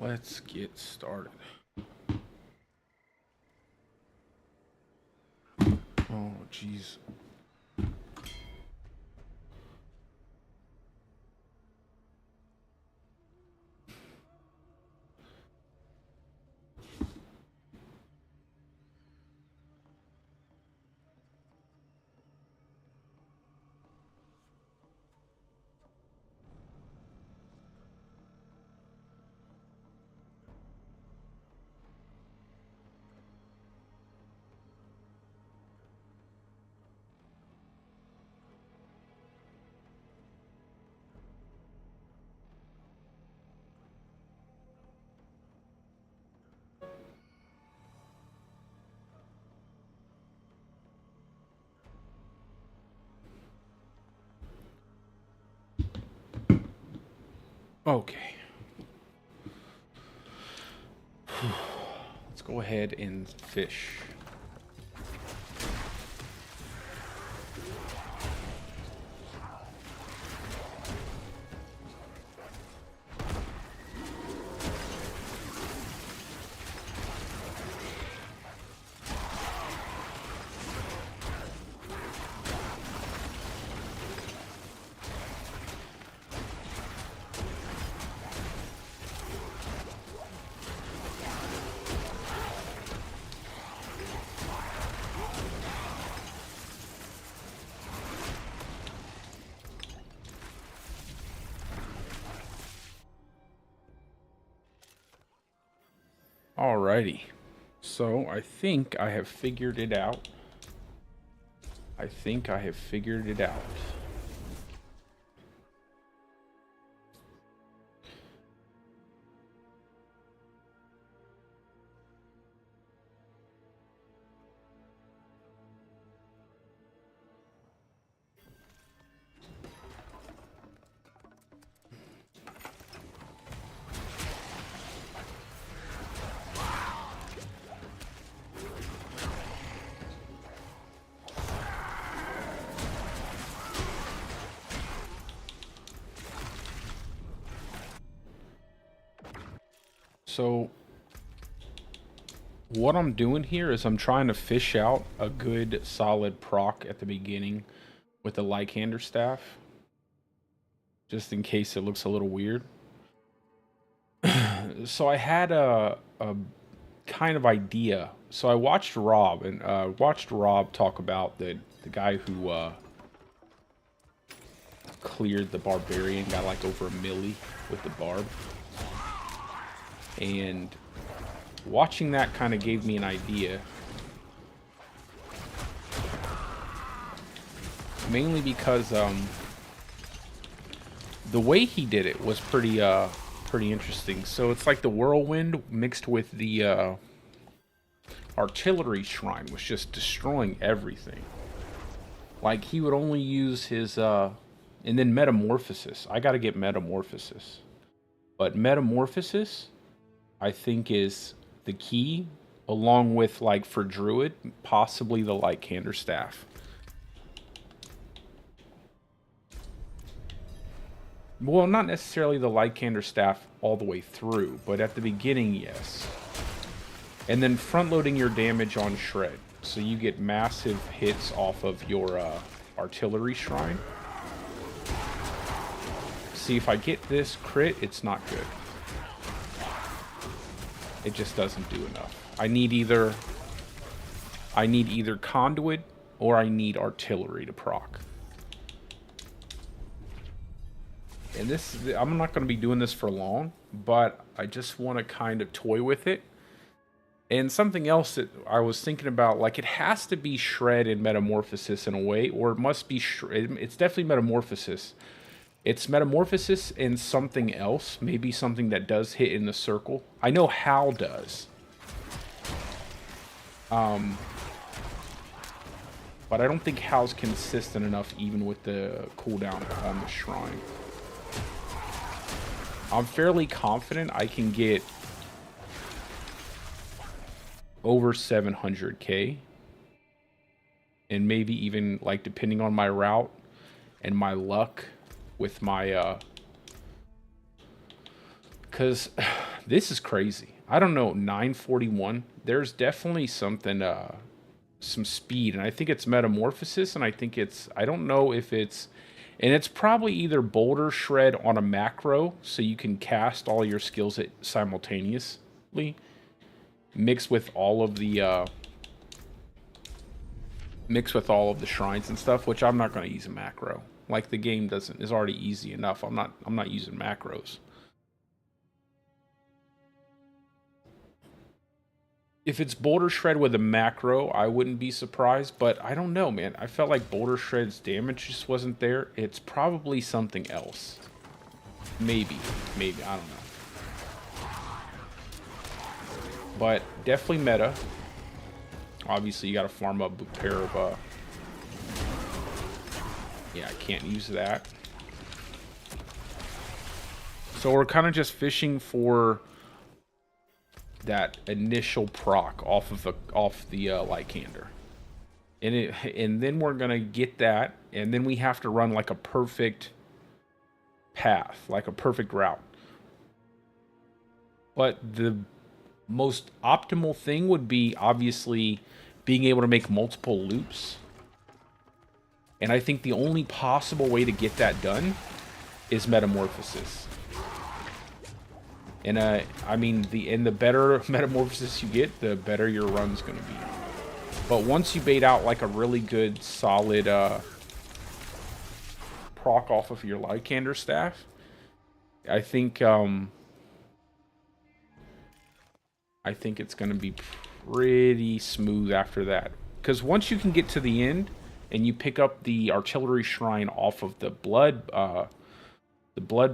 let's get started. Oh, jeez. Okay. Let's go ahead and fish. Alrighty. So I think I have figured it out. So what I'm doing here is I'm trying to fish out a good solid proc at the beginning with the Lycander staff, just in case it looks a little weird. So I had a kind of idea. So I watched Rob talk about the guy who cleared the barbarian, got like over a milli with the barb. And watching that kind of gave me an idea. Mainly because the way he did it was pretty interesting. So it's like the whirlwind mixed with the artillery shrine was just destroying everything. Like he would only use his and then metamorphosis. I gotta get metamorphosis. But metamorphosis, I think, is the key, along with, like, for Druid, possibly the Lycander staff. Well, not necessarily the Lycander staff all the way through, but at the beginning, yes. And then front-loading your damage on Shred, so you get massive hits off of your artillery shrine. See, if I get this crit, it's not good. It just doesn't do enough. I need either conduit or I need artillery to proc. And this, I'm not going to be doing this for long, but I just want to kind of toy with it. And something else that I was thinking about, like, it has to be Shred and Metamorphosis in a way, or it must be it's definitely Metamorphosis. It's Metamorphosis and something else. Maybe something that does hit in the circle. I know Hal does. But I don't think Hal's consistent enough even with the cooldown on the shrine. I'm fairly confident I can get over 700k. And maybe even, like, depending on my route and my luck with my, because This is crazy. I don't know, 941. There's definitely something, some speed, and I think it's Metamorphosis, and I think it's, I don't know if it's, and it's probably either Boulder Shred on a macro, so you can cast all your skills simultaneously, mixed with all of the, shrines and stuff, which I'm not going to use a macro. Like, the game is already easy enough. I'm not using macros. If it's Boulder Shred with a macro, I wouldn't be surprised, but I don't know, man. I felt like Boulder Shred's damage just wasn't there. It's probably something else. Maybe, I don't know. But definitely meta. Obviously, you got to farm up a pair of, yeah, I can't use that. So we're kind of just fishing for that initial proc off the Lycander, and then we're gonna get that, and then we have to run like a perfect path, like a perfect route. But the most optimal thing would be obviously being able to make multiple loops, and I think the only possible way to get that done is Metamorphosis. And I mean, the better Metamorphosis you get, the better your run's gonna be. But once you bait out like a really good, solid proc off of your Lycander staff, I think it's gonna be pretty smooth after that. Because once you can get to the end and you pick up the Artillery Shrine off of the Blood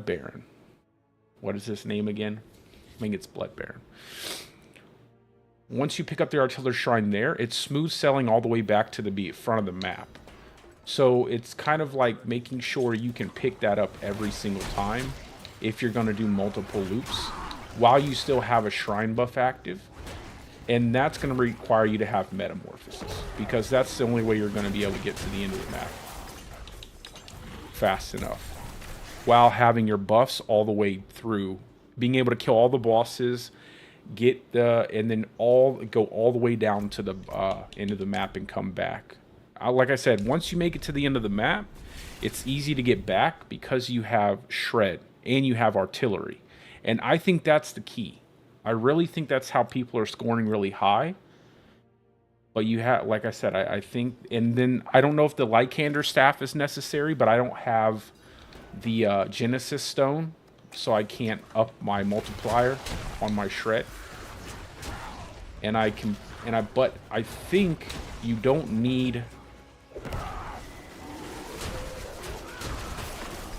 Baron. What is his name again? I think it's Blood Baron. Once you pick up the Artillery Shrine there, it's smooth selling all the way back to the front of the map. So it's kind of like making sure you can pick that up every single time if you're going to do multiple loops while you still have a Shrine buff active. And that's going to require you to have Metamorphosis, because that's the only way you're going to be able to get to the end of the map fast enough, while having your buffs all the way through, being able to kill all the bosses, and then go all the way down to the end of the map and come back. Like I said, once you make it to the end of the map, it's easy to get back because you have Shred and you have Artillery. And I think that's the key. I really think that's how people are scoring really high. But you have, like I said, I think, and then I don't know if the Lycander staff is necessary, but I don't have the Genesis Stone, so I can't up my multiplier on my Shred. And but I think you don't need.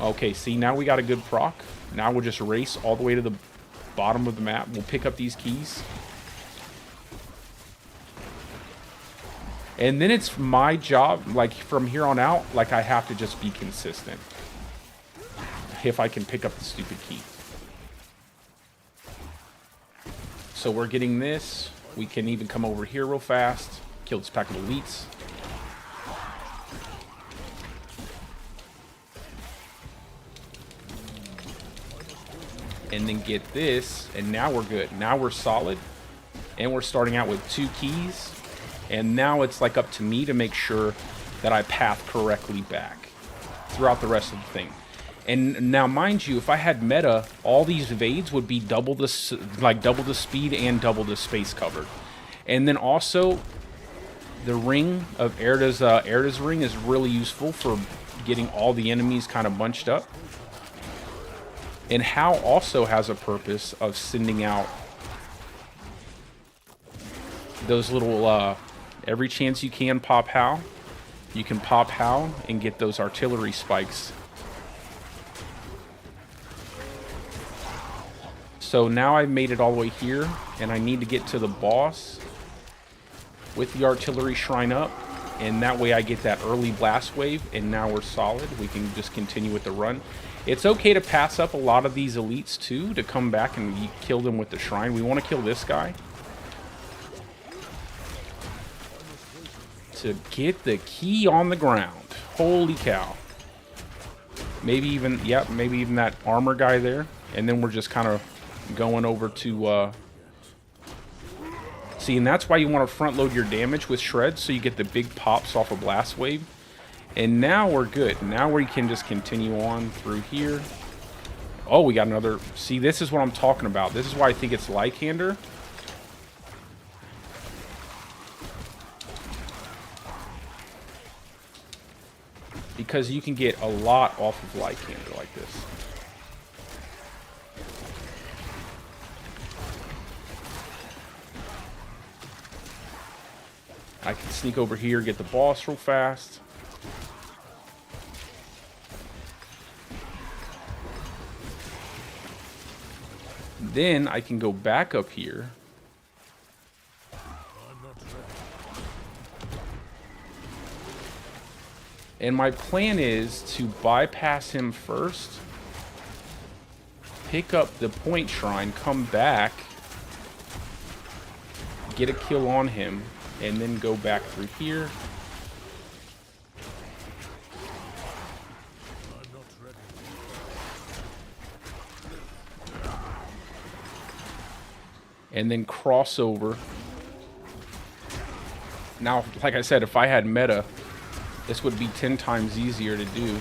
Okay, see, now we got a good proc. Now we'll just race all the way to the bottom of the map. We'll pick up these keys. And then it's my job, like from here on out, like I have to just be consistent. If I can pick up the stupid key. So we're getting this. We can even come over here real fast. Kill this pack of elites. And then get this, and now we're good. Now we're solid, and we're starting out with 2 keys, and now it's like up to me to make sure that I path correctly back throughout the rest of the thing. And now, mind you, if I had meta, all these evades would be double the speed and double the space covered. And then also, the ring of Erda's ring is really useful for getting all the enemies kind of bunched up. And How also has a purpose of sending out those little, every chance you can pop How. You can pop How and get those artillery spikes. So now I've made it all the way here, and I need to get to the boss with the Artillery Shrine up, and that way I get that early blast wave, and now we're solid. We can just continue with the run. It's okay to pass up a lot of these elites too, to come back and kill them with the shrine. We want to kill this guy to get the key on the ground. Holy cow. Maybe even, yep, maybe even that armor guy there. And then we're just kind of going over to... See, and that's why you want to front load your damage with shreds, so you get the big pops off a blast wave. And now we're good. Now we can just continue on through here. Oh, we got another... See, this is what I'm talking about. This is why I think it's Lycander. Because you can get a lot off of Lycander like this. I can sneak over here, get the boss real fast. Then I can go back up here. And my plan is to bypass him first, pick up the point shrine, come back, get a kill on him, and then go back through here. And then cross over. Now, like I said, if I had meta, this would be 10 times easier to do.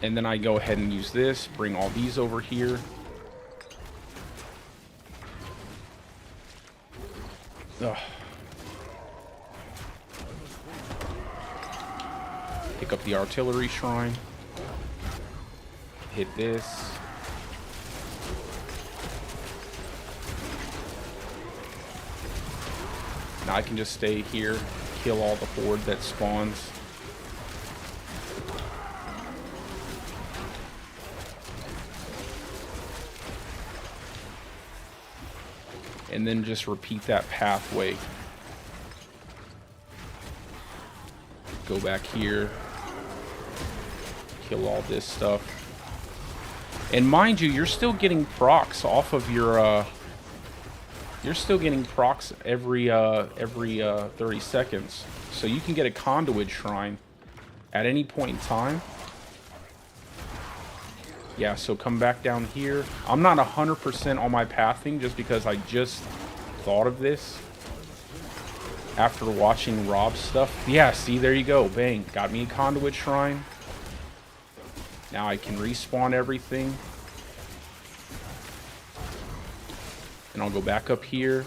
And then I go ahead and use this, bring all these over here. Ugh. Pick up the artillery shrine. Hit this. Now I can just stay here, kill all the horde that spawns. And then just repeat that pathway. Go back here. Kill all this stuff. And mind you, you're still getting procs off of your... You're still getting procs every 30 seconds. So you can get a conduit shrine at any point in time. Yeah, so come back down here. I'm not 100% on my pathing just because I just thought of this after watching Rob's stuff. Yeah, see, there you go. Bang. Got me a conduit shrine. Now I can respawn everything. And I'll go back up here.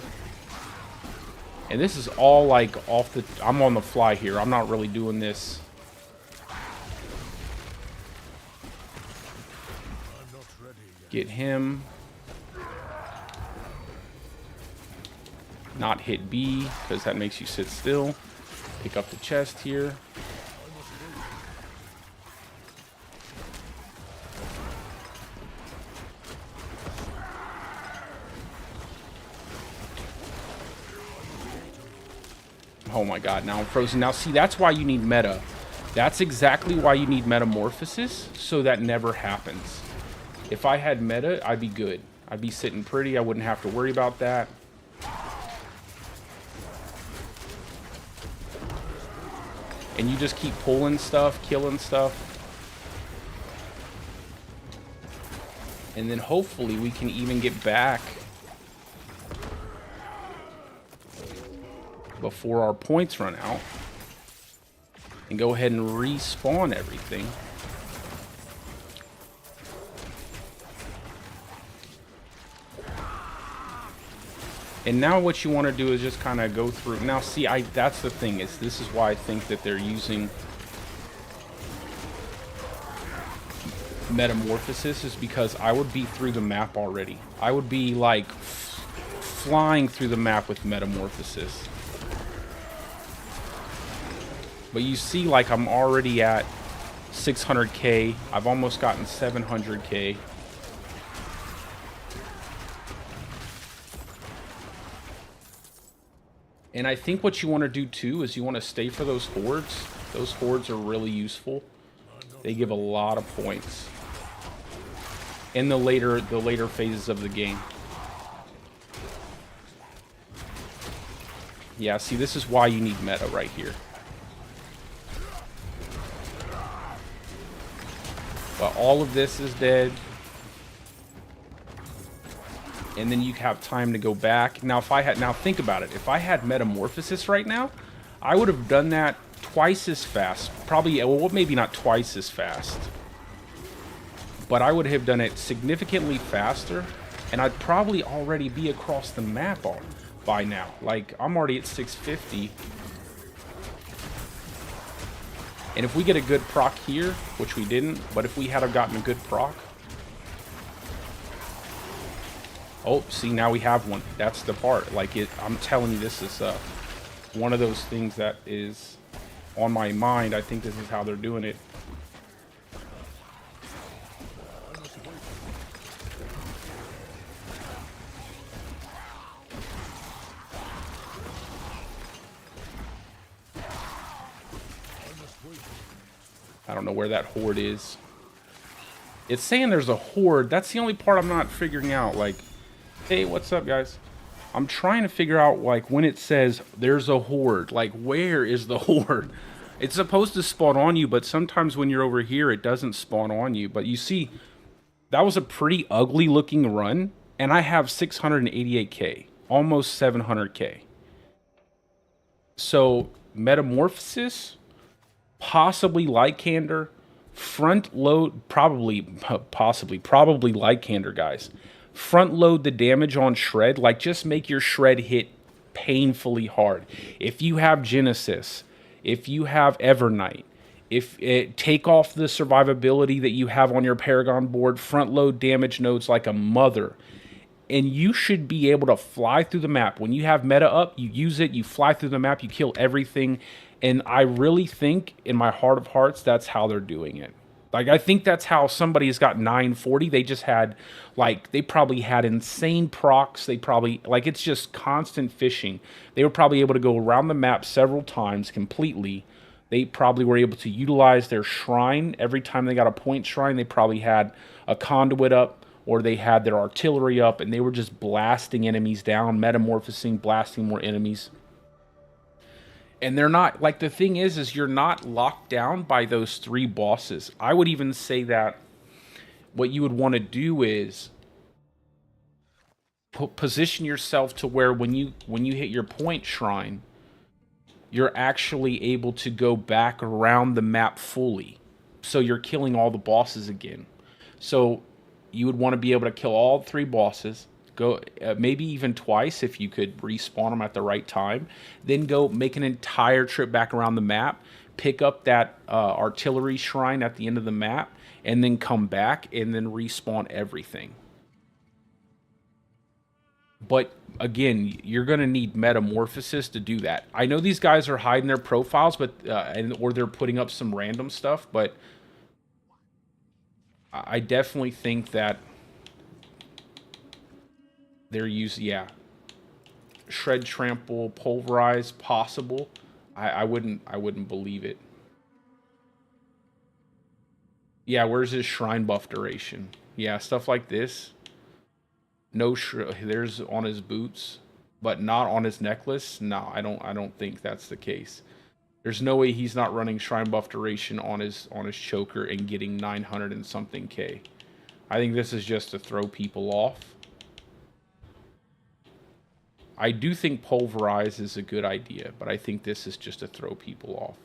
And this is all like off the... I'm on the fly here. I'm not really doing this. Get him. Not hit B, because that makes you sit still. Pick up the chest here. Oh my god, now I'm frozen. Now see, that's why you need meta. That's exactly why you need metamorphosis, so that never happens. If I had meta, I'd be good. I'd be sitting pretty. I wouldn't have to worry about that. And you just keep pulling stuff, killing stuff. And then hopefully we can even get back before our points run out. And go ahead and respawn everything. And now what you want to do is just kind of go through. Now see, that's the thing, is this is why I think that they're using metamorphosis, is because I would be through the map already. I would be like flying through the map with metamorphosis. But you see, like, I'm already at 600k. I've almost gotten 700k. And I think what you want to do too is you want to stay for those hordes. Those hordes are really useful. They give a lot of points in the later phases of the game. Yeah, see, this is why you need meta right here. But all of this is dead. and then you have time to go back. Now, now think about it. If I had Metamorphosis right now, I would have done that twice as fast. Probably, well, maybe not twice as fast, but I would have done it significantly faster, and I'd probably already be across the map by now. Like, I'm already at 650. And if we get a good proc here, which we didn't, but if we had gotten a good proc... Oh, see, now we have one. That's the part. Like, I'm telling you, this is one of those things that is on my mind. I think this is how they're doing it. I don't know where that horde is. It's saying there's a horde. That's the only part I'm not figuring out. Like, hey, what's up, guys? I'm trying to figure out, like, when it says there's a horde. Like, where is the horde? It's supposed to spawn on you, but sometimes when you're over here, it doesn't spawn on you. But you see, that was a pretty ugly looking run, and I have 688k, almost 700k. So, Metamorphosis, possibly Lycander, front load, probably Lycander, guys. Front load the damage on Shred, like just make your Shred hit painfully hard. If you have Genesis, if you have Evernight, take off the survivability that you have on your Paragon board, front load damage nodes like a mother, and you should be able to fly through the map. When you have meta up, you use it, you fly through the map, you kill everything. And I really think, in my heart of hearts, that's how they're doing it. Like, I think that's how somebody's got 940. They just had, like, they probably had insane procs. They probably, like, it's just constant fishing. They were probably able to go around the map several times completely. They probably were able to utilize their shrine. Every time they got a point shrine, they probably had a conduit up, or they had their artillery up, and they were just blasting enemies down, metamorphosing, blasting more enemies. And they're not, like, the thing is you're not locked down by those 3 bosses. I would even say that what you would want to do is position yourself to where when you hit your point shrine, you're actually able to go back around the map fully. So you're killing all the bosses again. So you would want to be able to kill all 3 bosses, go maybe even twice if you could respawn them at the right time, then go make an entire trip back around the map, pick up that artillery shrine at the end of the map, and then come back and then respawn everything. But again, you're going to need Metamorphosis to do that. I know these guys are hiding their profiles, but or they're putting up some random stuff, but I definitely think that they're using, yeah, Shred, Trample, Pulverize, possible. I wouldn't believe it. Yeah, where's his shrine buff duration? Yeah, stuff like this. No, there's on his boots, but not on his necklace. No, I don't think that's the case. There's no way he's not running shrine buff duration on his choker and getting 900 and something K. I think this is just to throw people off. I do think Pulverize is a good idea, but I think this is just to throw people off.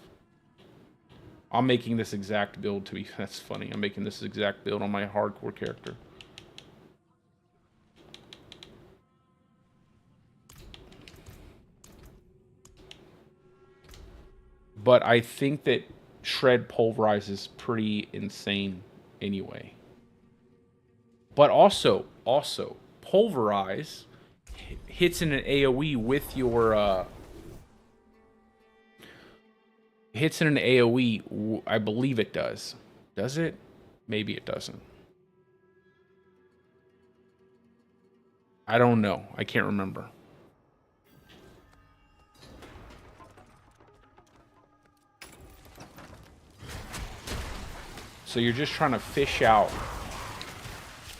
I'm making this exact build to be... That's funny. I'm making this exact build on my hardcore character. But I think that Shred Pulverize is pretty insane anyway. But also, Pulverize hits in an AoE with your... hits in an AoE, I believe it does. Does it? Maybe it doesn't. I don't know. I can't remember. So you're just trying to fish out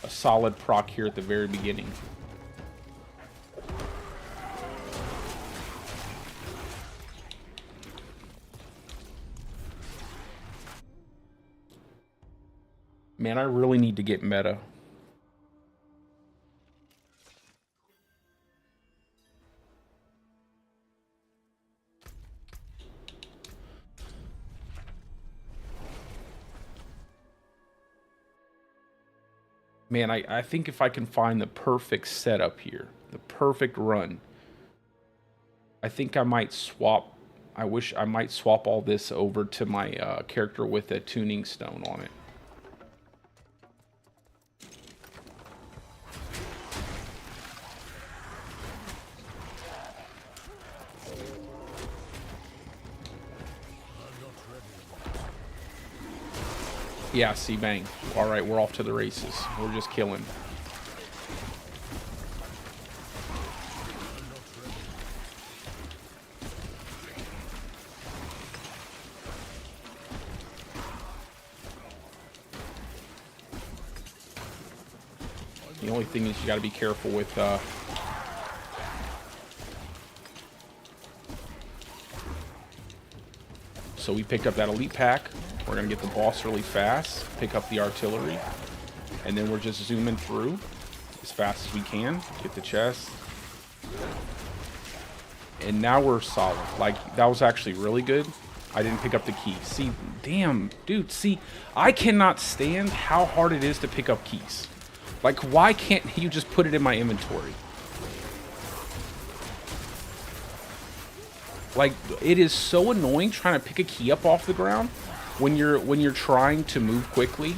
a solid proc here at the very beginning. Man, I really need to get meta. Man, I think if I can find the perfect setup here, the perfect run, I think I might swap. I wish I might swap all this over to my character with a tuning stone on it. Yeah, see, bang. All right, we're off to the races. We're just killing. The only thing is you got to be careful with so we picked up that elite pack. We're gonna get the boss really fast, pick up the artillery, and then we're just zooming through as fast as we can, get the chest. And now we're solid. Like, that was actually really good. I didn't pick up the key. See, damn, dude, see, I cannot stand how hard it is to pick up keys. Like, why can't you just put it in my inventory? Like, it is so annoying trying to pick a key up off the ground when you're trying to move quickly.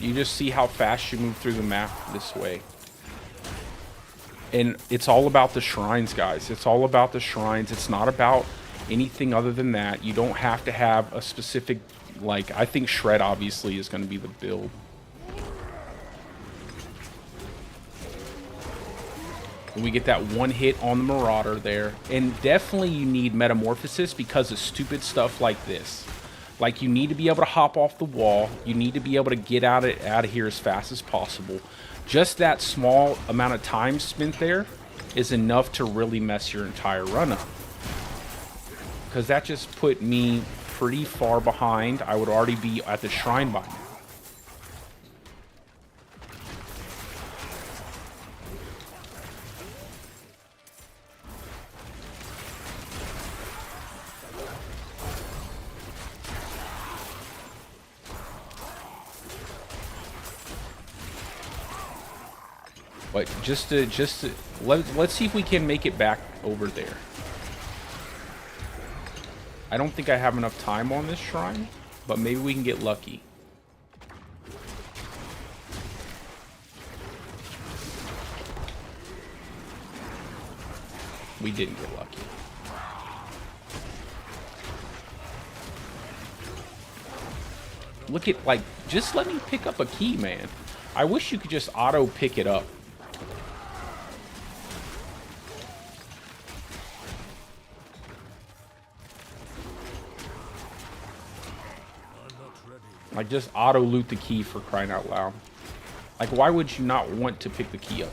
You just see how fast you move through the map this way. And it's all about the shrines, guys. It's all about the shrines. It's not about anything other than that. You don't have to have a specific, like, I think Shred obviously is going to be the build. And we get that one hit on the Marauder there. And definitely you need Metamorphosis because of stupid stuff like this. Like, you need to be able to hop off the wall. You need to be able to get out of here as fast as possible. Just that small amount of time spent there is enough to really mess your entire run up. Because that just put me pretty far behind. I would already be at the shrine by now. But let's see if we can make it back over there. I don't think I have enough time on this shrine, but maybe we can get lucky. We didn't get lucky. Look at, like, just let me pick up a key, man. I wish you could just auto pick it up. Like, just auto loot the key, for crying out loud. Like, why would you not want to pick the key up?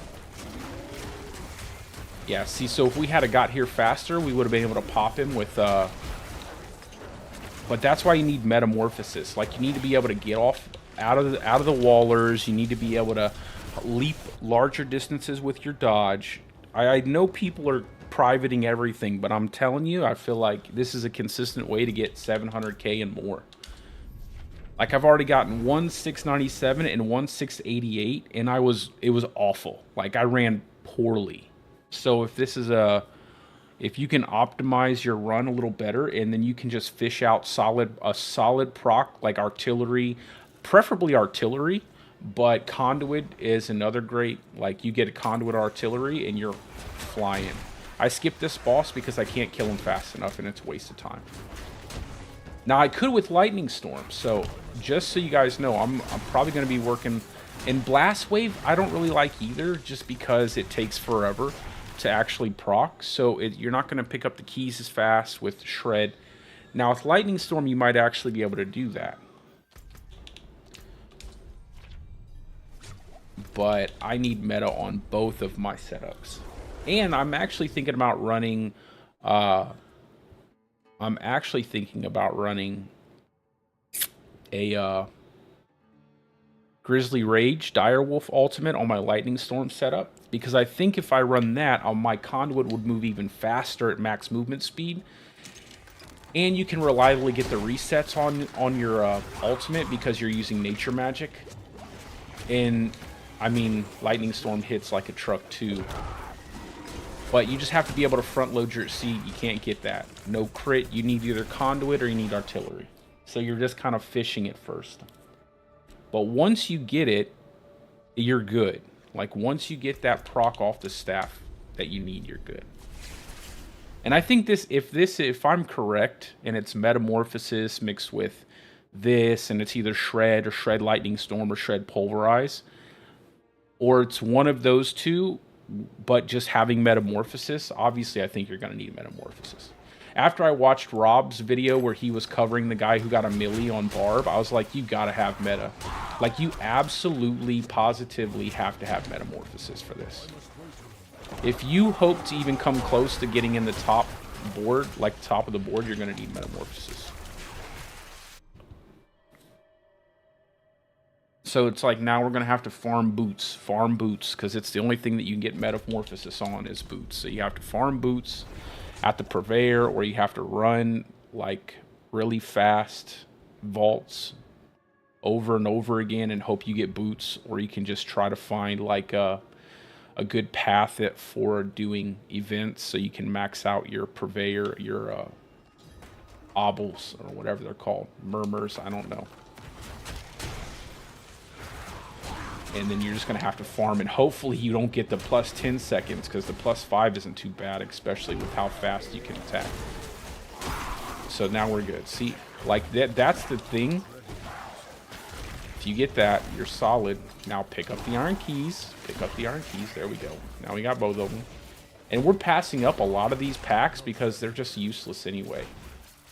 Yeah, see, so if we had got here faster, we would have been able to pop him with, but that's why you need Metamorphosis. Like, you need to be able to get off out of the wallers. You need to be able to leap larger distances with your dodge. I know people are privating everything, but I'm telling you, I feel like this is a consistent way to get 700k and more. Like, I've already gotten 1,697 and 1,688, and it was awful. Like, I ran poorly. So if this is if you can optimize your run a little better, and then you can just fish out a solid proc, like artillery, preferably artillery, but conduit is another great, like, you get a conduit artillery and you're flying. I skipped this boss because I can't kill him fast enough, and it's a waste of time. Now, I could with Lightning Storm, so just so you guys know, I'm probably going to be working... In Blast Wave, I don't really like either, just because it takes forever to actually proc, so you're not going to pick up the keys as fast with Shred. Now, with Lightning Storm, you might actually be able to do that. But I need meta on both of my setups. And I'm actually thinking about running... I'm actually thinking about running a Grizzly Rage Direwolf Ultimate on my Lightning Storm setup, because I think if I run that, my Conduit would move even faster at max movement speed, and you can reliably get the resets on your ultimate because you're using nature magic. And I mean, Lightning Storm hits like a truck too. But you just have to be able to front load your seat. You can't get that. No crit. You need either Conduit or you need Artillery. So you're just kind of fishing it first. But once you get it, you're good. Like, once you get that proc off the staff that you need, you're good. And I think if I'm correct, and it's Metamorphosis mixed with this, and it's either Shred or Shred Lightning Storm or Shred Pulverize, or it's one of those two, but just having Metamorphosis, obviously I think you're going to need Metamorphosis. After I watched Rob's video where he was covering the guy who got a melee on Barb, I was like, you got to have meta. Like, you absolutely, positively have to have Metamorphosis for this. If you hope to even come close to getting in the top board, like top of the board, you're going to need Metamorphosis. So it's like, now we're going to have to farm boots, because it's the only thing that you can get Metamorphosis on is boots. So you have to farm boots at the Purveyor, or you have to run like really fast vaults over and over again and hope you get boots, or you can just try to find like a good path for doing events so you can max out your Purveyor, your obels, or whatever they're called, murmurs, I don't know. And then you're just going to have to farm, and hopefully you don't get the plus 10 seconds, because the plus 5 isn't too bad, especially with how fast you can attack. So now we're good. See, like that's the thing. If you get that, you're solid. Now pick up the Iron Keys. Pick up the Iron Keys. There we go. Now we got both of them. And we're passing up a lot of these packs because they're just useless anyway.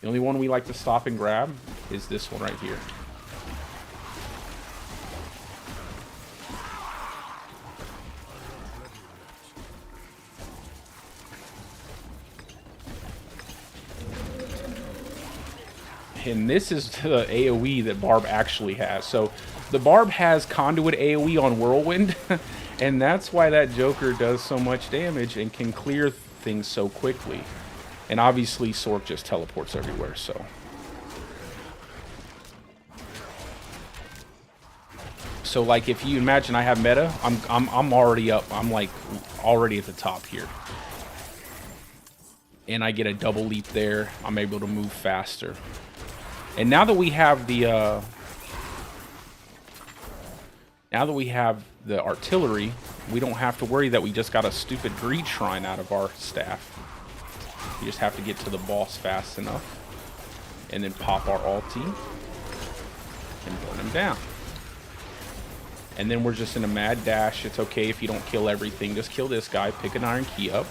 The only one we like to stop and grab is this one right here. And this is the AoE that Barb actually has. So the Barb has Conduit AoE on Whirlwind, and that's why that Joker does so much damage and can clear things so quickly. And obviously Sork just teleports everywhere, so. So like, if you imagine I have meta, I'm already up. I'm like already at the top here. And I get a double leap there. I'm able to move faster. And now that we have the artillery, we don't have to worry that we just got a stupid greed shrine out of our staff. We just have to get to the boss fast enough, and then pop our ulti and burn him down. And then we're just in a mad dash. It's okay if you don't kill everything. Just kill this guy, pick an Iron Key up,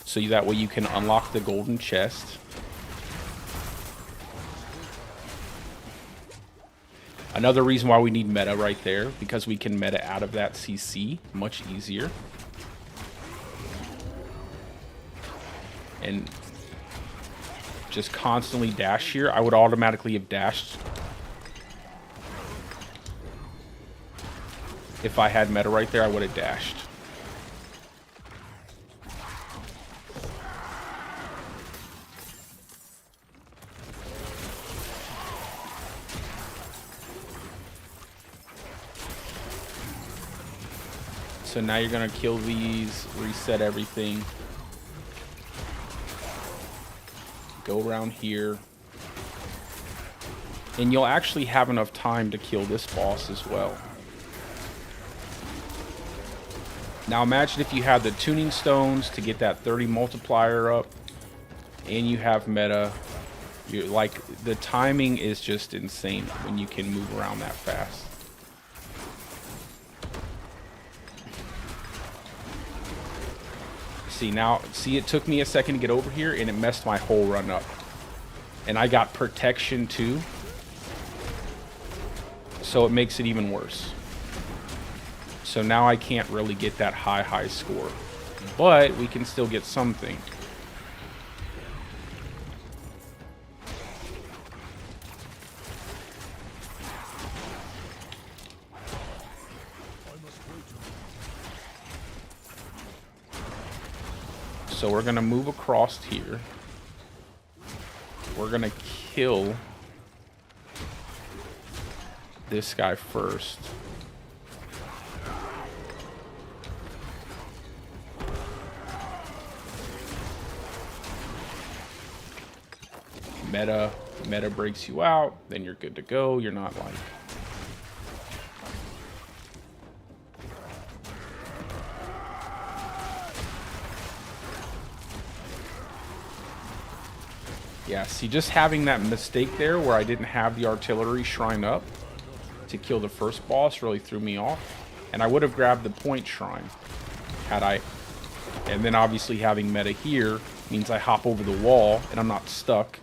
so that way you can unlock the golden chest. Another reason why we need meta right there, because we can meta out of that CC much easier. And just constantly dash here. I would automatically have dashed if I had meta right there. I would have dashed. So now you're gonna kill these, reset everything. Go around here. And you'll actually have enough time to kill this boss as well. Now imagine if you had the tuning stones to get that 30 multiplier up, and you have meta. You're like, the timing is just insane when you can move around that fast. See, it took me a second to get over here, and it messed my whole run up. And I got protection too, so it makes it even worse. So now I can't really get that high score, but we can still get something. So we're going to move across here. We're going to kill this guy first. Meta breaks you out, then you're good to go. You're not like... Yeah, see, just having that mistake there where I didn't have the artillery shrine up to kill the first boss really threw me off. And I would have grabbed the point shrine had I... And then obviously having meta here means I hop over the wall and I'm not stuck.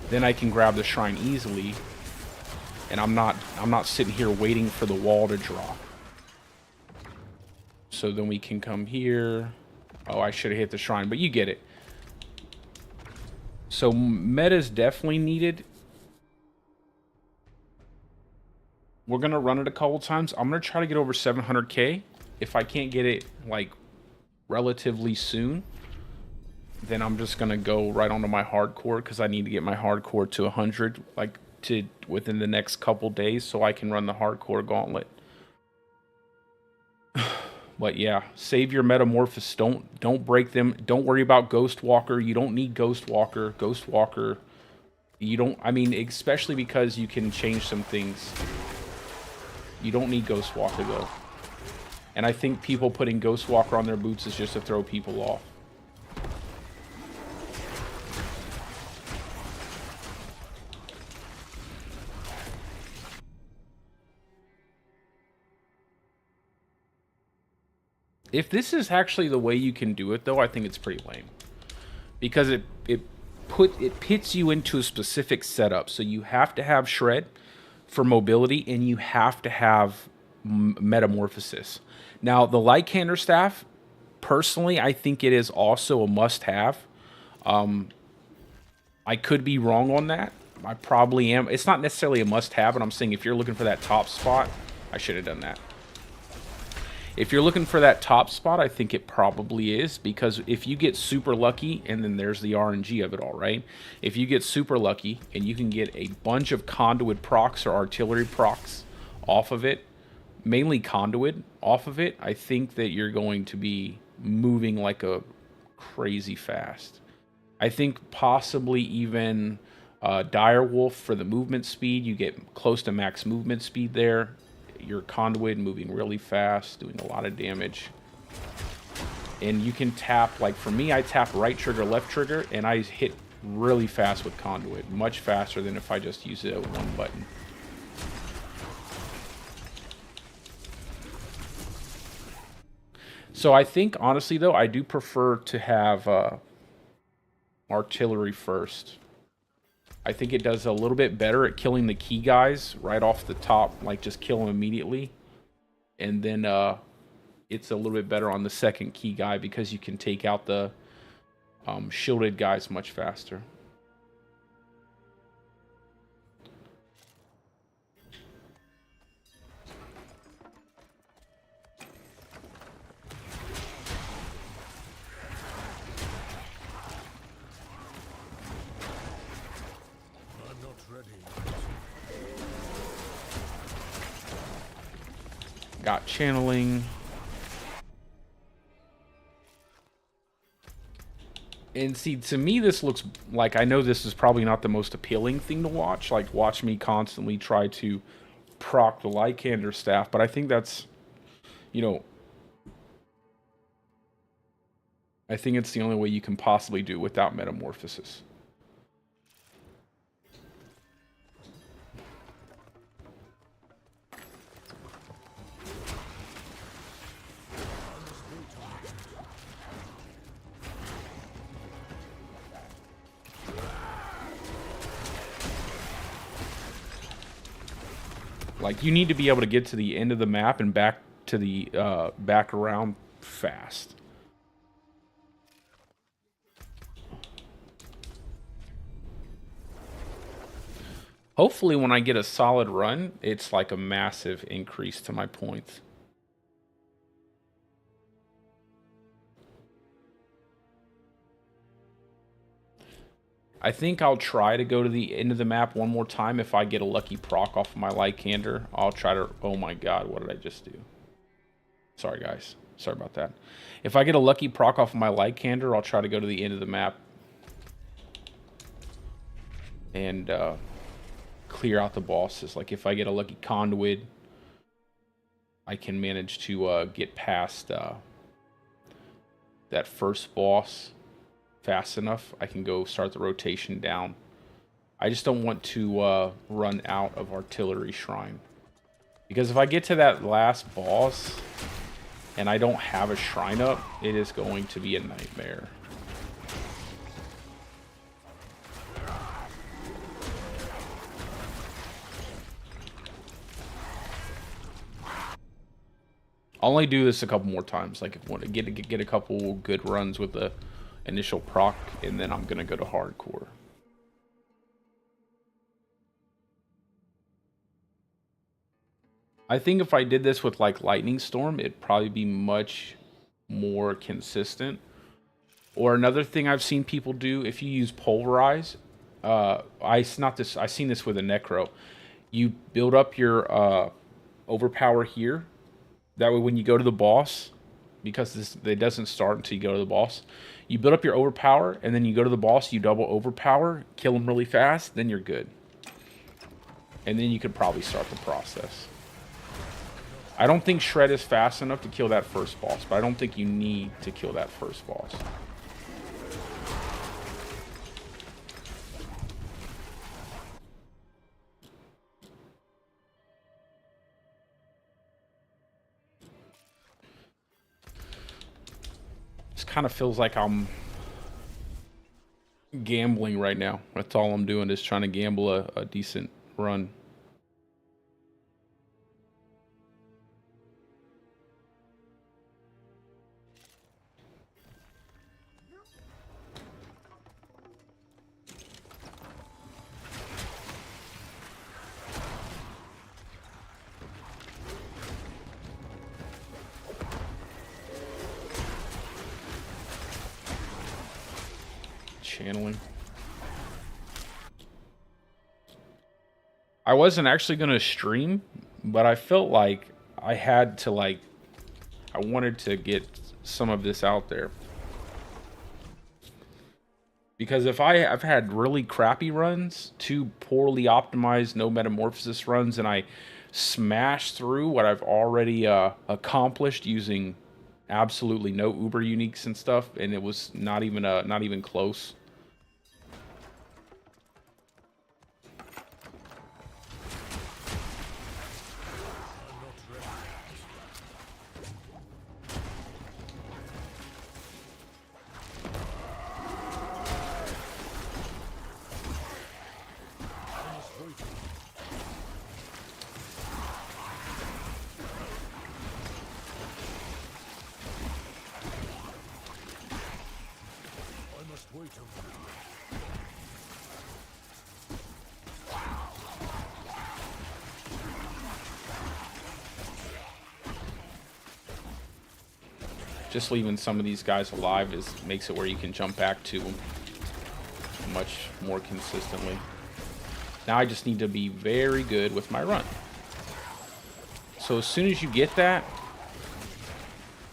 Then I can grab the shrine easily, and I'm not sitting here waiting for the wall to drop. So then we can come here. Oh, I should have hit the shrine, but you get it. So meta is definitely needed. We're gonna run it a couple times. I'm gonna try to get over 700k. If I can't get it like relatively soon, then I'm just gonna go right onto my hardcore because I need to get my hardcore to 100 like within the next couple days so I can run the hardcore gauntlet. But yeah, save your metamorphosis. Don't break them. Don't worry about Ghost Walker. You don't need Ghost Walker. Ghost Walker, you don't... I mean, especially because you can change some things. You don't need Ghost Walker though. And I think people putting Ghost Walker on their boots is just to throw people off. If this is actually the way you can do it, though, I think it's pretty lame. Because it pits you into a specific setup. So you have to have Shred for mobility, and you have to have Metamorphosis. Now, the Lycander Staff, personally, I think it is also a must-have. I could be wrong on that. I probably am. It's not necessarily a must-have, but I'm saying if you're looking for that top spot, I should have done that. If you're looking for that top spot, I think it probably is, because if you get super lucky, and then there's the RNG of it all, right? If you get super lucky and you can get a bunch of conduit procs or artillery procs off of it, mainly conduit off of it, I think that you're going to be moving like a crazy fast. I think possibly even Direwolf for the movement speed. You get close to max movement speed there. Your conduit moving really fast, doing a lot of damage. And you can tap, like for me, I tap right trigger, left trigger, and I hit really fast with conduit. Much faster than if I just use it with one button. So I think, honestly, though, I do prefer to have artillery first. I think it does a little bit better at killing the key guys right off the top, like just kill them immediately. And then it's a little bit better on the second key guy because you can take out the shielded guys much faster. Got channeling. And see, to me, this looks like, I know this is probably not the most appealing thing to watch. Like, watch me constantly try to proc the Lycander Staff. But I think that's, you know, I think it's the only way you can possibly do it without Metamorphosis. Like, you need to be able to get to the end of the map and back to the back around fast. Hopefully when I get a solid run, it's like a massive increase to my points. I think I'll try to go to the end of the map one more time. If I get a lucky proc off of my Lycander, I'll try to... Oh my god, what did I just do? Sorry, guys. Sorry about that. If I get a lucky proc off of my Lycander, I'll try to go to the end of the map and clear out the bosses. Like, if I get a lucky Conduit, I can manage to get past that first boss fast enough. I can go start the rotation down. I just don't want to run out of Artillery Shrine. Because if I get to that last boss and I don't have a shrine up, it is going to be a nightmare. I'll only do this a couple more times. Like, if I want to get a couple good runs with the initial proc, and then I'm gonna go to hardcore. I think if I did this with like Lightning Storm, it'd probably be much more consistent. Or another thing I've seen people do, if you use Pulverize, I've seen this with a Necro. You build up your overpower here. That way when you go to the boss, because it doesn't start until you go to the boss, you build up your overpower, and then you go to the boss, you double overpower, kill him really fast, then you're good. And then you could probably start the process. I don't think Shred is fast enough to kill that first boss, but I don't think you need to kill that first boss. This kind of feels like I'm gambling right now. That's all I'm doing, is trying to gamble a decent run. Channeling. I wasn't actually going to stream, but I felt like I had to, I wanted to get some of this out there. Because if I've had really crappy runs, 2 poorly optimized no metamorphosis runs, and I smash through what I've already accomplished using absolutely no uber uniques and stuff, and it was not even close. Just leaving some of these guys alive makes it where you can jump back to them much more consistently. Now I just need to be very good with my run. So as soon as you get that,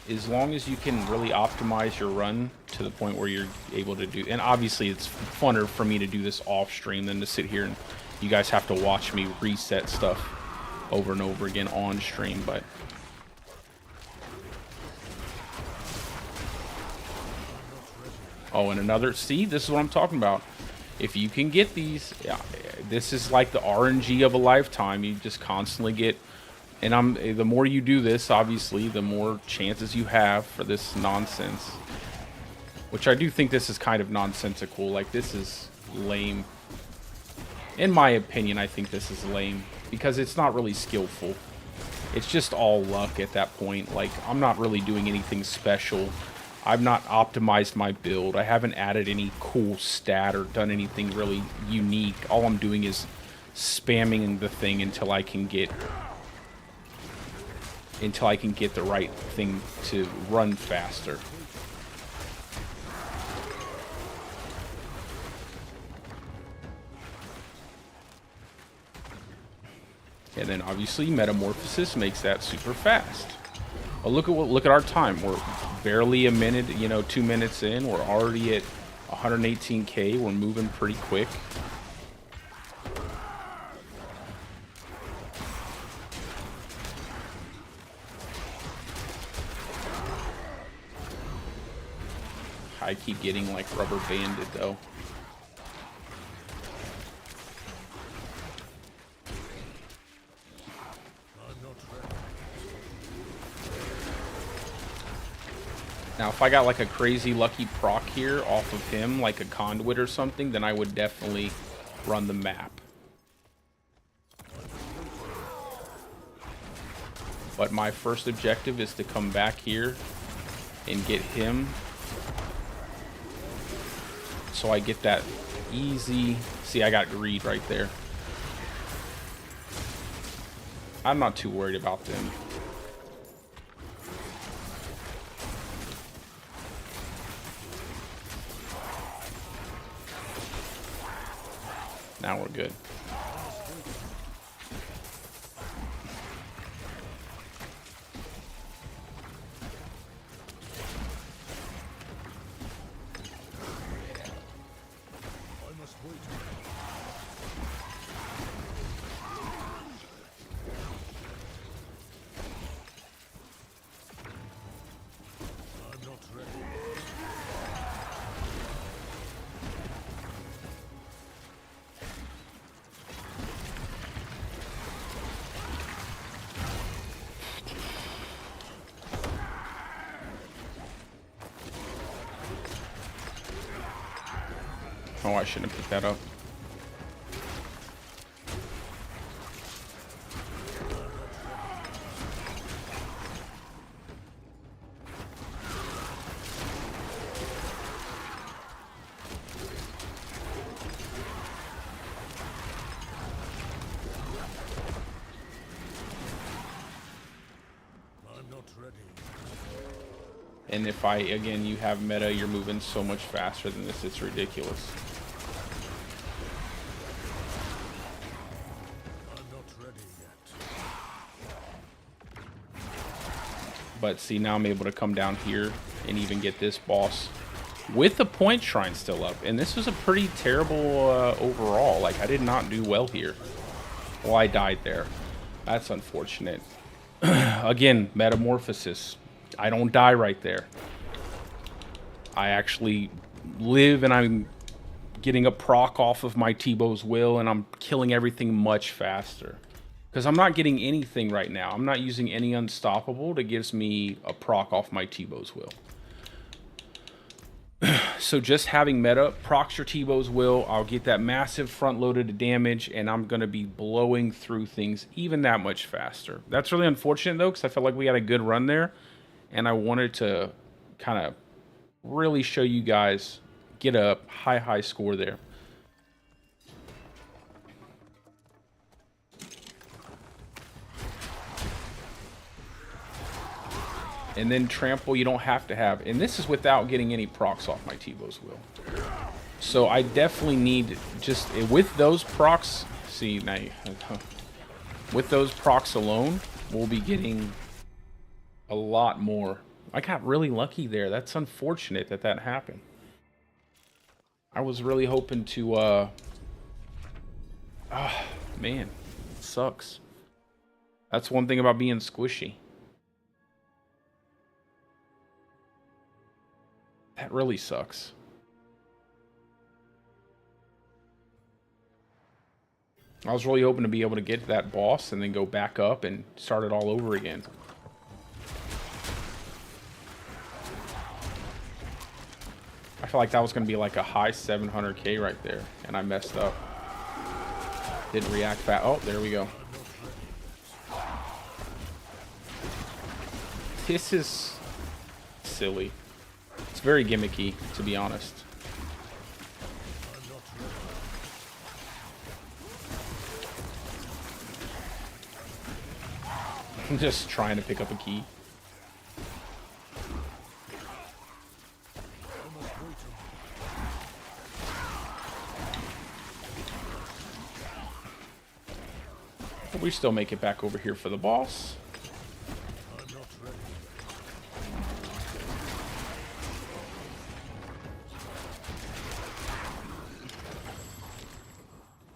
as long as you can really optimize your run to the point where you're able to do, and obviously it's funner for me to do this off stream than to sit here and you guys have to watch me reset stuff over and over again on stream, but oh, and another, see, this is what I'm talking about. If you can get these, yeah, this is like the RNG of a lifetime. You just constantly get, and the more you do this, obviously, the more chances you have for this nonsense. Which I do think this is kind of nonsensical. Like, this is lame. In my opinion, I think this is lame. Because it's not really skillful. It's just all luck at that point. Like, I'm not really doing anything special. I've not optimized my build. I haven't added any cool stat or done anything really unique. All I'm doing is spamming the thing until I can get the right thing to run faster. And then obviously Metamorphosis makes that super fast. But look at our time. We're barely a minute, you know, 2 minutes in. We're already at 118k. We're moving pretty quick. I keep getting like rubber banded though. Now, if I got like a crazy lucky proc here off of him, like a conduit or something, then I would definitely run the map. But my first objective is to come back here and get him. So I get that easy... See, I got greed right there. I'm not too worried about them. Now we're good. Oh, I shouldn't have picked that up. And if again, you have meta, you're moving so much faster than this, it's ridiculous. But see, now I'm able to come down here and even get this boss with the point shrine still up. And this was a pretty terrible overall. Like, I did not do well here. Well, I died there. That's unfortunate. Again, Metamorphosis. I don't die right there. I actually live, and I'm getting a proc off of my T-Bow's will, and I'm killing everything much faster. Because I'm not getting anything right now. I'm not using any Unstoppable that gives me a proc off my T-Bow's will. So just having meta procs your T-Bow's will, I'll get that massive front-loaded damage, and I'm going to be blowing through things even that much faster. That's really unfortunate, though, because I felt like we had a good run there, and I wanted to kind of really show you guys, get a high score there. And then trample you don't have to have. And this is without getting any procs off my T-Bow's will. So I definitely need just with those procs. See, now with those procs alone, we'll be getting a lot more. I got really lucky there. That's unfortunate that that happened. I was really hoping to man, it sucks. That's one thing about being squishy. That really sucks. I was really hoping to be able to get to that boss and then go back up and start it all over again. I feel like that was going to be like a high 700k right there, and I messed up. Didn't react fast. Oh, there we go. This is silly. It's very gimmicky, to be honest. I'm just trying to pick up a key. We still make it back over here for the boss.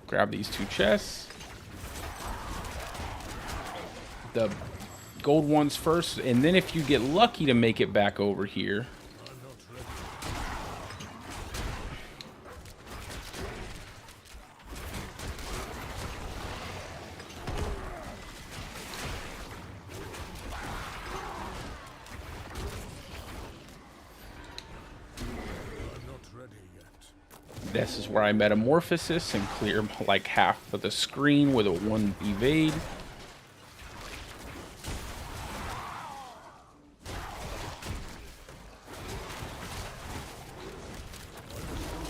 Grab these 2 chests. The gold ones first, and then if you get lucky to make it back over here, this is where I metamorphosis and clear like half of the screen with a 1 evade.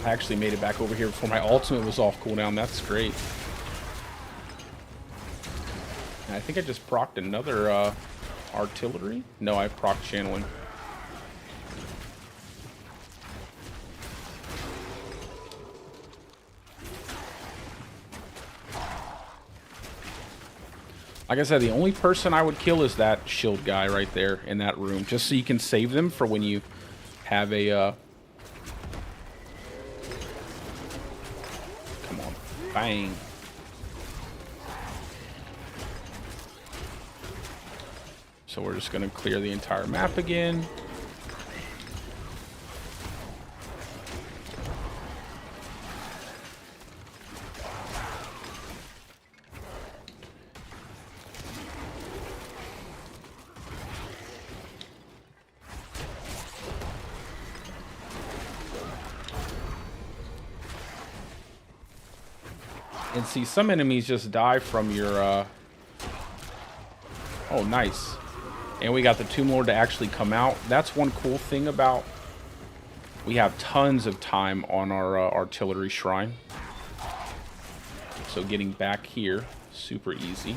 I actually made it back over here before my ultimate was off cooldown. That's great. And I think I just procced another artillery. No, I procced channeling. Like I said, the only person I would kill is that shield guy right there in that room, just so you can save them for when you have a come on, bang. So we're just gonna clear the entire map again. And see, some enemies just die from your, oh, nice. And we got the Tomb Lord to actually come out. That's one cool thing about... We have tons of time on our artillery shrine. So getting back here, super easy.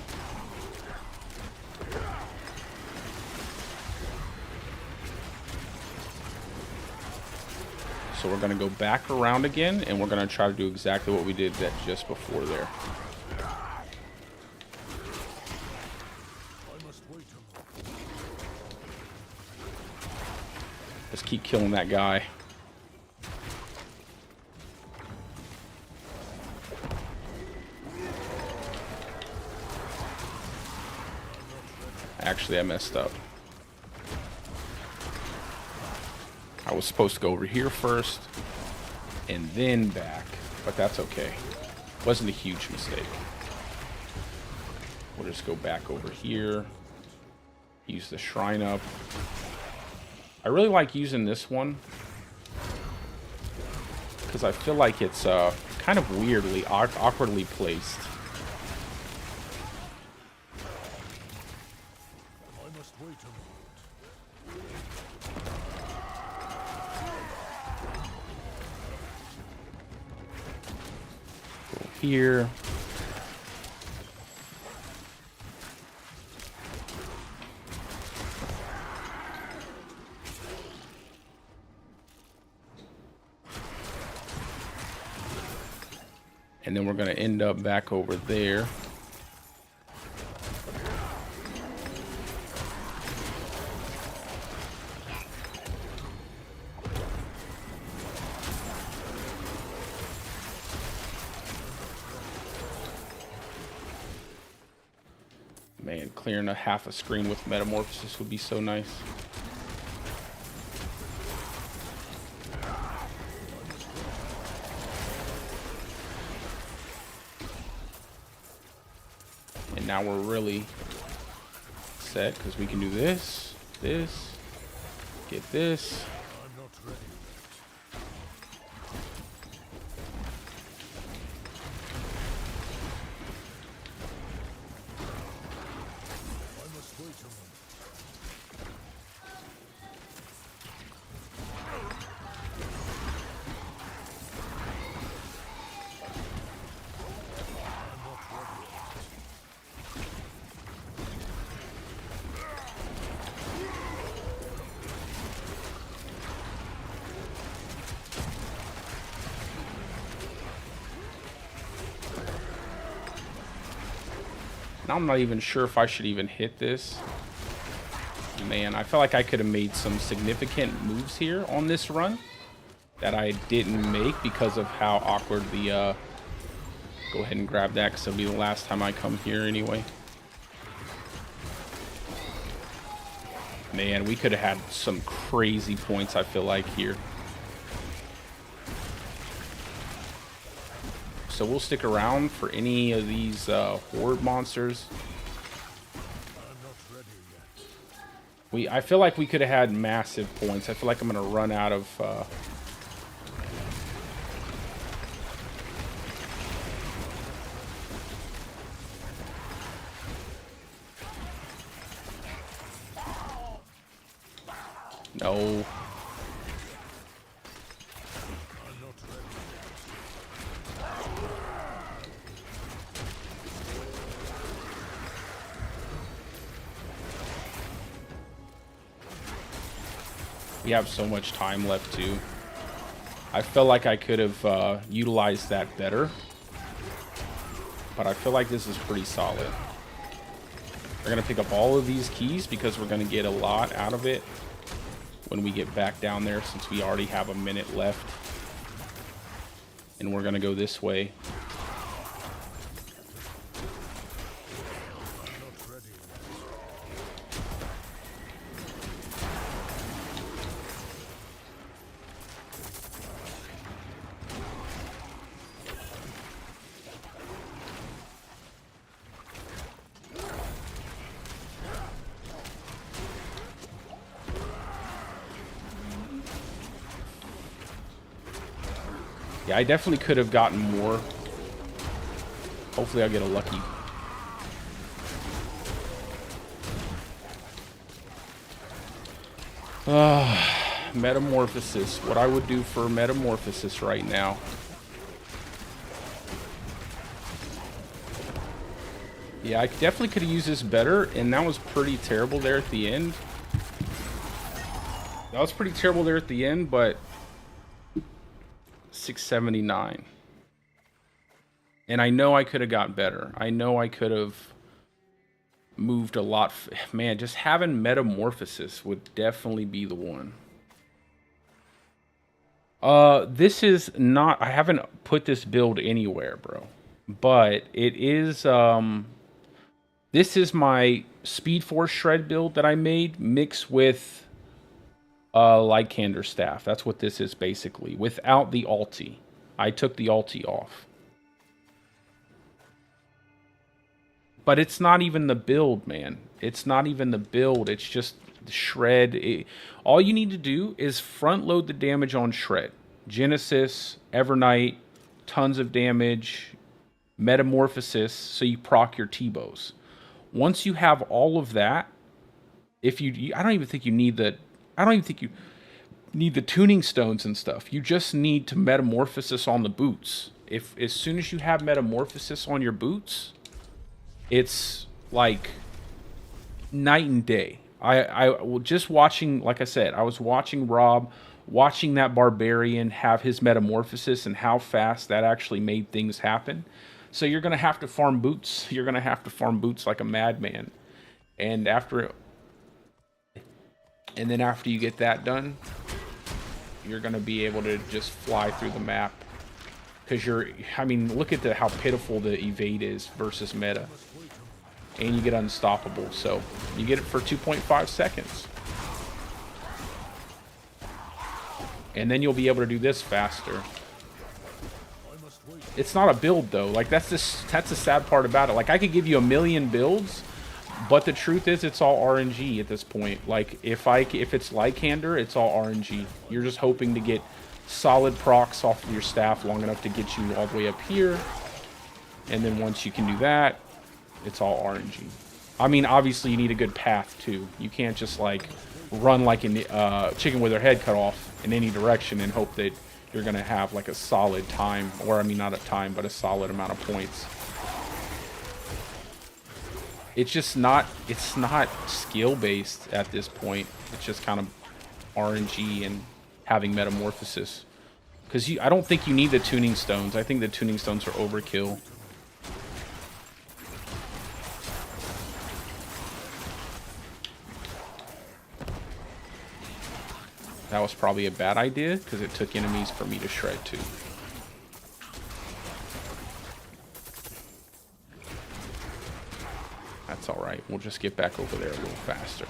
So we're going to go back around again, and we're going to try to do exactly what we did that just before there. Let's keep killing that guy. Actually, I messed up. I was supposed to go over here first and then back, but that's okay. Wasn't a huge mistake. We'll just go back over here, use the shrine up. I really like using this one because I feel like it's kind of weirdly, awkwardly placed. Here. And then we're going to end up back over there. Man, clearing a half a screen with metamorphosis would be so nice. And now we're really set because we can do this, this, get this. I'm not even sure if I should even hit this. Man, I feel like I could have made some significant moves here on this run that I didn't make because of how awkward the... Go ahead and grab that because it'll be the last time I come here anyway. Man, we could have had some crazy points, I feel like, here. So we'll stick around for any of these horde monsters. I feel like we could have had massive points. I feel like I'm going to run out of... No. We have so much time left too. I feel like I could have utilized that better, but I feel like this is pretty solid. We're gonna pick up all of these keys because we're gonna get a lot out of it when we get back down there, since we already have a minute left. And we're gonna go this way. Yeah, I definitely could have gotten more. Hopefully I'll get a lucky. Metamorphosis. What I would do for Metamorphosis right now. Yeah, I definitely could have used this better, and that was pretty terrible there at the end. That was pretty terrible there at the end, but 679. And I know I could have got better. I know I could have moved a lot. Man, just having Metamorphosis would definitely be the one. This is not... I haven't put this build anywhere, bro. But it is... this is my Speed Force Shred build that I made, mixed with... Lycander staff. That's what this is basically, without the ulti. I took the ulti off. But it's not even the build, man. It's not even the build. It's just the shred. All you need to do is front load the damage on shred. Genesis, Evernight, tons of damage, Metamorphosis, so you proc your T-bows. Once you have all of that, I don't even think you need the tuning stones and stuff. You just need to Metamorphosis on the boots. As soon as you have Metamorphosis on your boots, it's like night and day. I just watching, like I said, I was watching Rob, watching that Barbarian have his Metamorphosis and how fast that actually made things happen. So you're going to have to farm boots. You're going to have to farm boots like a madman. And then after you get that done, you're going to be able to just fly through the map. Because look at how pitiful the evade is versus meta. And you get unstoppable. So you get it for 2.5 seconds. And then you'll be able to do this faster. It's not a build though. Like that's the sad part about it. Like I could give you a million builds, but the truth is it's all RNG at this point. Like if it's Lycander, it's all RNG. You're just hoping to get solid procs off of your staff long enough to get you all the way up here. And then once you can do that, it's all RNG. I mean, obviously you need a good path too. You can't just like run like a chicken with their head cut off in any direction and hope that you're going to have like a solid time, or I mean not a time, but a solid amount of points. It's not skill based at this point. It's just kind of RNG and having Metamorphosis. Because I don't think you need the tuning stones. I think the tuning stones are overkill. That was probably a bad idea, because it took enemies for me to shred too. That's alright. We'll just get back over there a little faster.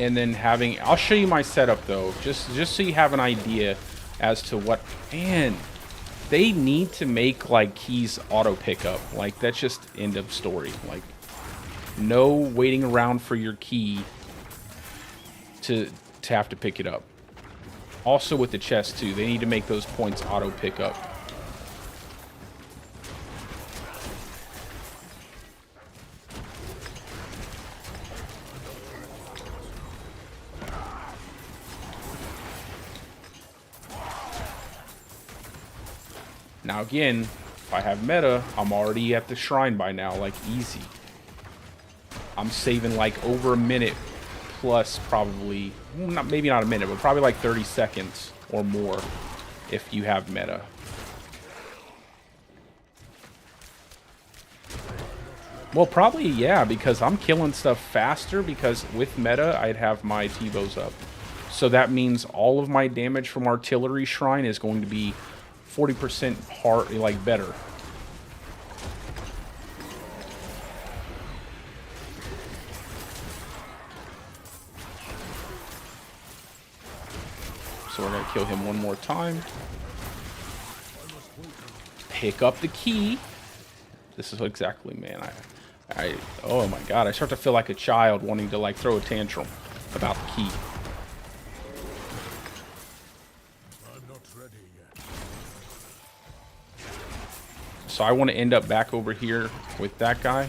And then having, I'll show you my setup though, just so you have an idea as to what, man, they need to make like keys auto pickup. Like that's just end of story. Like no waiting around for your key to have to pick it up. Also with the chest too, they need to make those points auto pick up. Now again, if I have meta, I'm already at the shrine by now, like easy. I'm saving like over a minute plus probably, maybe not a minute, but probably like 30 seconds or more if you have meta. Well, probably, yeah, because I'm killing stuff faster because with meta, I'd have my T-bows up. So that means all of my damage from artillery shrine is going to be 40% hard, like better. So we're gonna kill him one more time. Pick up the key. This is exactly, man. Oh my god, I start to feel like a child wanting to like throw a tantrum about the key. So I want to end up back over here with that guy.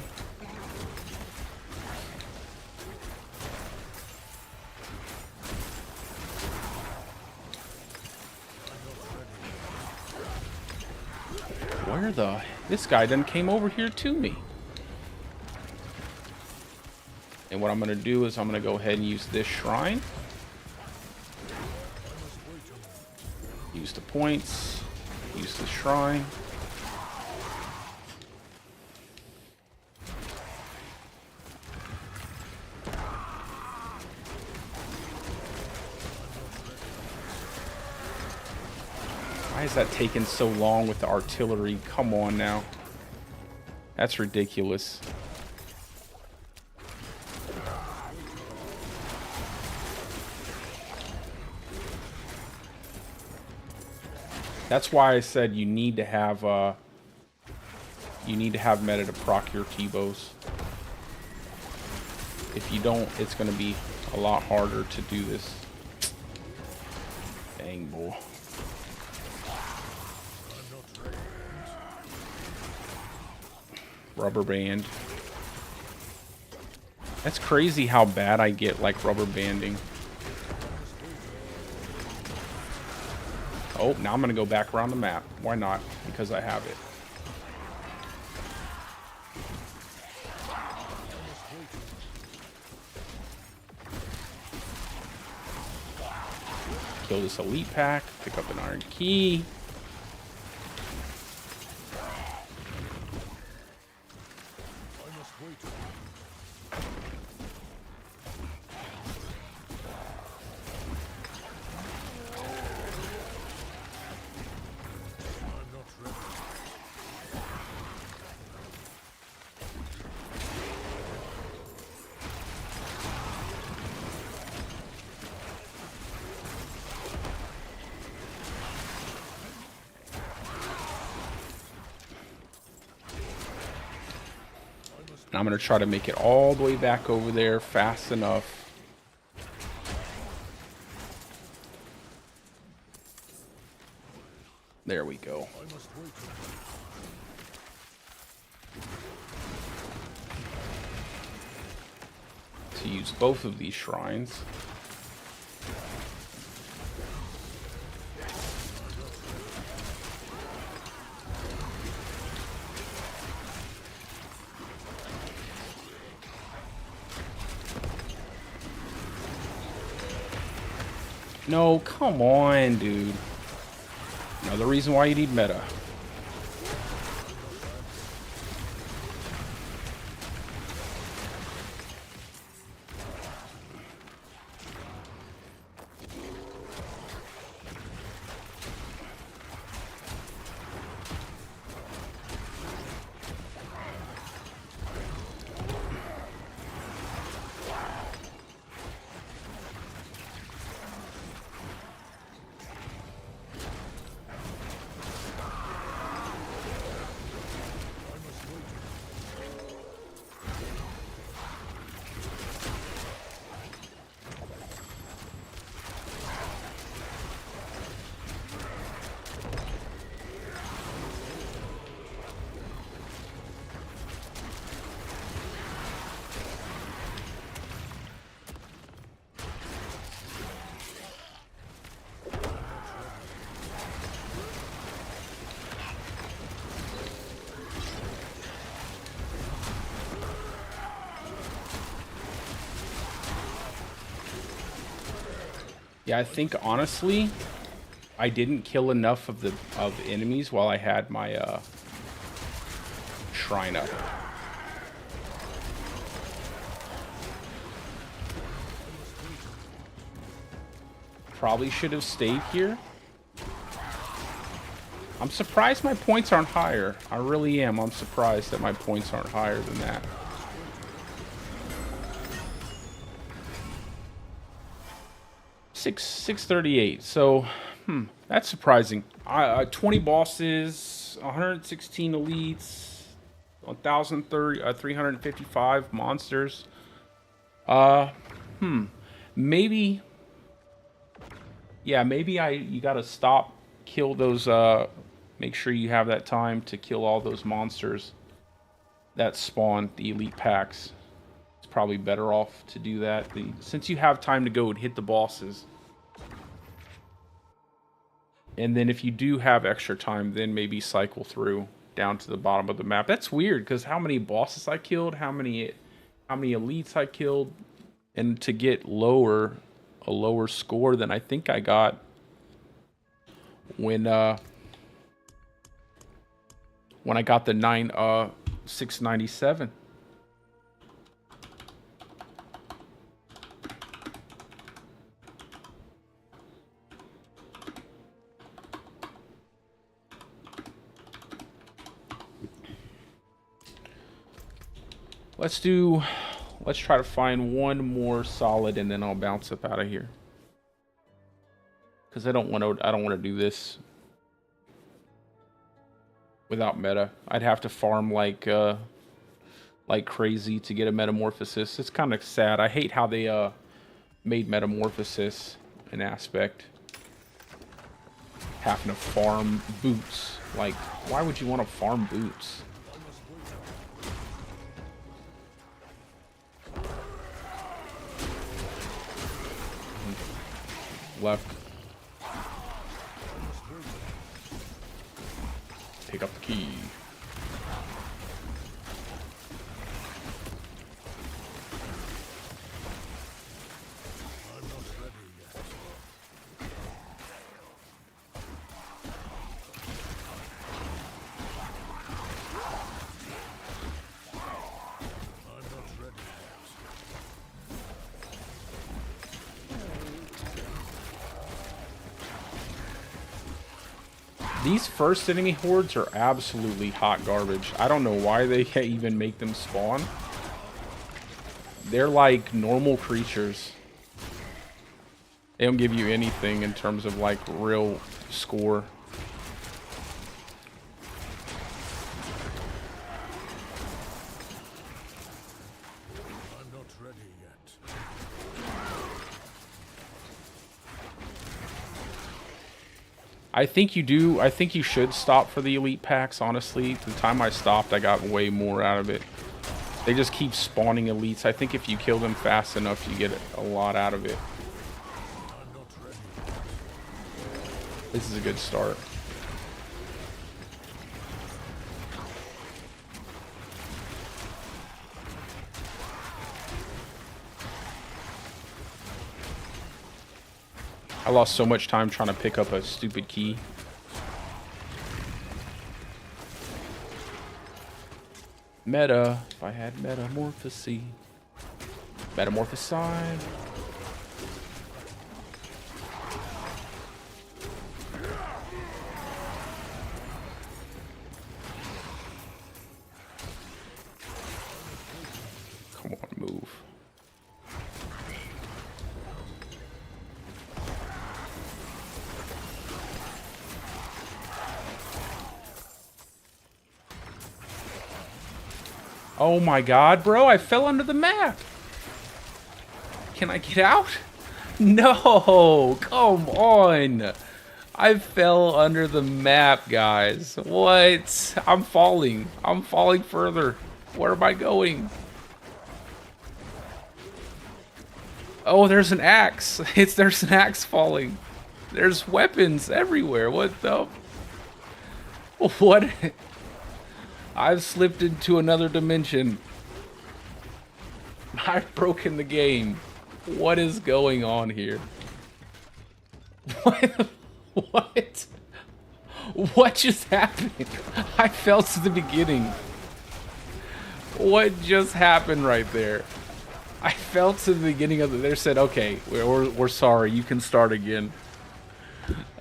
Where the... This guy then came over here to me. And what I'm going to do is I'm going to go ahead and use this shrine. Use the points. Use the shrine. Why is that taking so long with the artillery? Come on now. That's ridiculous. That's why I said you need to have meta to proc your T-bows. If you don't, it's going to be a lot harder to do this. Dang, boy. Rubber band. That's crazy how bad I get like rubber banding. Oh, now I'm gonna go back around the map. Why not? Because I have it. Kill this elite pack. Pick up an iron key. And I'm going to try to make it all the way back over there fast enough. There we go. To use both of these shrines. No, come on, dude. Another reason why you need meta. Yeah, I think honestly, I didn't kill enough of the enemies while I had my shrine up. Probably should have stayed here. I'm surprised my points aren't higher. I really am. I'm surprised that my points aren't higher than that. Six 38. So, that's surprising. 20 bosses, 116 elites, 355 monsters. Maybe. Yeah, maybe you gotta stop, kill those. Make sure you have that time to kill all those monsters that spawn the elite packs. It's probably better off to do that since you have time to go and hit the bosses. And then if you do have extra time, then maybe cycle through down to the bottom of the map. That's weird, because how many bosses I killed, how many elites I killed, and to get a lower score than I think I got when I got the 697. Let's try to find one more solid, and then I'll bounce up out of here. Because I don't want to do this without meta. I'd have to farm like crazy to get a metamorphosis. It's kind of sad. I hate how they made metamorphosis an aspect. Having to farm boots. Like, why would you want to farm boots? Left. Pick up the key. These first enemy hordes are absolutely hot garbage. I don't know why they even make them spawn. They're like normal creatures. They don't give you anything in terms of like real score. I'm not ready yet. I think you should stop for the elite packs, honestly. The time I stopped, I got way more out of it. They just keep spawning elites. I think if you kill them fast enough, you get a lot out of it. This is a good start. I lost so much time trying to pick up a stupid key. Meta. If I had metamorphosis. Metamorphoside. Come on, move. Oh my god, bro, I fell under the map. Can I get out? No, come on. I fell under the map, guys. What? I'm falling. I'm falling further. Where am I going? Oh, there's an axe. There's an axe falling. There's weapons everywhere. What the? What? I've slipped into another dimension. I've broken the game. What is going on here? What? What? What just happened? I fell to the beginning. What just happened right there? I fell to the beginning of the... They said, okay, we're sorry. You can start again.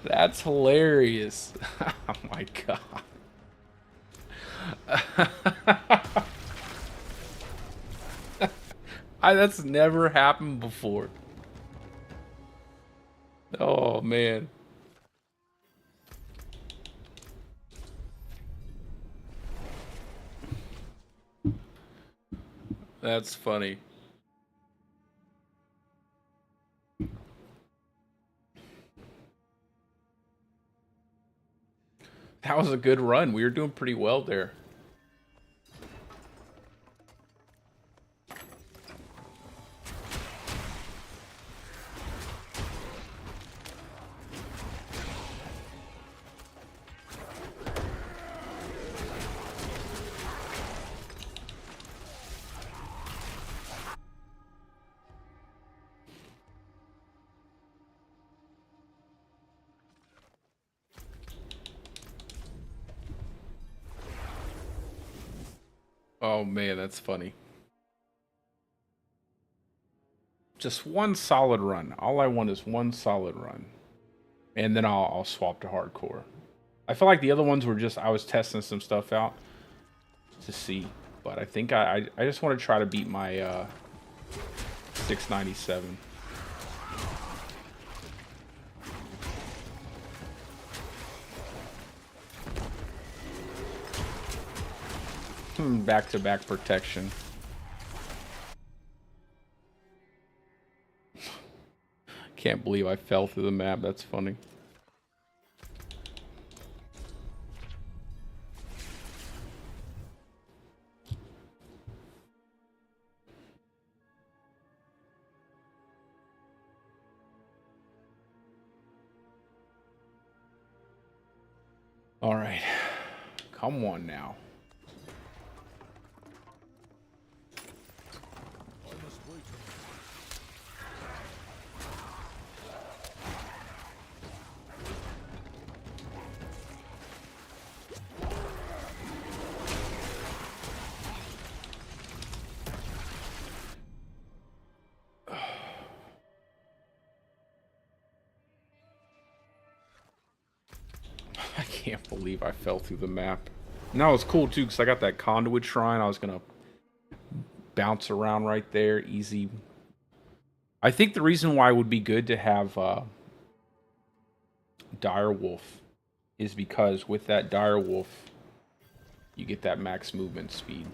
That's hilarious. Oh my god. That's never happened before. Oh man. That's funny. That was a good run. We were doing pretty well there. Oh man, that's funny. Just one solid run. All I want is one solid run. And then I'll swap to hardcore. I feel like the other ones were just, I was testing some stuff out to see. But I think I just want to try to beat my 697. Back-to-back protection. Can't believe I fell through the map. That's funny. All right. Come on now. I can't believe I fell through the map. And that was cool too, because I got that conduit shrine. I was gonna bounce around right there, easy. I think the reason why it would be good to have Direwolf is because with that Direwolf, you get that max movement speed.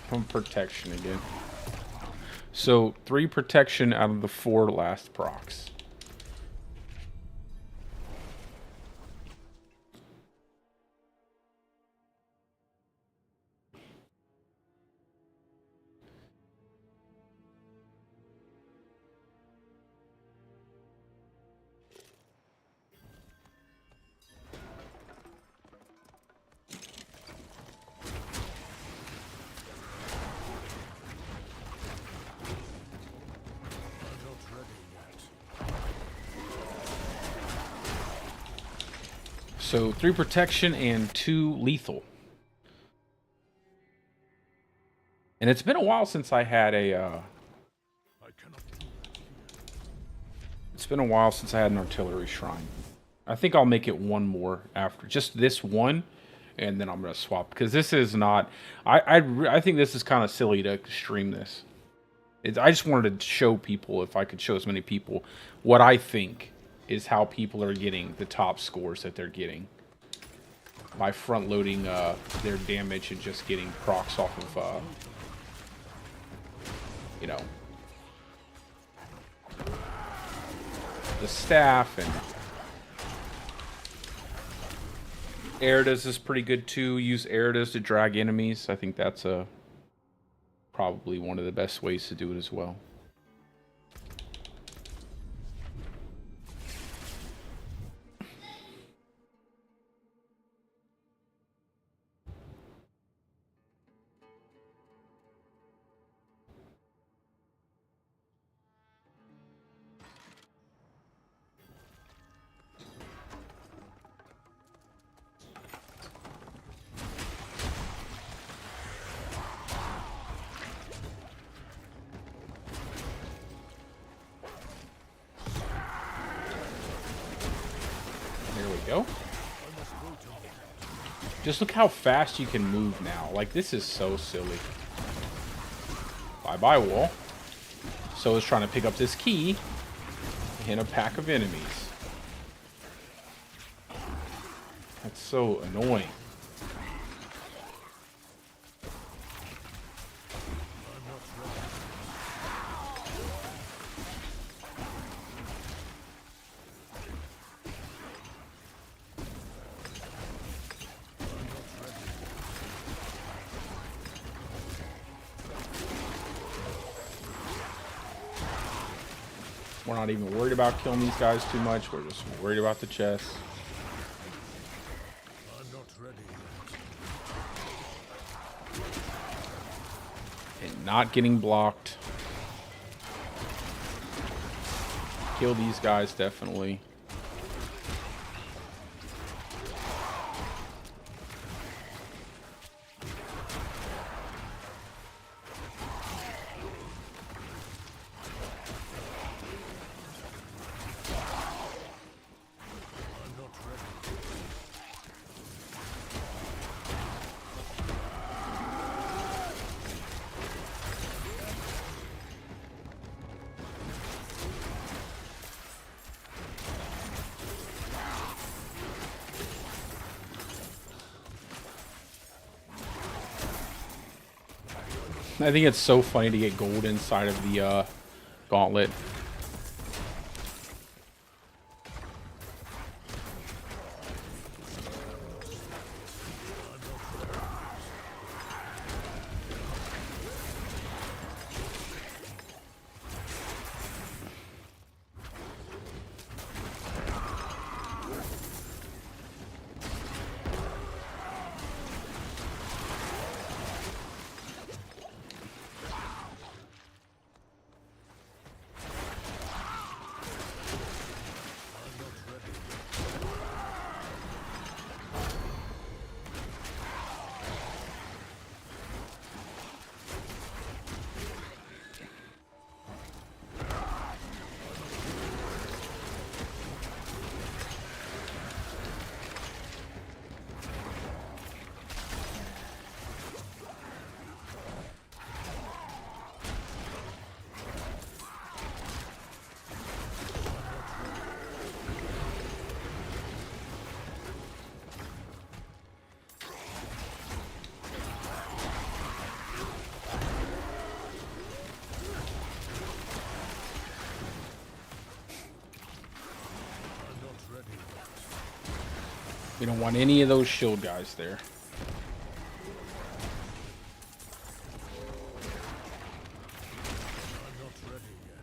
From protection again. So 3 protection out of the 4 last procs. So 3 protection and 2 lethal. And it's been a while since I had a... It's been a while since I had an artillery shrine. I think I'll make it one more after. Just this one, and then I'm going to swap. Because this is not... I think this is kind of silly to stream this. I just wanted to show people, if I could show as many people, what I think is how people are getting the top scores that they're getting. By front-loading their damage and just getting procs off of, you know, the staff. And Eridas is pretty good too. Use Eridas to drag enemies. I think that's probably one of the best ways to do it as well. Go. Just look how fast you can move now. Like, this is so silly. Bye-bye, wall. So is trying to pick up this key in a pack of enemies. That's so annoying. We're not even worried about killing these guys too much. We're just worried about the chest. I'm not ready yet. And not getting blocked. Kill these guys, definitely. I think it's so funny to get gold inside of the Gauntlet. We don't want any of those shield guys there. I'm not ready yet.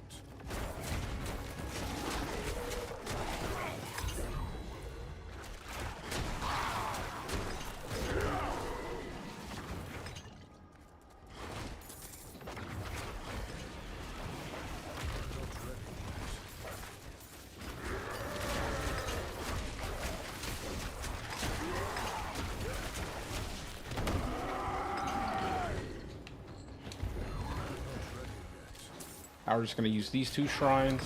Now we're just going to use these 2 shrines.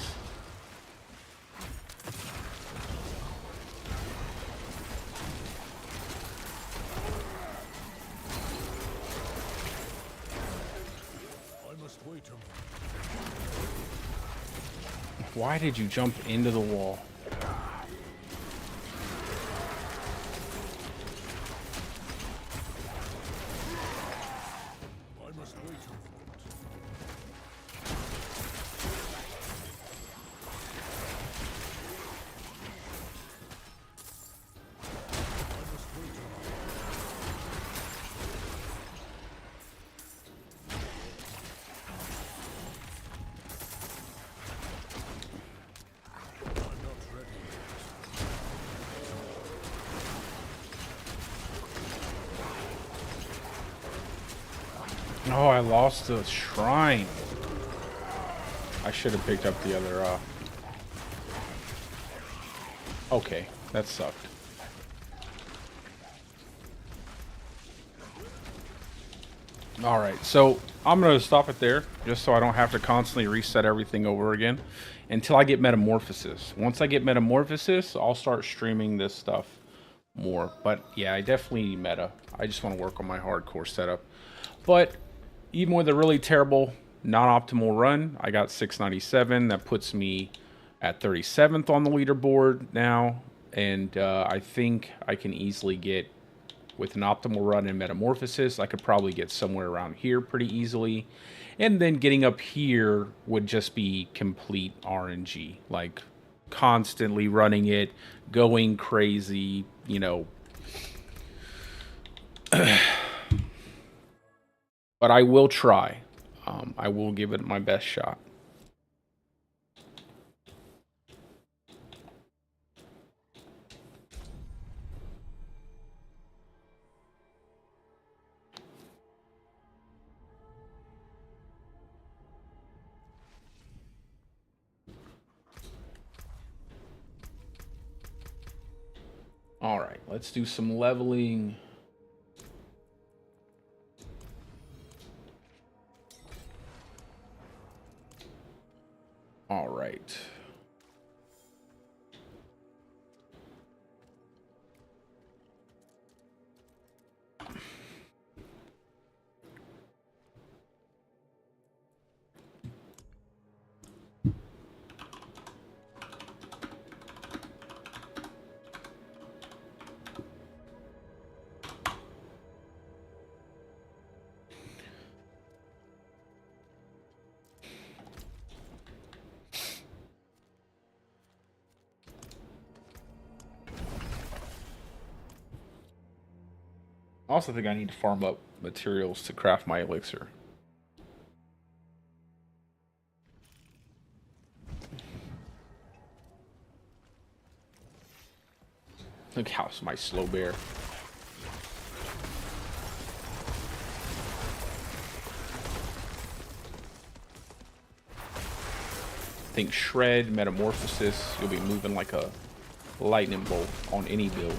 I must wait a moment. Why did you jump into the wall? I must wait a moment. Oh, I lost the shrine. I should have picked up the other, Okay, that sucked. Alright, so I'm going to stop it there, just so I don't have to constantly reset everything over again, until I get Metamorphosis. Once I get Metamorphosis, I'll start streaming this stuff more. But yeah, I definitely need meta. I just want to work on my hardcore setup. But even with a really terrible non-optimal run, I got 697. That puts me at 37th on the leaderboard now. And I think I can easily get, with an optimal run in Metamorphosis, I could probably get somewhere around here pretty easily. And then getting up here would just be complete RNG. Like, constantly running it, going crazy, you know. But I will try. I will give it my best shot. All right, let's do some leveling. All right. I also think I need to farm up materials to craft my elixir. Look how's my slow bear. Think shred, metamorphosis, you'll be moving like a lightning bolt on any build.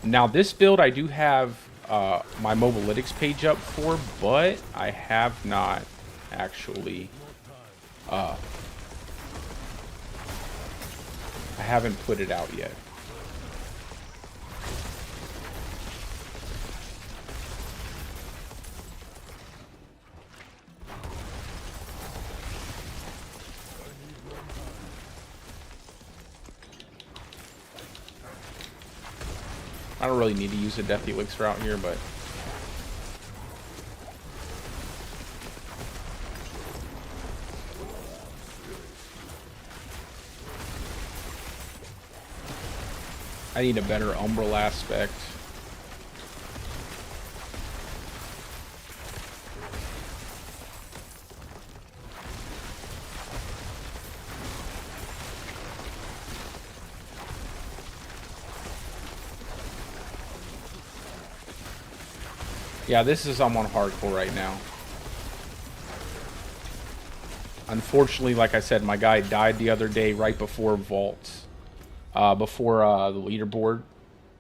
Now this build I do have my Mobalytics page up for, but I have not actually I haven't put it out yet. I don't really need to use a Death Elixir out here, but I need a better Umbral aspect. Yeah, this is I'm on hardcore right now. Unfortunately, like I said, my guy died the other day right before vaults. Before the leaderboard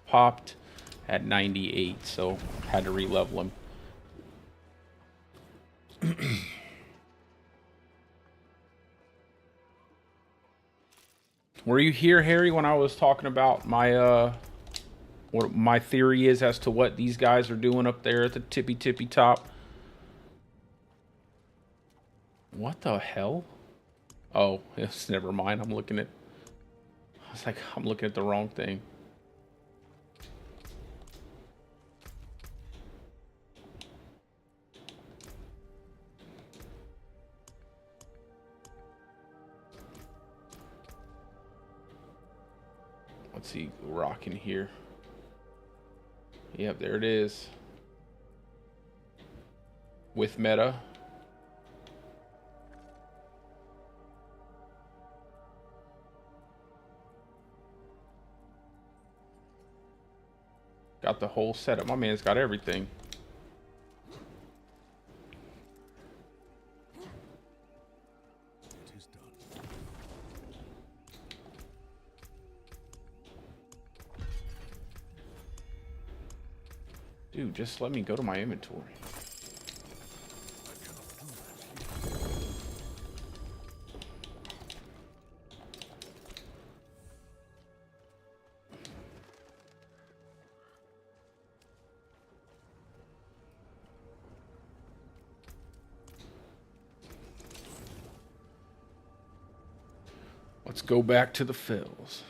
popped at 98, so had to re-level him. Were you here, Harry, when I was talking about my what my theory is as to what these guys are doing up there at the tippy top? What the hell? Oh, yes, never mind. I'm looking at the wrong thing. Let's see, rocking here. Yep, there it is. With meta. Got the whole setup. My man's got everything. It is done. Dude, just let me go to my inventory. I cannot do that here. Let's go back to the fills.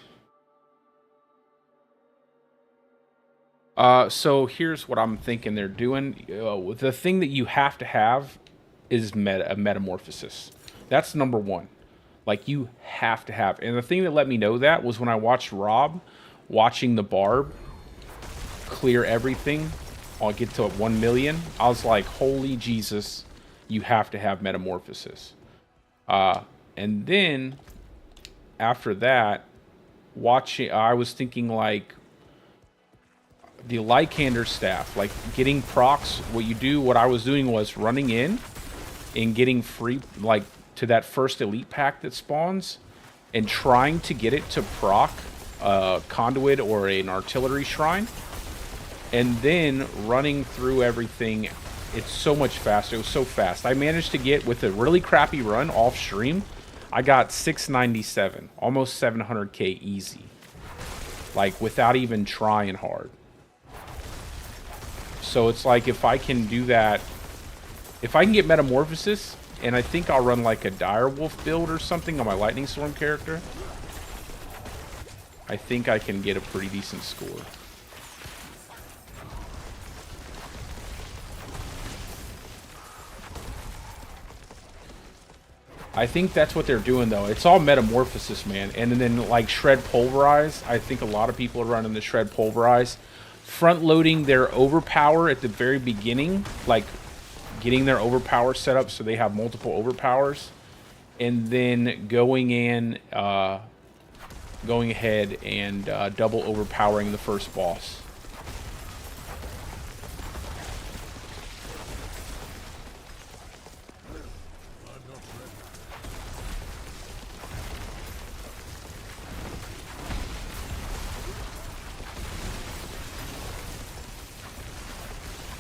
So here's what I'm thinking they're doing. The thing that you have to have is a metamorphosis. That's number one. Like, you have to have. And the thing that let me know that was when I watched Rob watching the Barb clear everything. I'll get to 1 million. I was like, holy Jesus, you have to have metamorphosis. And then after that, watching, I was thinking like the Lycander staff, like getting procs. What I was doing was running in and getting free, like to that first elite pack that spawns, and trying to get it to proc a conduit or an artillery shrine, and then running through everything. It's so much faster. It was so fast. I managed to get, with a really crappy run off stream, I got 697, almost 700k easy, like without even trying hard. So it's like, if I can do that, if I can get metamorphosis, and I think I'll run like a direwolf build or something on my lightning storm character, I think I can get a pretty decent score. I think that's what they're doing, though. It's all metamorphosis, man. And then, like, shred pulverize. I think a lot of people are running the shred pulverize. Front loading their overpower at the very beginning. Like, getting their overpower set up so they have multiple overpowers. And then going ahead and double overpowering the first boss.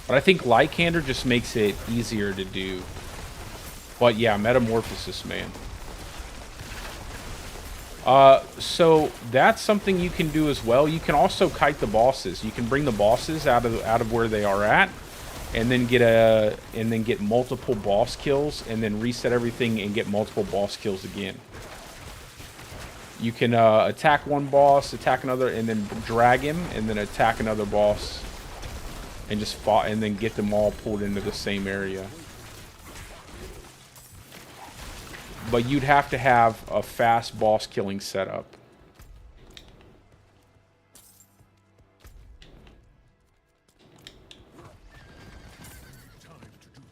But I think Lycander just makes it easier to do. But yeah, metamorphosis, man. So that's something you can do as well. You can also kite the bosses. You can bring the bosses out of where they are at, and then get multiple boss kills, and then reset everything and get multiple boss kills again. You can attack one boss, attack another, and then drag him, and then attack another boss, and just and then get them all pulled into the same area. But you'd have to have a fast boss killing setup.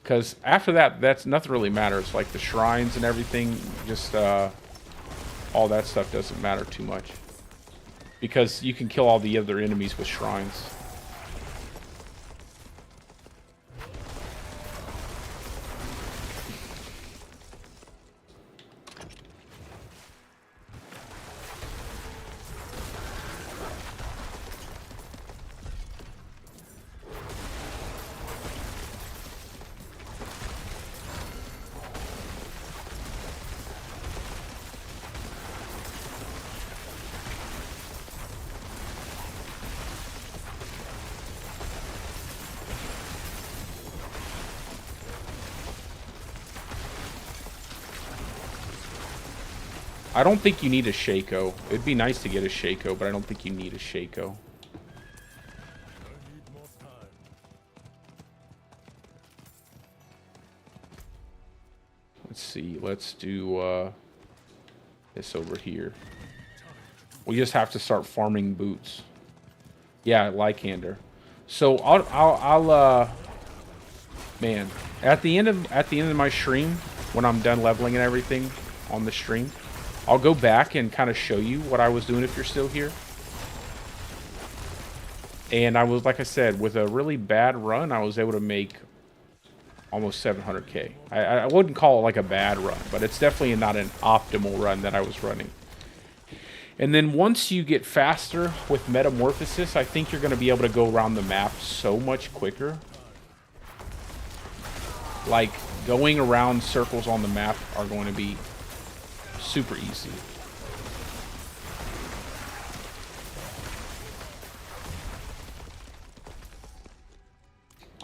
Because after that, that's nothing really matters. Like the shrines and everything, just all that stuff doesn't matter too much. Because you can kill all the other enemies with shrines. I don't think you need a Shaco. It'd be nice to get a Shaco, but I don't think you need a Shaco. I need more time. Let's see. Let's do this over here. We just have to start farming boots. Yeah, Lycander. So I'll man, at the end of my stream, when I'm done leveling and everything on the stream, I'll go back and kind of show you what I was doing if you're still here. And I was, like I said, with a really bad run, I was able to make almost 700k. I wouldn't call it like a bad run, but it's definitely not an optimal run that I was running. And then once you get faster with Metamorphosis, I think you're going to be able to go around the map so much quicker. Like, going around circles on the map are going to be super easy.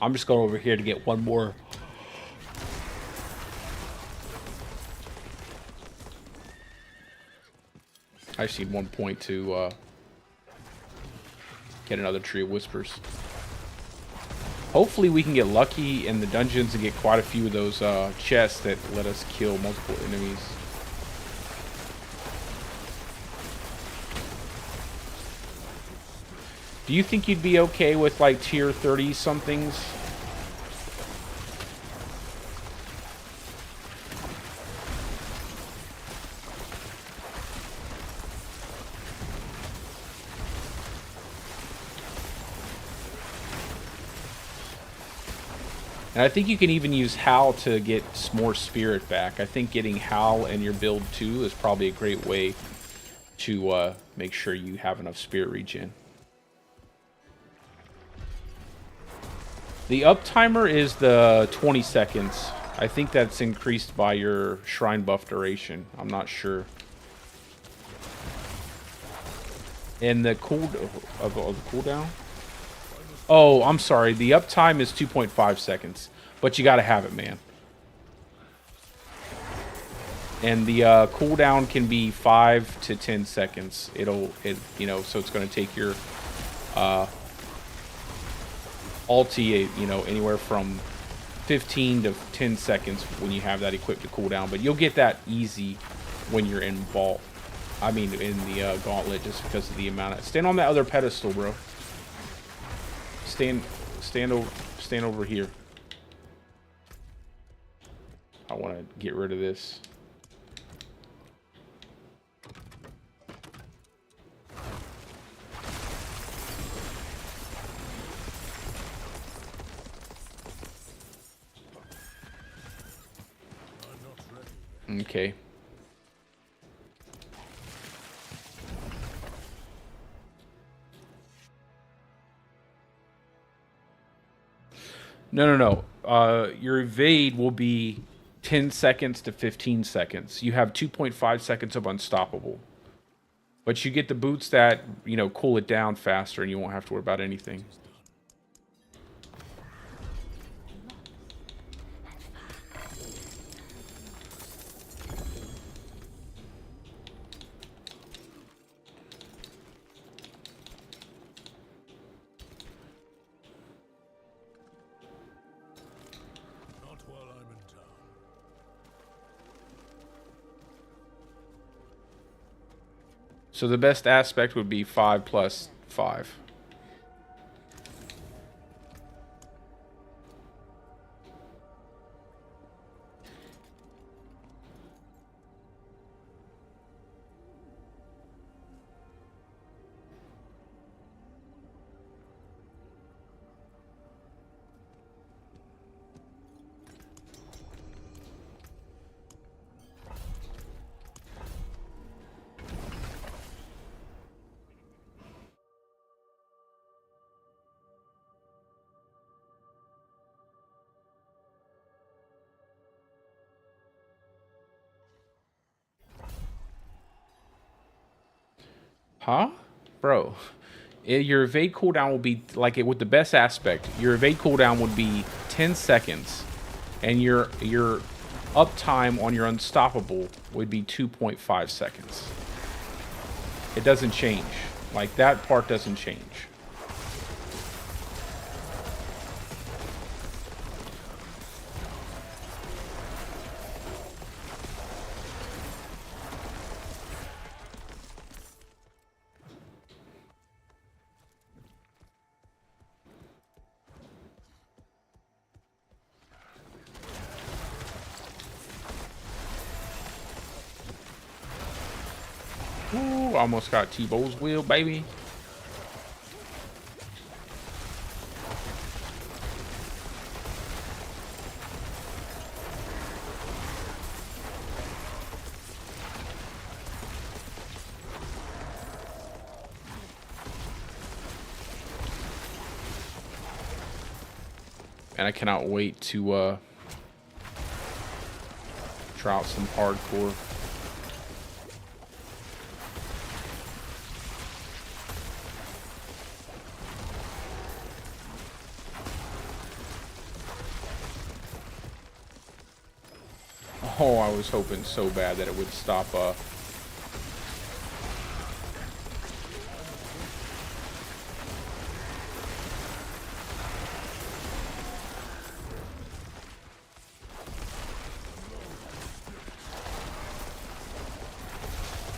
I'm just going over here to get one more. I just need 1 point to get another Tree of Whispers. Hopefully we can get lucky in the dungeons and get quite a few of those chests that let us kill multiple enemies. Do you think you'd be okay with like tier 30 somethings? And I think you can even use Howl to get more spirit back. I think getting Howl in your build too is probably a great way to make sure you have enough spirit regen. The up timer is the 20 seconds. I think that's increased by your shrine buff duration. I'm not sure. And the cooldown? Oh, I'm sorry. The uptime is 2.5 seconds. But you gotta have it, man. And the cooldown can be 5 to 10 seconds. You know, so it's gonna take your ulti, you know, anywhere from 15 to 10 seconds when you have that equipped to cooldown. But you'll get that easy when you're in Vault. I mean, in the Gauntlet, just because of the amount of... Stand on that other pedestal, bro. Stand over here. I want to get rid of this. Okay. No. Your evade will be 10 seconds to 15 seconds. You have 2.5 seconds of unstoppable. But you get the boots that, you know, cool it down faster and you won't have to worry about anything. So the best aspect would be 5 plus 5. Huh? Bro, your evade cooldown will be, like, with the best aspect, your evade cooldown would be 10 seconds. And your uptime on your unstoppable would be 2.5 seconds. It doesn't change. Like, that part doesn't change. Ooh, almost got T-Bow's wheel, baby. And I cannot wait to try out some hardcore. Oh, I was hoping so bad that it would stop. I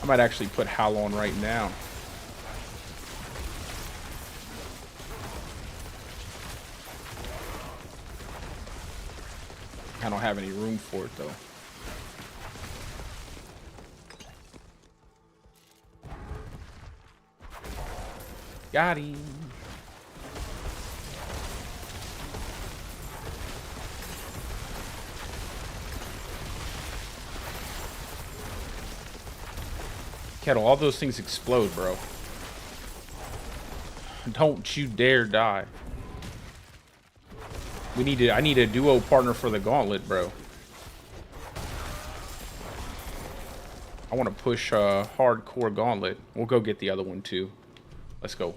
might actually put Howl on right now. I don't have any room for it though. Got him. Kettle, all those things explode, bro. Don't you dare die. I need a duo partner for the Gauntlet, bro. I want to push hardcore Gauntlet. We'll go get the other one too. Let's go.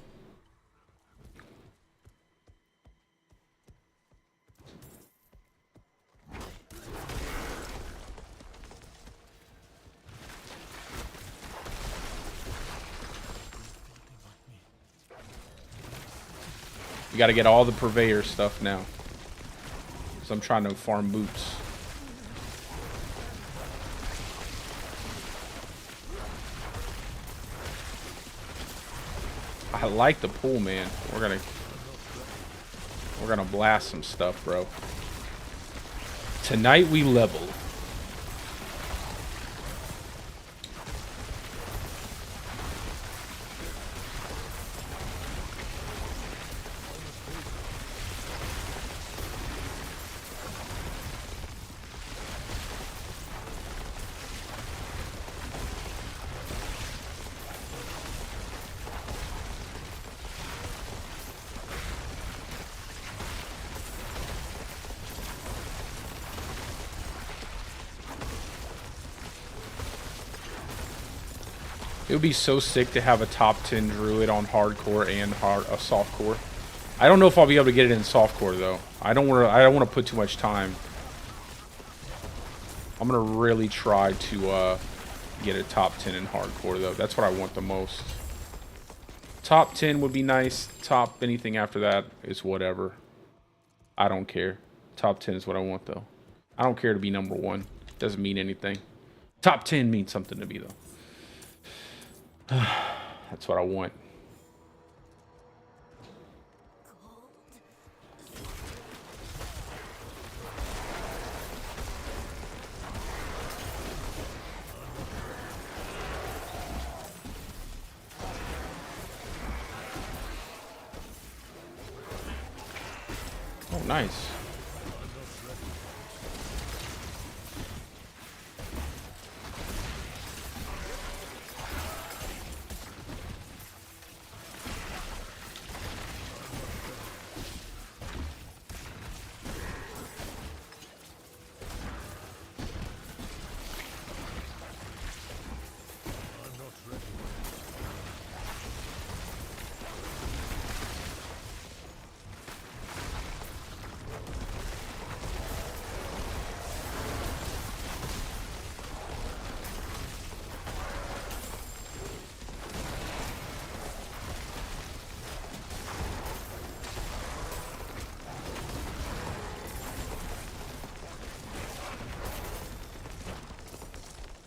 You got to get all the purveyor stuff now. So I'm trying to farm boots. I like the pool, man. We're gonna blast some stuff, bro. Tonight we level. It would be so sick to have a top 10 Druid on hardcore and softcore. I don't know if I'll be able to get it in softcore though. I don't want to put too much time. I'm gonna really try to get a top 10 in hardcore though. That's what I want the most. Top 10 would be nice. Top anything after that is whatever. I don't care. Top 10 is what I want though. I don't care to be number 1. Doesn't mean anything. Top 10 means something to me though. That's what I want. Oh, nice.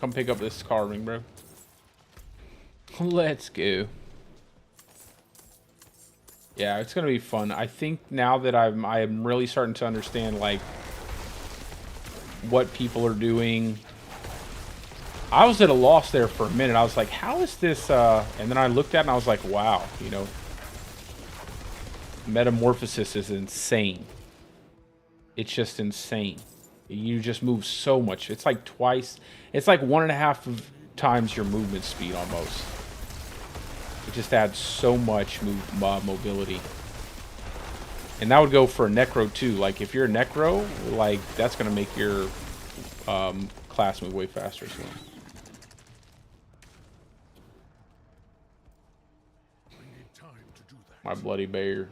Come pick up this carving, bro. Let's go. Yeah, it's gonna be fun. I think now that I am really starting to understand like what people are doing. I was at a loss there for a minute. I was like, how is this and then I looked at it and I was like, wow, you know, metamorphosis is insane. It's just insane. You just move so much. It's like twice. It's like 1.5 times your movement speed almost. It just adds so much mobility. And that would go for a Necro too. Like if you're a Necro, like that's gonna make your class move way faster as well. I need time to do that. My bloody bear.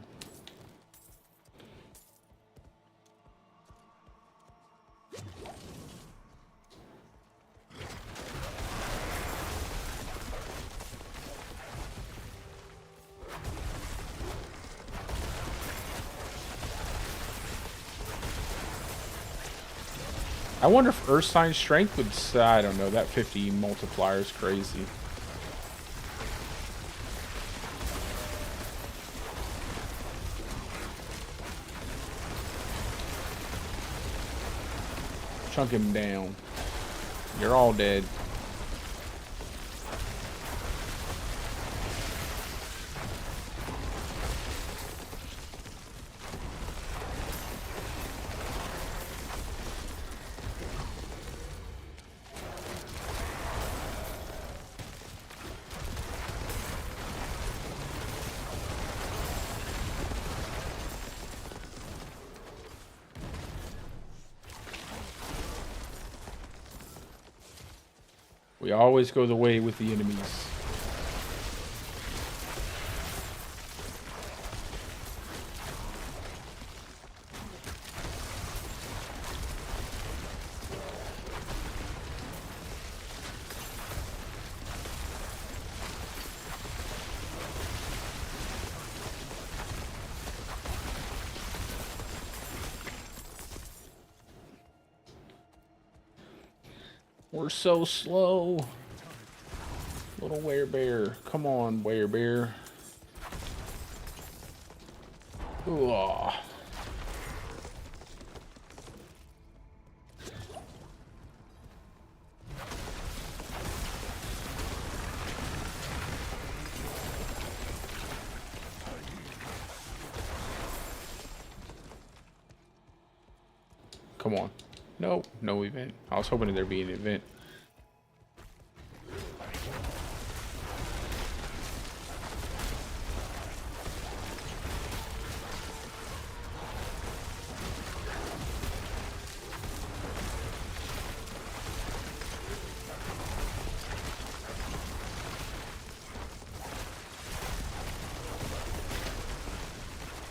I wonder if Earth Sign Strength would... I don't know. That 50 multiplier is crazy. Chunk him down. You're all dead. We always go the way with the enemies. We're so slow. Little werebear. Come on, werebear. Ooh. Come on. Nope, no event. I was hoping there'd be an event.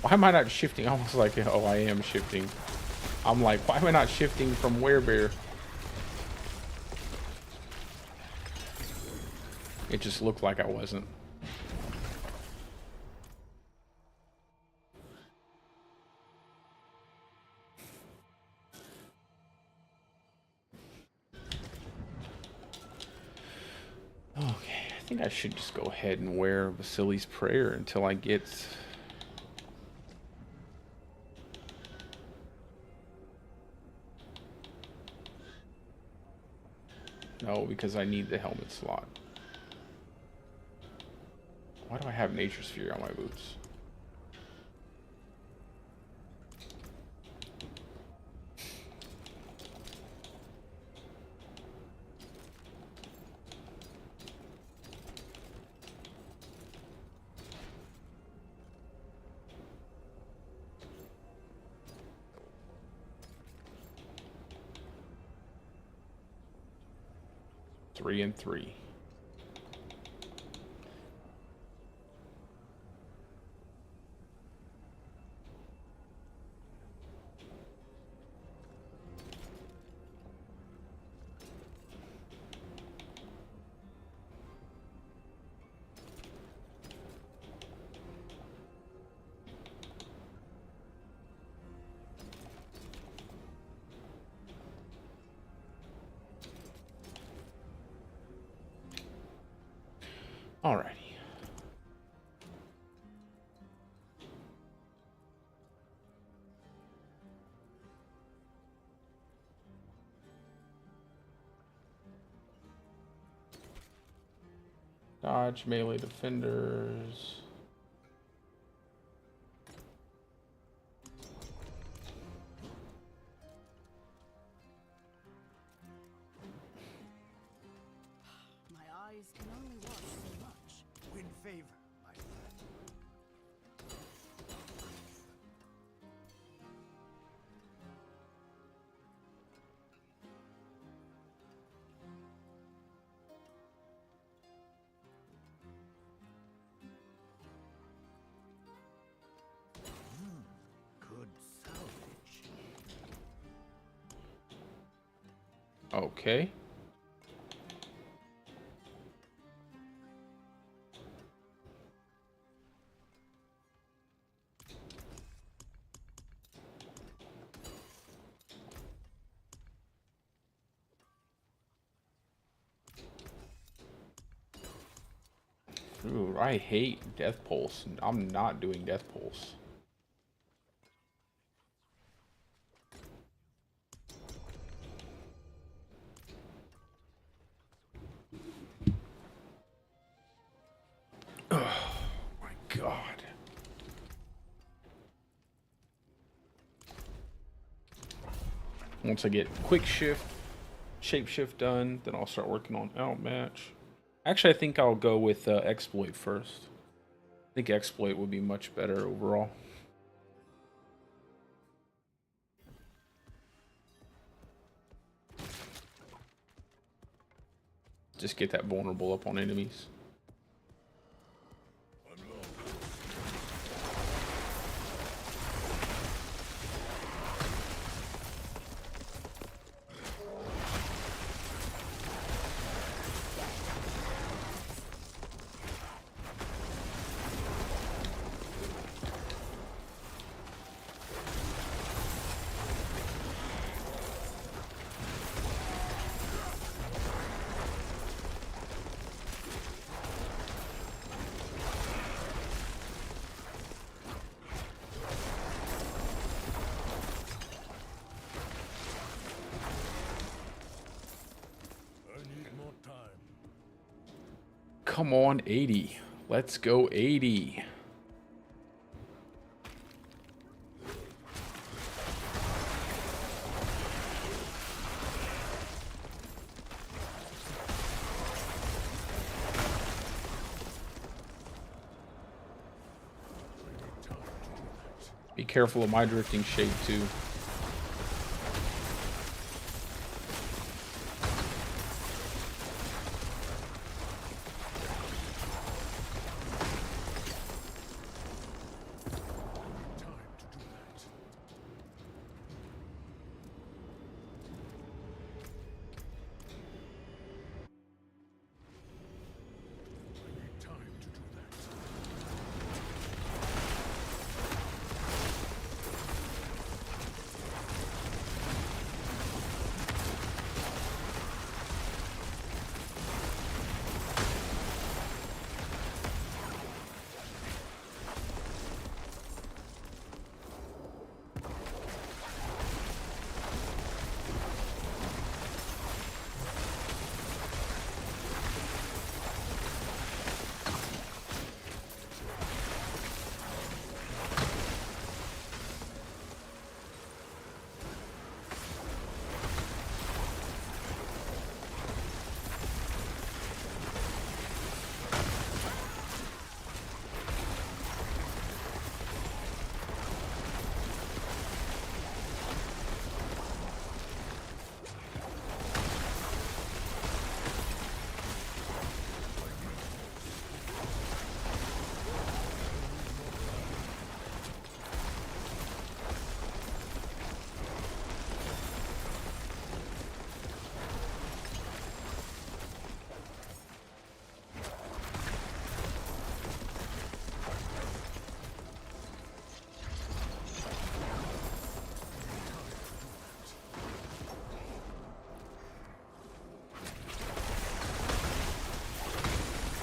Why am I not shifting? I was like, oh, I am shifting. I'm like, why am I not shifting from werebear? It just looked like I wasn't. Okay, I think I should just go ahead and wear Vasily's Prayer until I get... No, because I need the helmet slot. Why do I have Nature's Fury on my boots? Three and three. Alrighty. Dodge melee defenders. My eyes can only watch so much. Win favor, my friend. Good salvage. Okay. Ooh, I hate Death Pulse. I'm not doing Death Pulse. Oh my god. Once I get quick shift, shape shift done, then I'll start working on outmatch. Actually, I think I'll go with exploit first. I think exploit would be much better overall. Just get that vulnerable up on enemies. Come on, 80. Let's go 80. Be careful of my drifting shape too.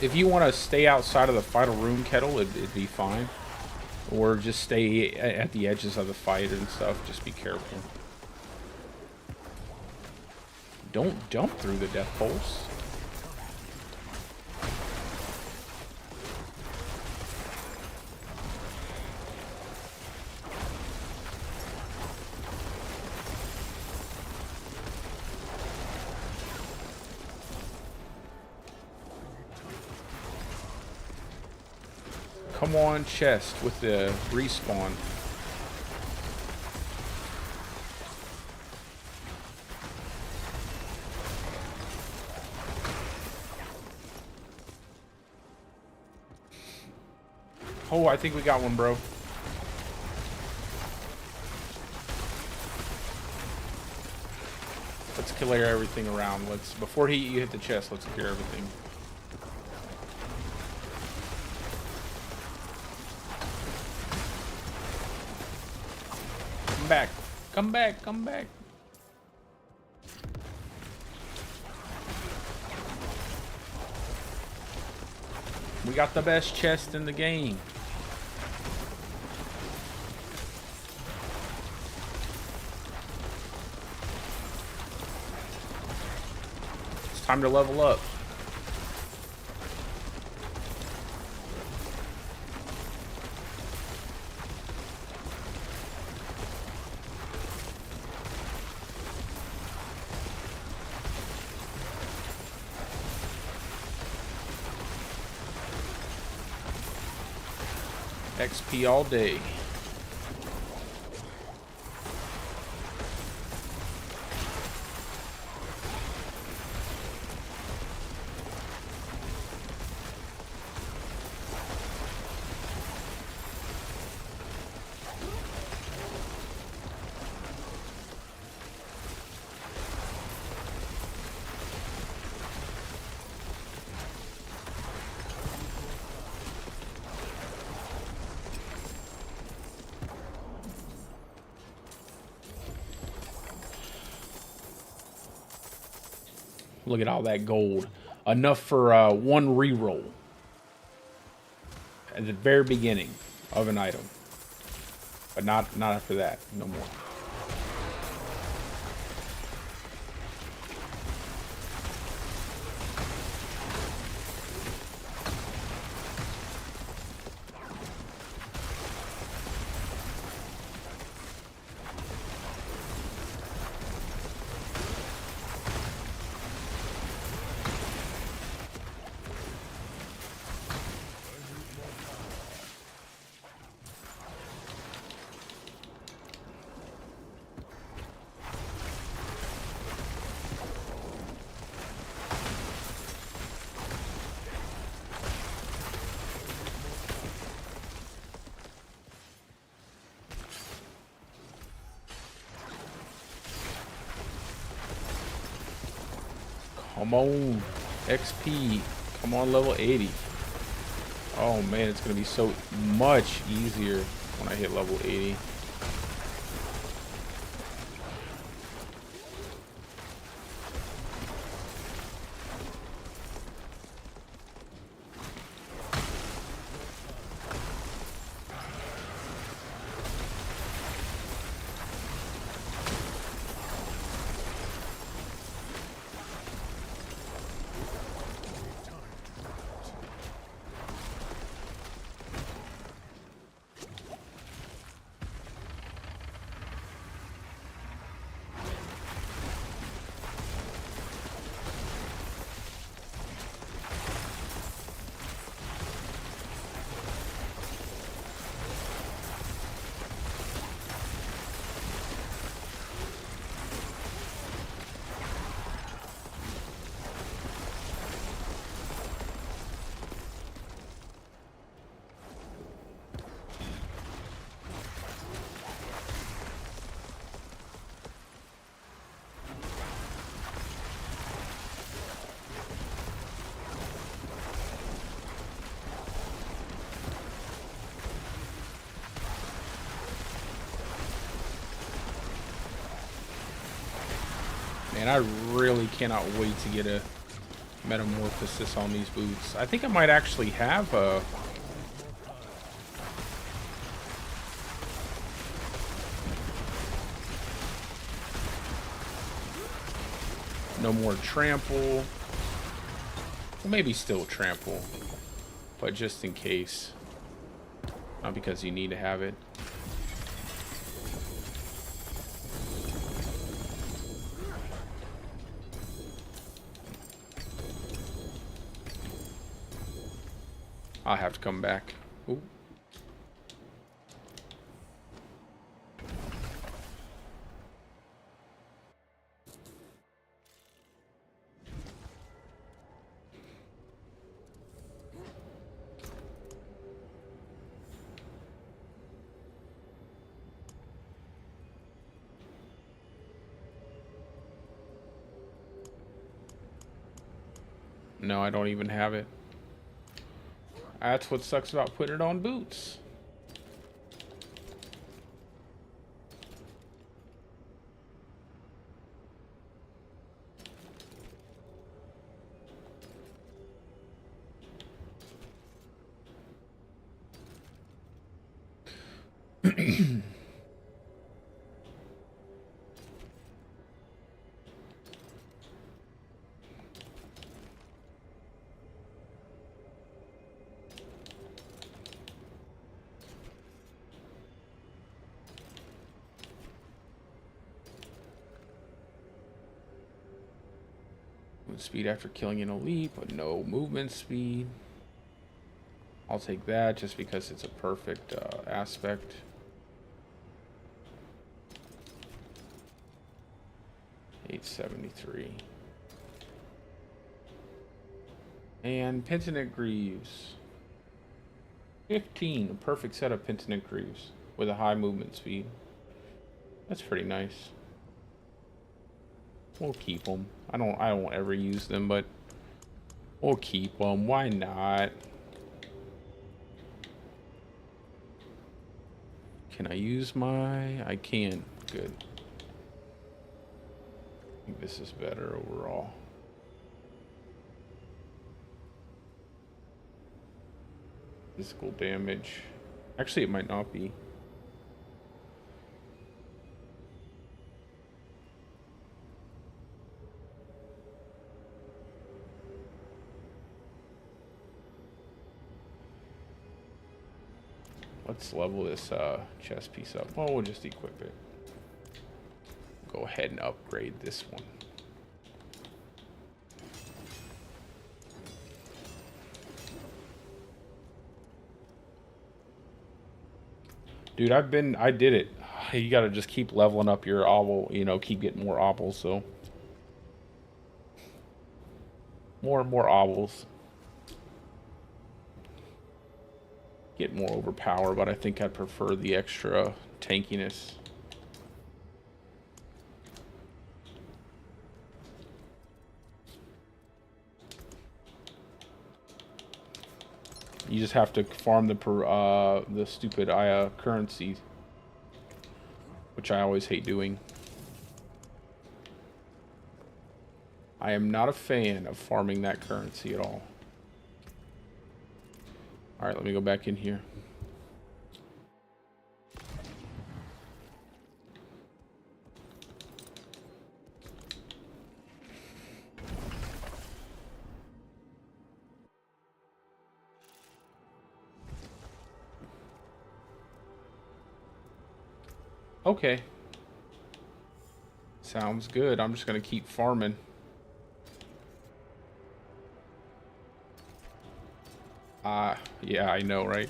If you want to stay outside of the final room kettle, it'd be fine. Or just stay at the edges of the fight and stuff. Just be careful. Don't jump through the death pulse. Come on, chest with the respawn. Oh, I think we got one, bro. Let's clear everything around. Before you hit the chest, let's clear everything. Come back. Come back. Come back. We got the best chest in the game. It's time to level up. XP all day. Look at all that gold. Enough for one reroll. At the very beginning of an item. But not after that. No more. Come on, XP. Come on, level 80. Oh man, it's gonna be so much easier when I hit level 80. Man, I really cannot wait to get a metamorphosis on these boots. I think I might actually have a... No more trample. Well, maybe still trample. But just in case. Not because you need to have it. I'll have to come back. Ooh. No, I don't even have it. That's what sucks about putting it on boots. Speed after killing an elite, but no movement speed. I'll take that just because it's a perfect aspect. $873. And Pentinent Greaves. 15. A perfect set of Pentinent Greaves with a high movement speed. That's pretty nice. We'll keep them. I won't ever use them, but we'll keep them. Why not? Can I use my... I can. Good. I think this is better overall. Physical damage. Actually, it might not be. Let's level this chest piece up. Well, we'll just equip it. Go ahead and upgrade this one. Dude, I did it. You gotta just keep leveling up your obel, you know, keep getting more obels, so. More and more obels. Get more overpower, but I think I prefer the extra tankiness. You just have to farm the stupid currency, which I always hate doing. I am not a fan of farming that currency at all. Alright, let me go back in here. Okay. Sounds good. I'm just gonna keep farming. Yeah, I know, right?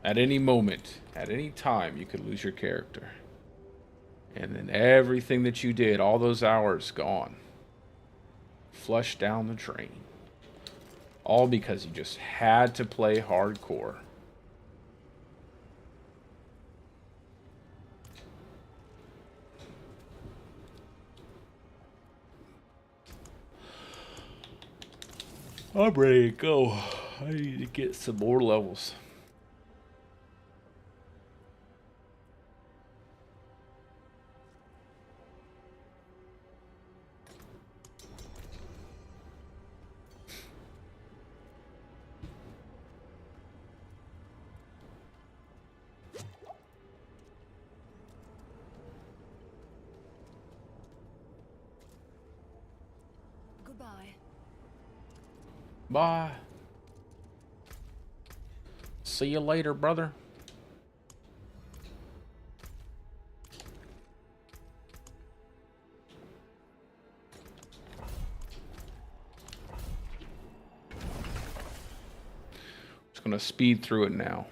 At any moment, at any time, you could lose your character. And then everything that you did, all those hours, gone. Flushed down the drain. All because you just had to play hardcore. I'm ready to go. I need to get some more levels. Goodbye. Bye. See you later, brother. Just gonna speed through it now.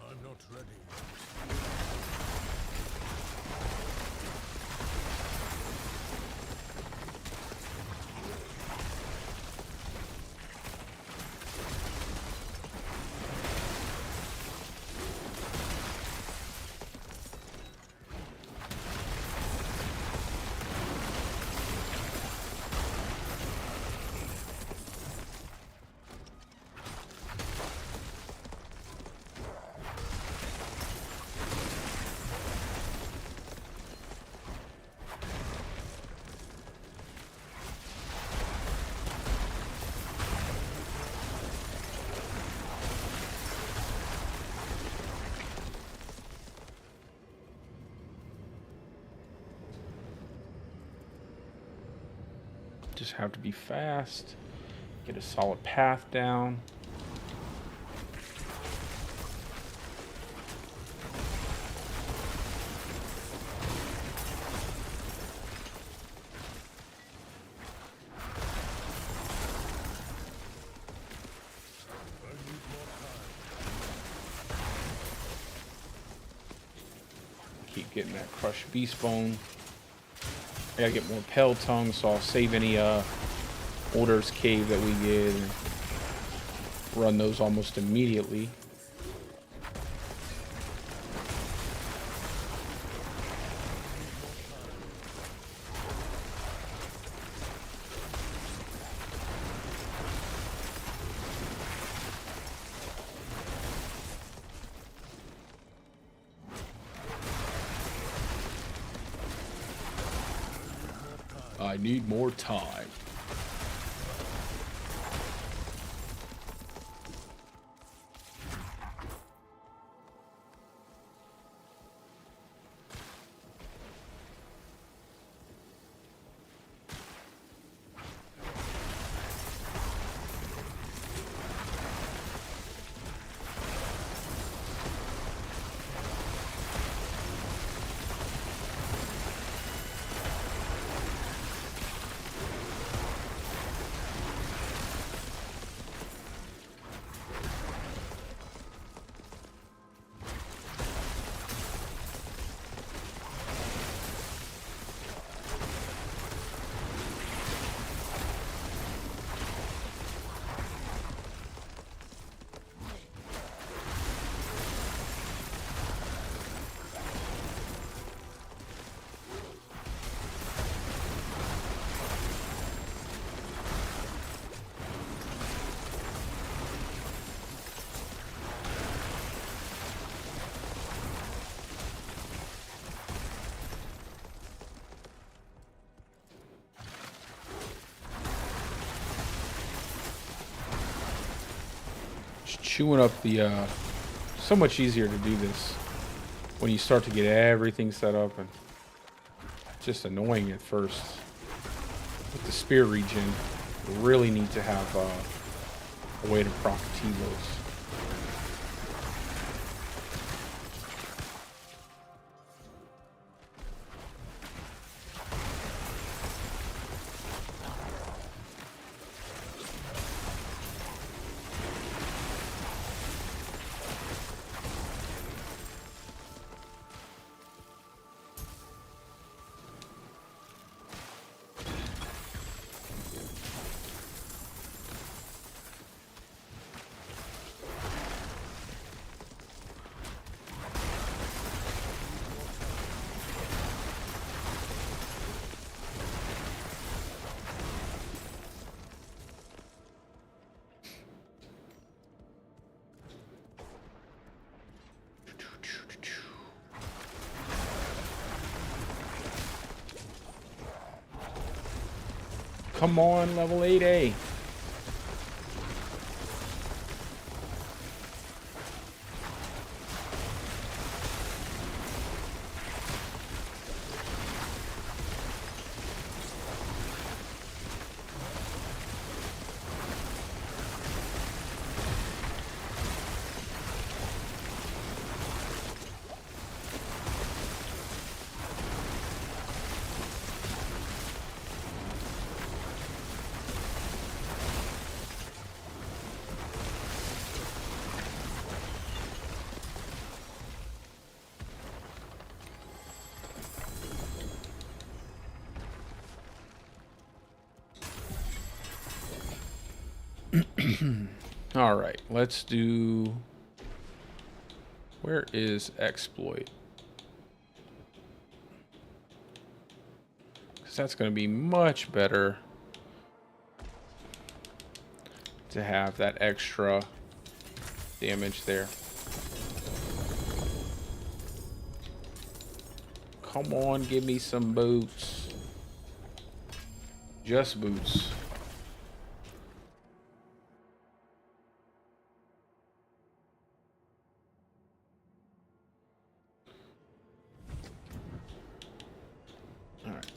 I'm not ready. Just have to be fast. Get a solid path down. Keep getting that crushed beast bone. I gotta get more pale tongue, so I'll save any Order's Cave that we get and run those almost immediately. I need more time. Chewing up the so much easier to do this when you start to get everything set up, and just annoying at first. With the spear regen, you really need to have a way to proc T-Los. Come on, level 8A. All right, let's do. Where is exploit? Because that's going to be much better to have that extra damage there. Come on, give me some boots. Just boots. All right.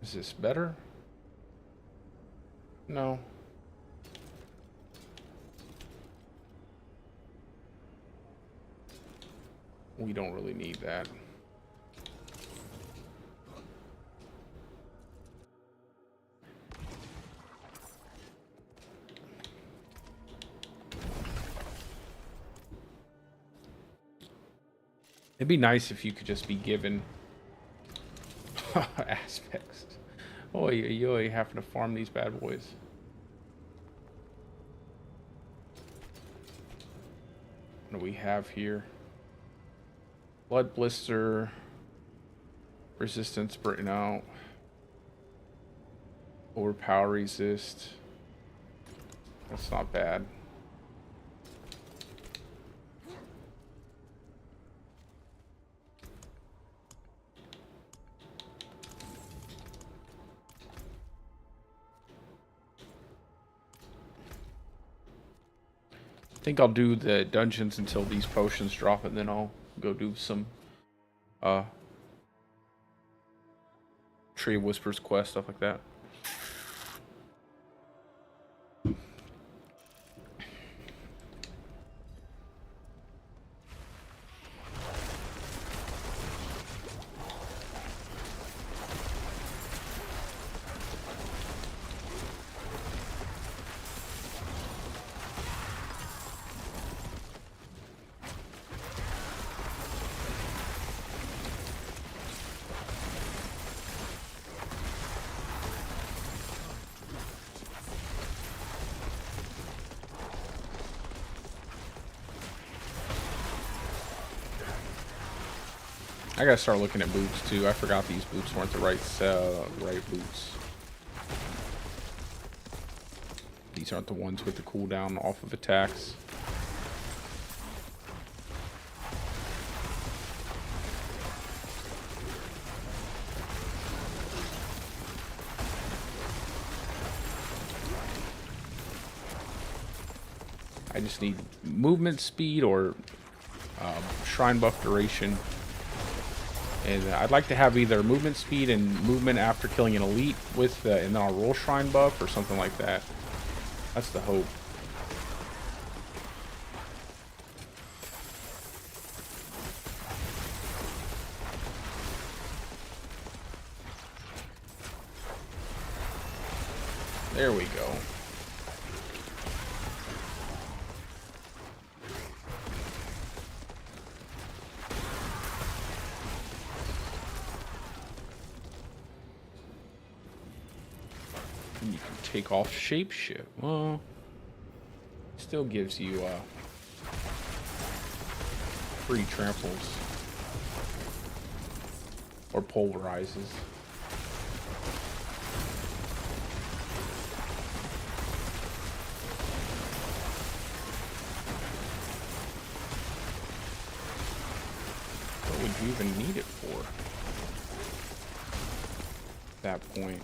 Is this better? No. We don't really need that. It'd be nice if you could just be given aspects. Oh, you having to farm these bad boys. What do we have here? Blood blister, resistance burn out, overpower resist. That's not bad. I think I'll do the dungeons until these potions drop, and then I'll go do some Tree of Whispers quest, stuff like that. I gotta start looking at boots too. I forgot these boots weren't the right boots. These aren't the ones with the cooldown off of attacks. I just need movement speed or shrine buff duration. And I'd like to have either movement speed and movement after killing an elite with, and then I'll roll shrine buff or something like that. That's the hope. There we go. And you can take off shapeshift. Well, still gives you free tramples or pulverizes. What would you even need it for? At that point.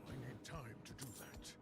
I need time to do that.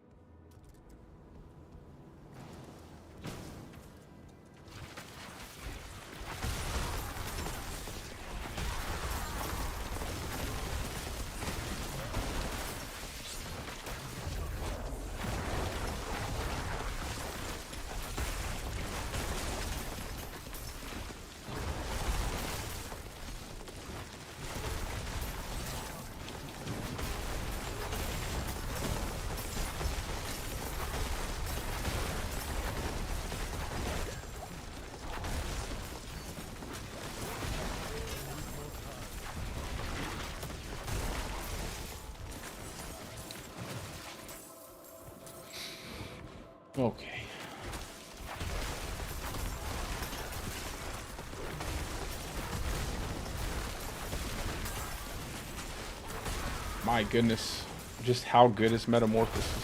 Okay. My goodness, just how good is Metamorphosis?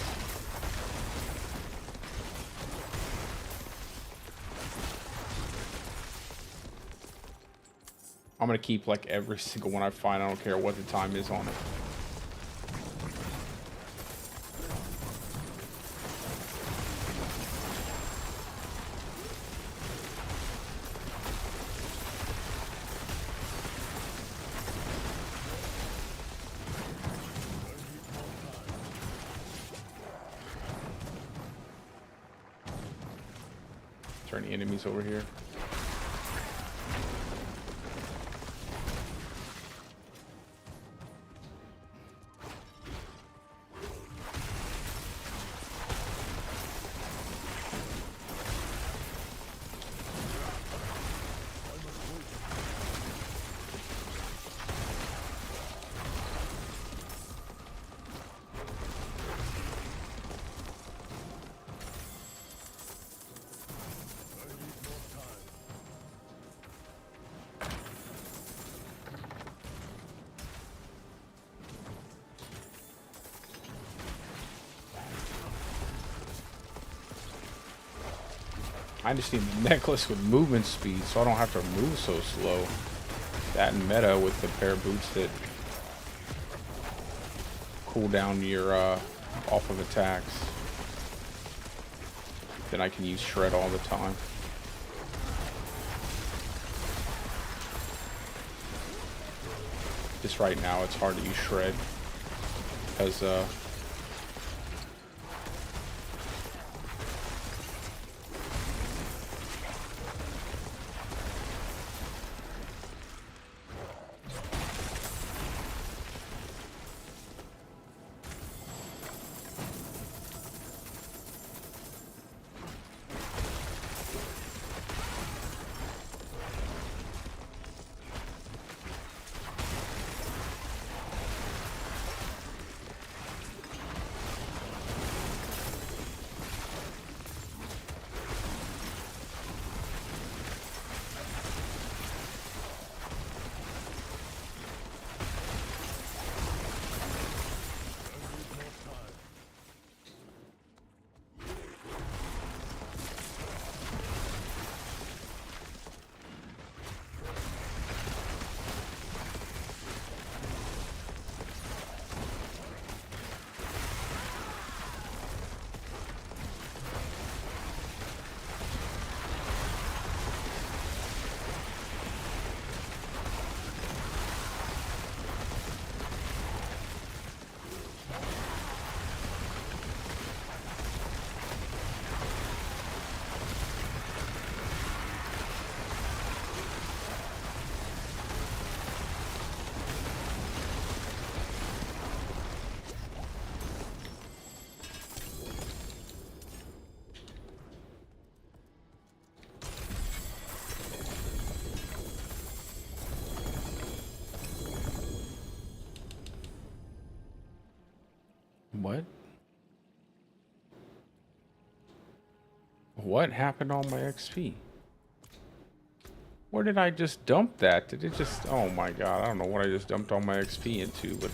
I'm gonna keep like every single one I find. I don't care what the time is on it. Is there any enemies over here? I just need the necklace with movement speed so I don't have to move so slow. That and meta with the pair of boots that cool down your off of attacks. Then I can use shred all the time. Just right now it's hard to use shred because What? What happened on my XP? Where did I just dump that? Did it just... Oh my god, I don't know what I just dumped all my XP into, but...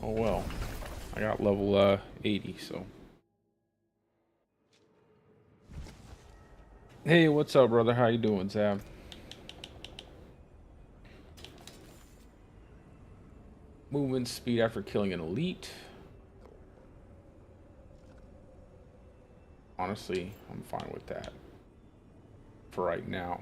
Oh well. I got level 80, so... Hey, what's up, brother? How you doing, Zab? Movement speed after killing an elite. Honestly, I'm fine with that for right now.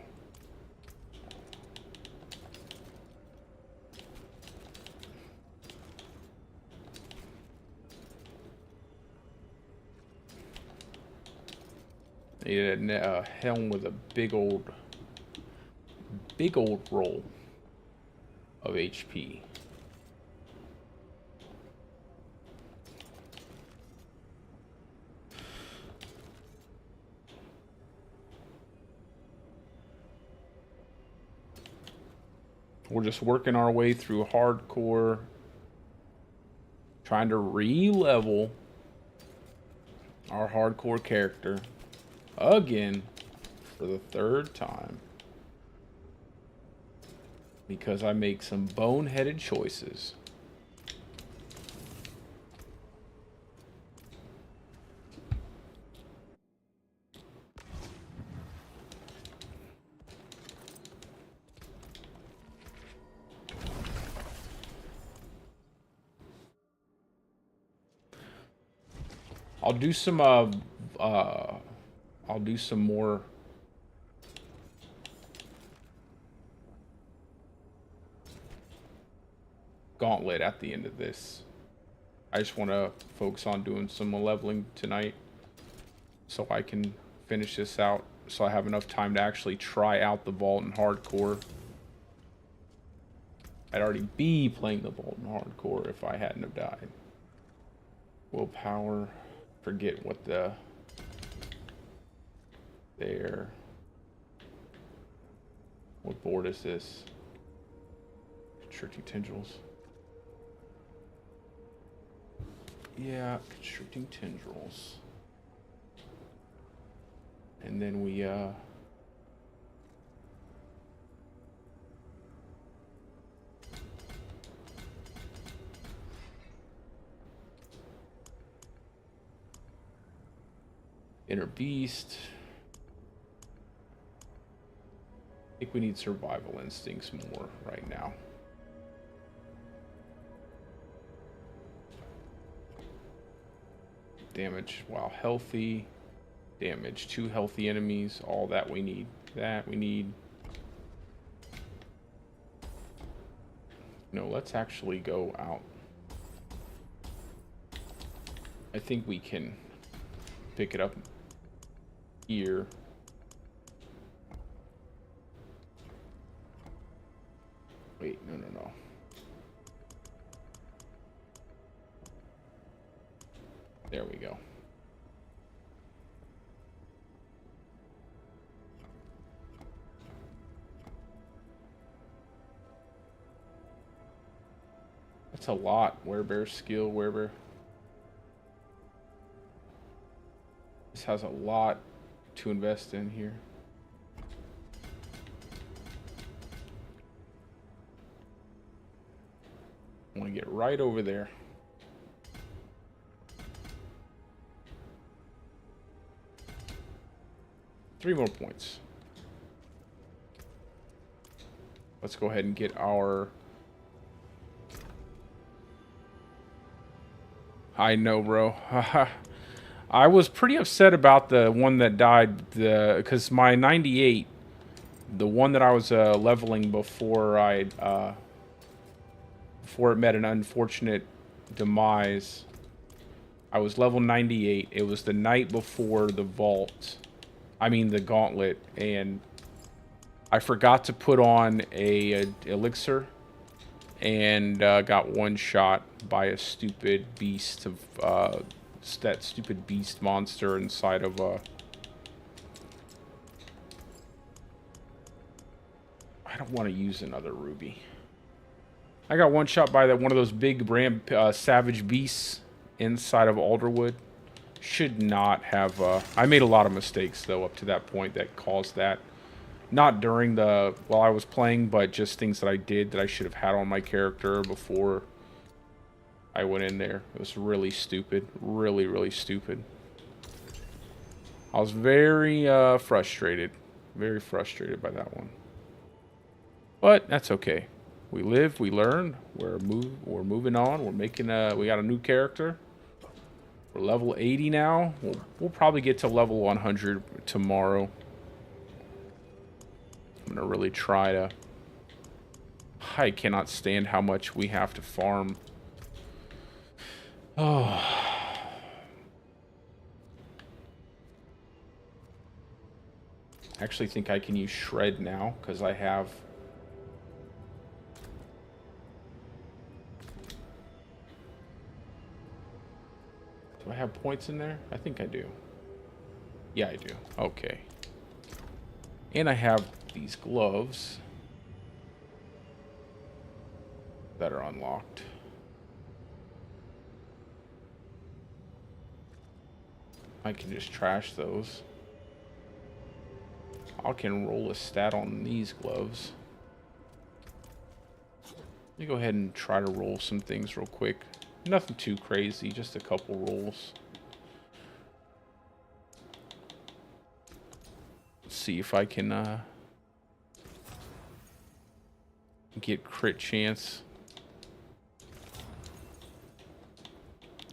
Need a helm with a big old roll of HP. We're just working our way through hardcore, trying to re-level our hardcore character again for the third time because I make some boneheaded choices. I'll do some more Gauntlet at the end of this. I just want to focus on doing some leveling tonight so I can finish this out, so I have enough time to actually try out the Vault in hardcore. I'd already be playing the Vault in hardcore if I hadn't have died. Willpower. Forget what the... There. What board is this? Constricting tendrils. Yeah, constricting tendrils. And then we Inner Beast. I think we need survival instincts more right now. Damage while healthy. Damage 2 healthy enemies. All that we need. That we need. No, let's actually go out. I think we can pick it up here. Wait, no. There we go. That's a lot. Werebear skill, Werebear. This has a lot to invest in here. I want to get right over there. Three more points. Let's go ahead and get our... I know, bro. I was pretty upset about the one that died, because my 98, the one that I was leveling before before it met an unfortunate demise. I was level 98. It was the night before the vault. I mean the gauntlet, and I forgot to put on a elixir, and got one shot by a stupid beast of that stupid beast monster inside of a... I don't want to use another ruby. I got one shot by one of those big savage beasts inside of Alderwood. Should not have... I made a lot of mistakes, though, up to that point that caused that. Not during while I was playing, but just things that I did that I should have had on my character before I went in there. It was really stupid. Really, really stupid. I was very frustrated. Very frustrated by that one. But that's okay. We live, we learn. We're moving on. We're making we got a new character. We're level 80 now. We'll probably get to level 100 tomorrow. I'm gonna really try to... I cannot stand how much we have to farm. Oh. I actually think I can use Shred now, because I have... Do I have points in there? I think I do. Yeah, I do. Okay. And I have these gloves that are unlocked. I can just trash those. I can roll a stat on these gloves. Let me go ahead and try to roll some things real quick. Nothing too crazy, just a couple rolls. Let's see if I can get crit chance.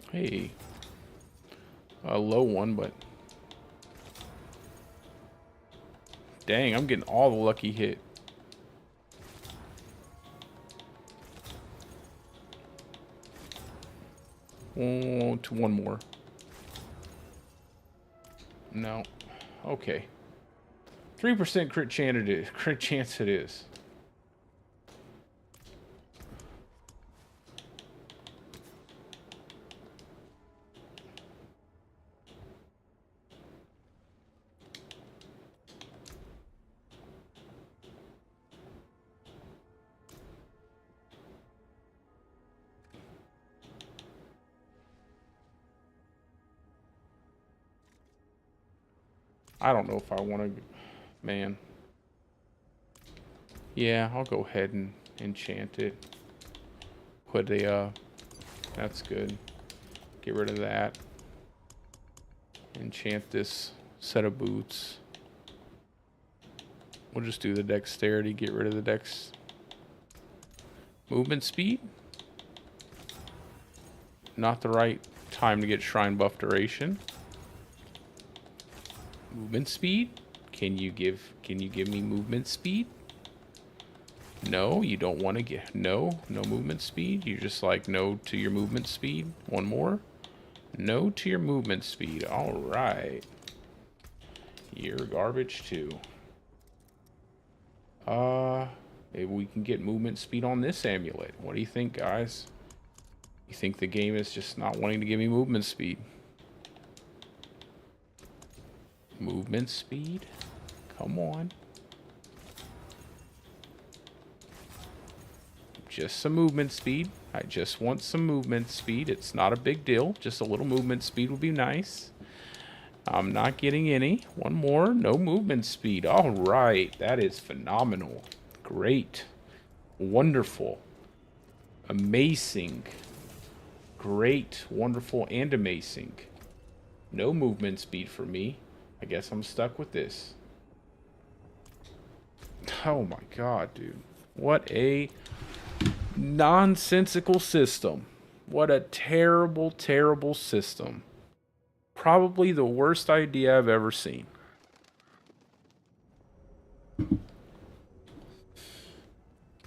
Hey. A low one, but... Dang, I'm getting all the lucky hit. Oh, to one more. No. Okay. 3% crit chance it is. Crit chance it is. I don't know if I want to... Man. Yeah, I'll go ahead and enchant it. Put a... That's good. Get rid of that. Enchant this set of boots. We'll just do the dexterity. Get rid of the dex. Movement speed. Not the right time to get shrine buff duration. Movement speed? Can you give me movement speed? No, you don't want to get... No movement speed? You're just like, no to your movement speed? One more? No to your movement speed. Alright. You're garbage too. Maybe we can get movement speed on this amulet. What do you think, guys? You think the game is just not wanting to give me movement speed? Movement speed? Come on. Just some movement speed. I just want some movement speed. It's not a big deal. Just a little movement speed would be nice. I'm not getting any. One more. No movement speed. All right. That is phenomenal. Great. Wonderful. Amazing. Great. Wonderful and amazing. No movement speed for me. I guess I'm stuck with this. Oh my god, dude. What a nonsensical system. What a terrible, terrible system. Probably the worst idea I've ever seen.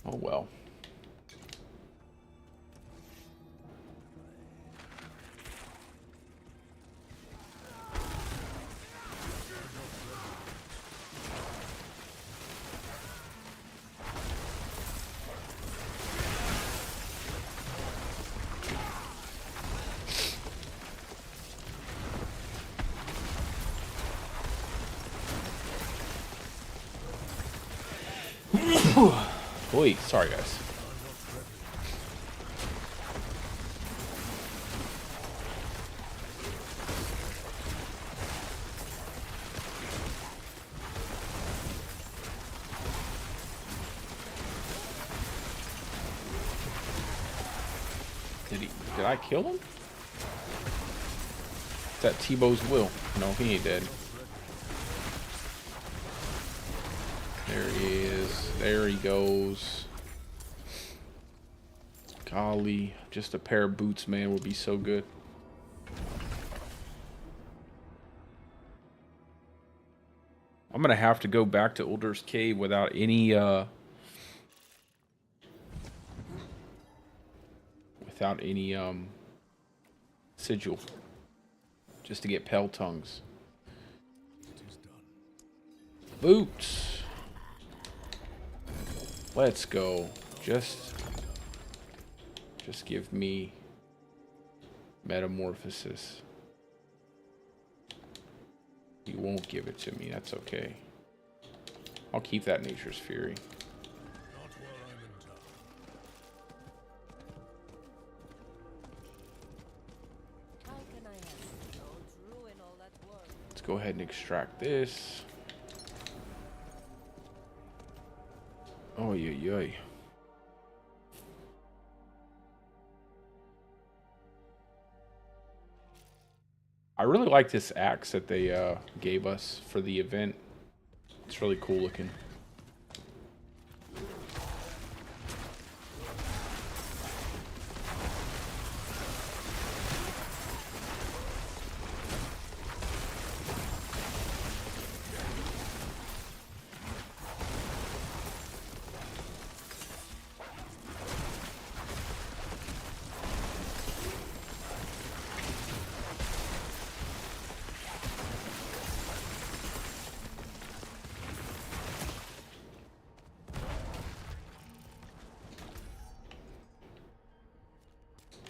Oh well. Wait, sorry guys. Did I kill him? Is that Tebow's will? No, he ain't dead. There he is. There he goes. Golly, just a pair of boots, man, would be so good. I'm gonna have to go back to Uldur's Cave without any sigil, just to get pale tongues. Boots. Let's go. Just give me metamorphosis. You won't give it to me. That's okay. I'll keep that Nature's Fury. Let's go ahead and extract this. Oh, yeah. I really like this axe that they gave us for the event. It's really cool looking.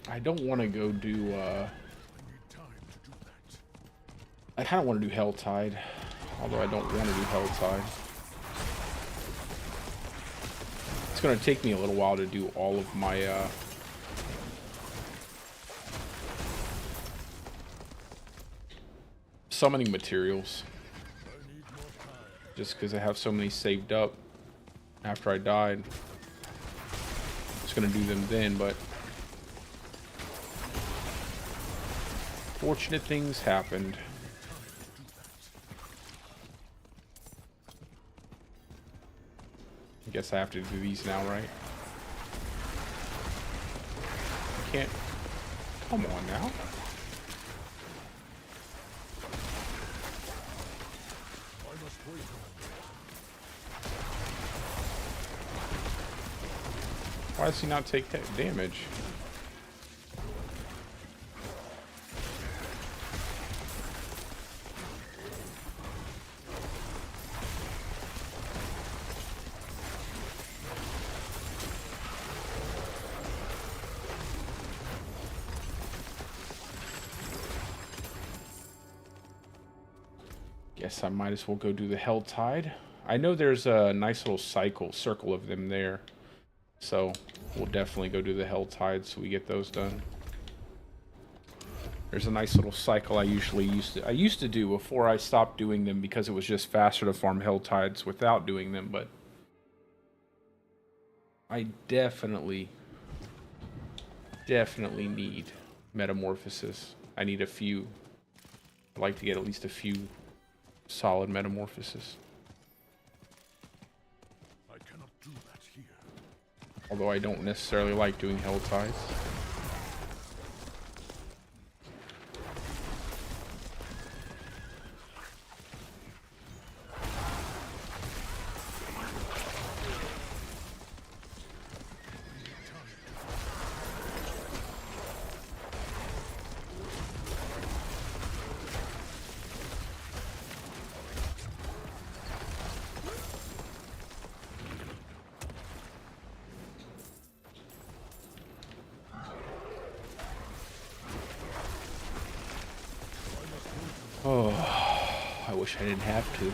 I don't want to go do, I kind of want to do Helltide, although I don't want to do Helltide. It's going to take me a little while to do all of my, summoning materials. Just because I have so many saved up after I died. I was going to do them then, but fortunate things happened. I guess I have to do these now, right? I can't. Come on now. Why does he not take damage? Guess I might as well go do the Helltide. I know there's a nice little circle of them there. So we'll definitely go do the Helltide so we get those done. There's a nice little cycle I used to do before I stopped doing them because it was just faster to farm Helltides without doing them, but I definitely need metamorphosis. I need a few. I'd like to get at least a few solid metamorphosis. I cannot do that here. Although I don't necessarily like doing Helltides. Oh, I wish I didn't have to.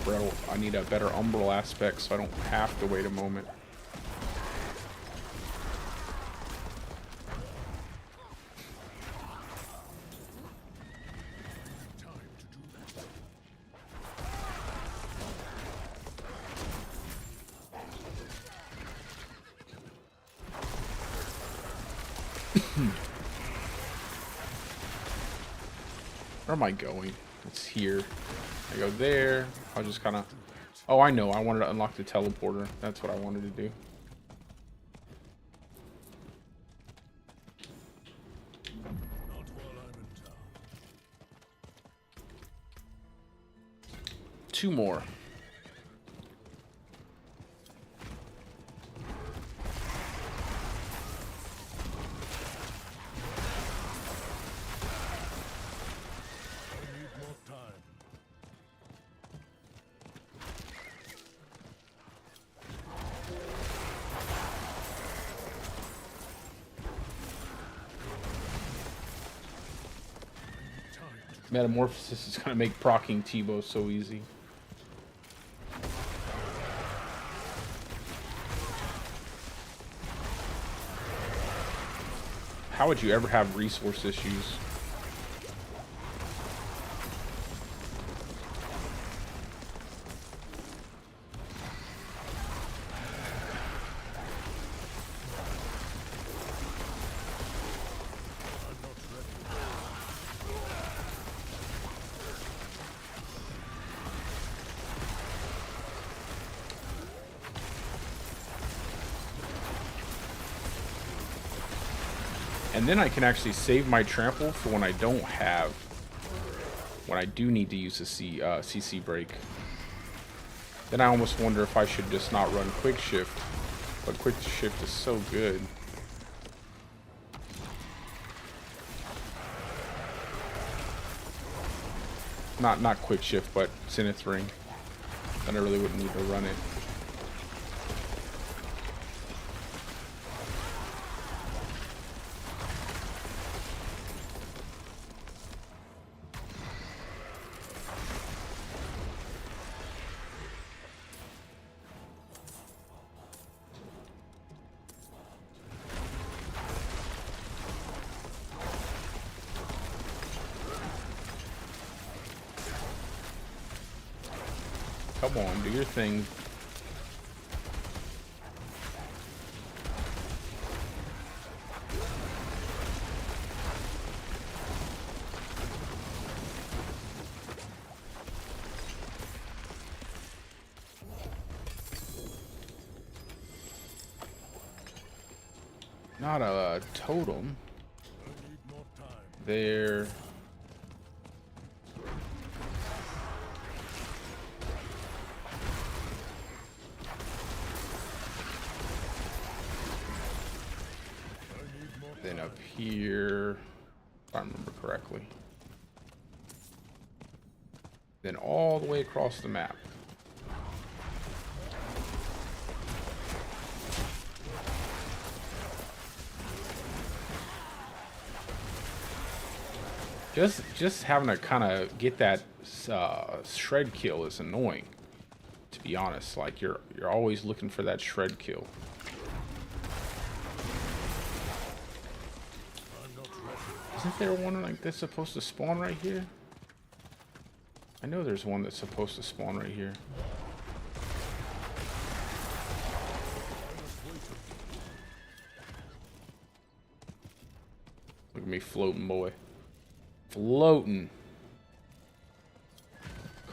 I need a better umbral aspect so I don't have to wait a moment. Where am I going? It's here. I go there. I'll just kind of... Oh, I know. I wanted to unlock the teleporter. That's what I wanted to do. Not while I'm in town. 2 more. I need more time. Metamorphosis is going to make proccing T-bow so easy. How would you ever have resource issues? And then I can actually save my trample for when I don't have, when I do need to use the CC break. Then I almost wonder if I should just not run quick shift, but quick shift is so good. Not quick shift, but Zenith ring. Then I really wouldn't need to run it. Come on, do your thing. Not a totem. I need more time. There. Then up here, if I remember correctly. Then all the way across the map. Just having to kind of get that shred kill is annoying, to be honest. Like you're always looking for that shred kill. Isn't there one like that's supposed to spawn right here? I know there's one that's supposed to spawn right here. Look at me floating, boy. Floating.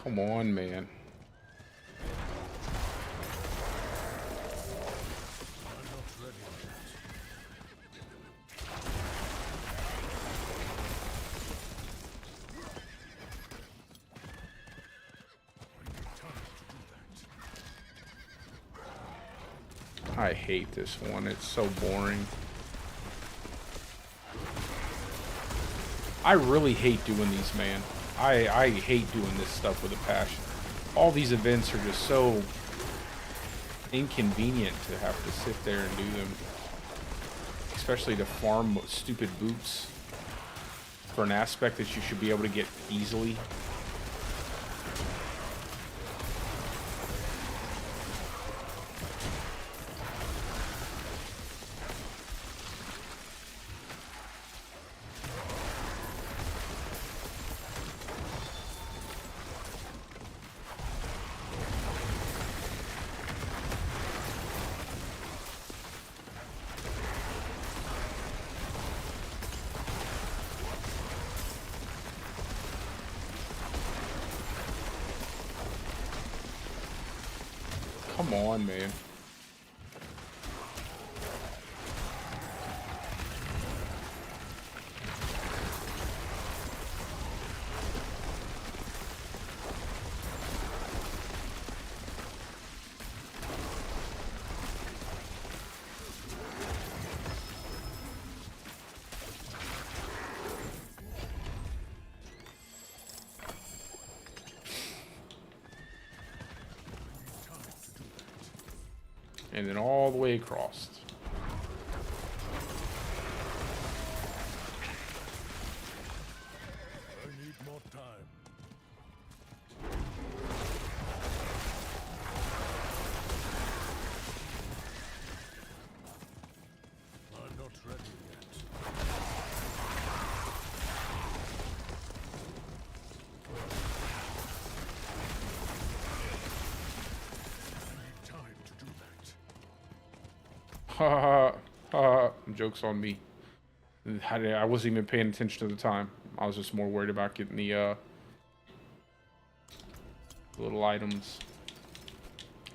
Come on, man. I hate this one. It's so boring. I really hate doing these, man. I hate doing this stuff with a passion. All these events are just so inconvenient to have to sit there and do them. Especially to farm stupid boots for an aspect that you should be able to get easily. Come on, man. And then all the way across. I need more time. I'm not ready yet. I need time to do that. Ha ha ha. Joke's on me. I wasn't even paying attention to the time. I was just more worried about getting the little items.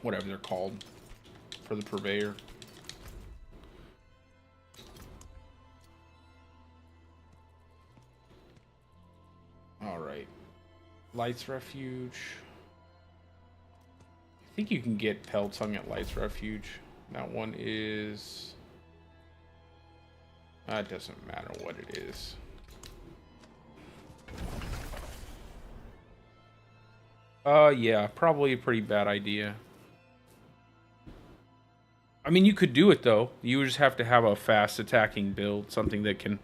Whatever they're called. For the purveyor. Alright. Lights Refuge. I think you can get Peltung at Lights Refuge. That one is... It doesn't matter what it is. Yeah, probably a pretty bad idea. I mean, you could do it, though. You just have to have a fast attacking build. Something that can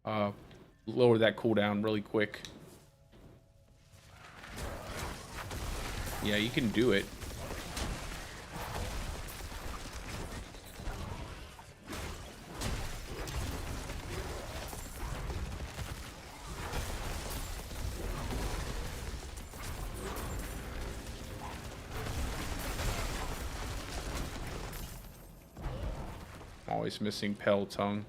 lower that cooldown really quick. Yeah, you can do it. Always missing Peltung.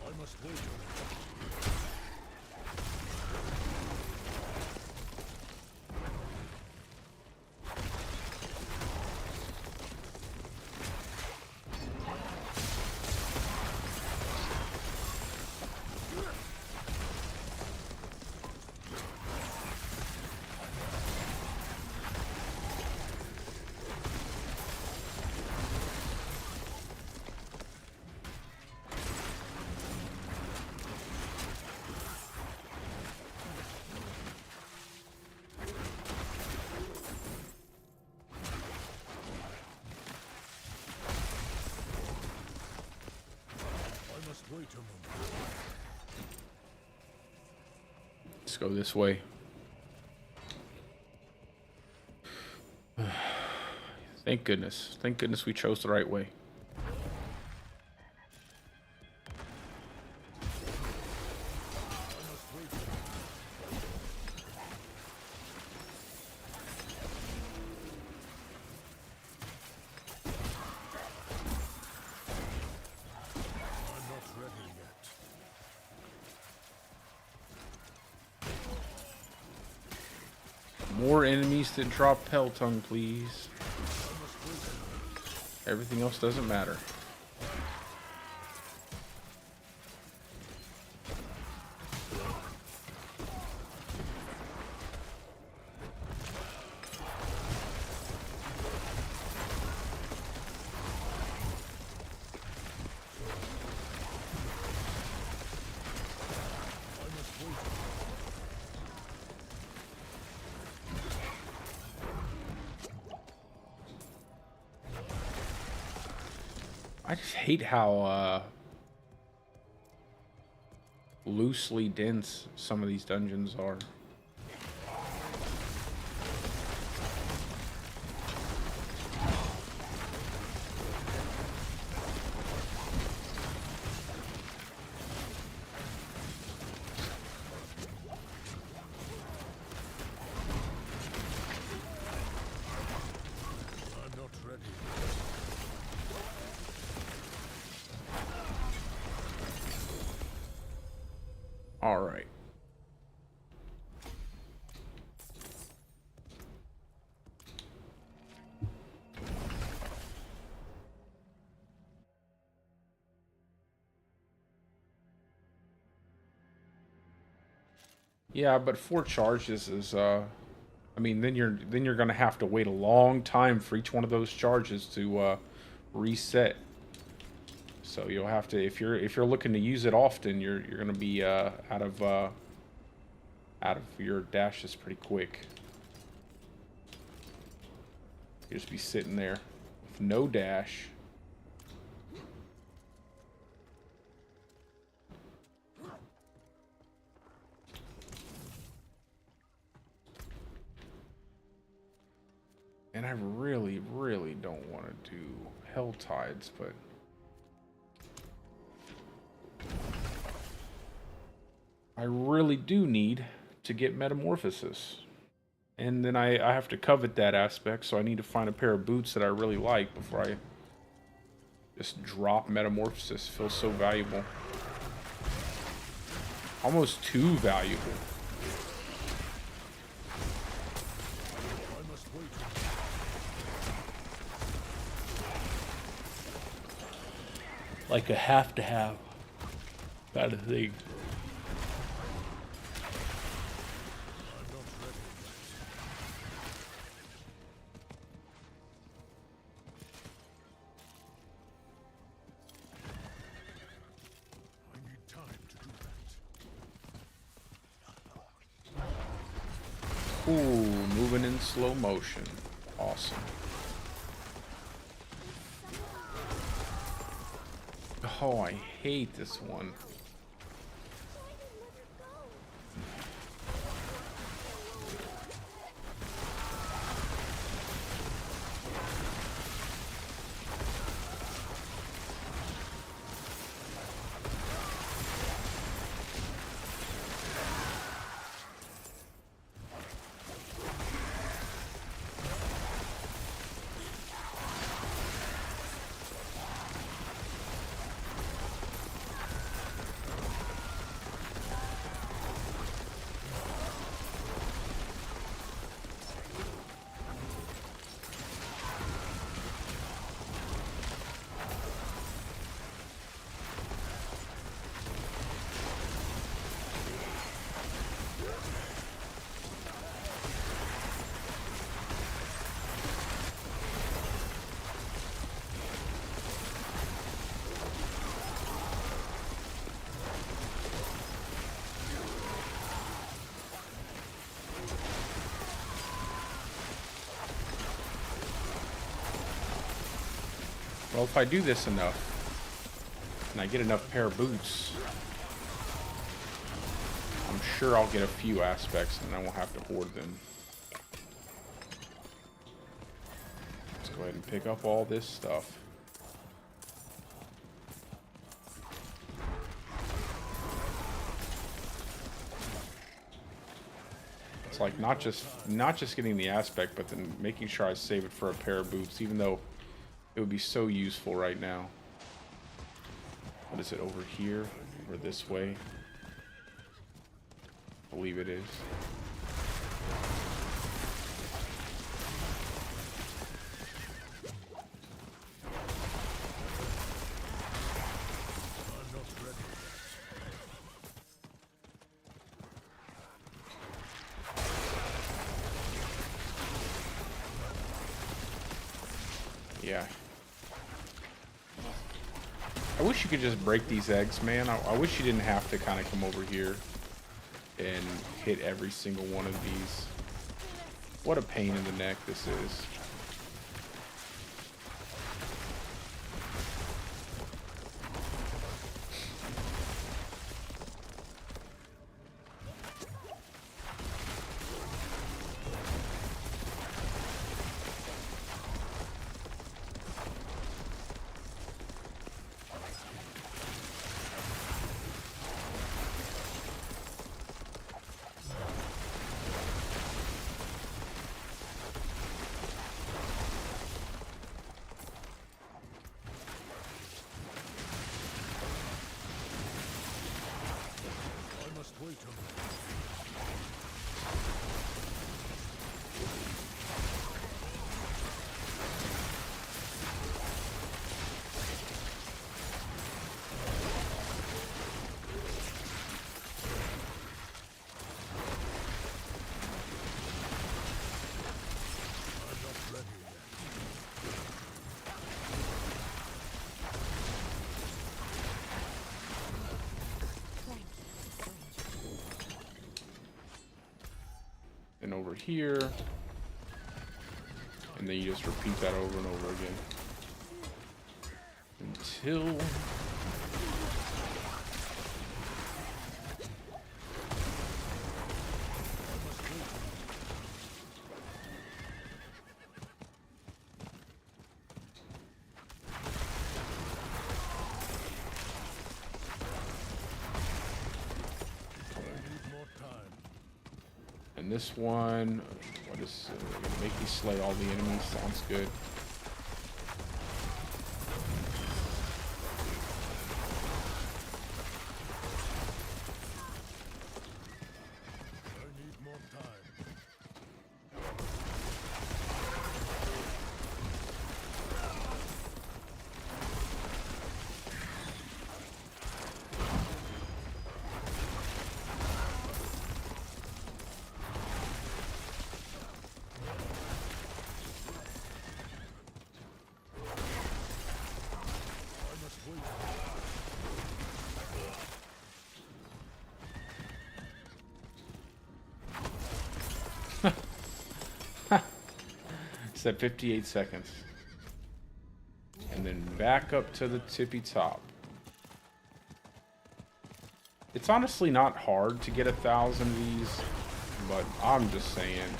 I must wait. I must wait a moment. Let's go this way. Thank goodness. Thank goodness we chose the right way. I'm not ready yet. More enemies that drop Peltung, please. Everything else doesn't matter. I just hate how loosely dense some of these dungeons are. All right. Yeah, but 4 charges is I mean, then you're gonna have to wait a long time for each one of those charges to reset. So you'll have to, if you're looking to use it often, you're gonna be out of your dashes pretty quick. You just be sitting there with no dash. And I really, really don't want to do Hell Tides, but I really do need to get Metamorphosis. And then I have to covet that aspect, so I need to find a pair of boots that I really like before I just drop Metamorphosis. Feels so valuable. Almost too valuable. I must wait. Like a have to have kind of thing. I'm not ready yet. I need time to do that. Ooh, moving in slow motion. Awesome. Oh, I hate this one. Well, if I do this enough, and I get enough pair of boots, I'm sure I'll get a few aspects and I won't have to hoard them. Let's go ahead and pick up all this stuff. It's like not just getting the aspect, but then making sure I save it for a pair of boots, even though it would be so useful right now. What is it, over here? Or this way? I believe it is. I'm not ready yet. Yeah. I wish you could just break these eggs, man. I wish you didn't have to kind of come over here and hit every single one of these. What a pain in the neck this is. wait a minute. I'm not ready yet. And over here. And then you just repeat that over and over again. Until... And this one, what is make you slay all the enemies? Sounds good. I need more time. I must wait. It's at 58 seconds. And then back up to the tippy top. It's honestly not hard to get 1,000 of these, but I'm just saying,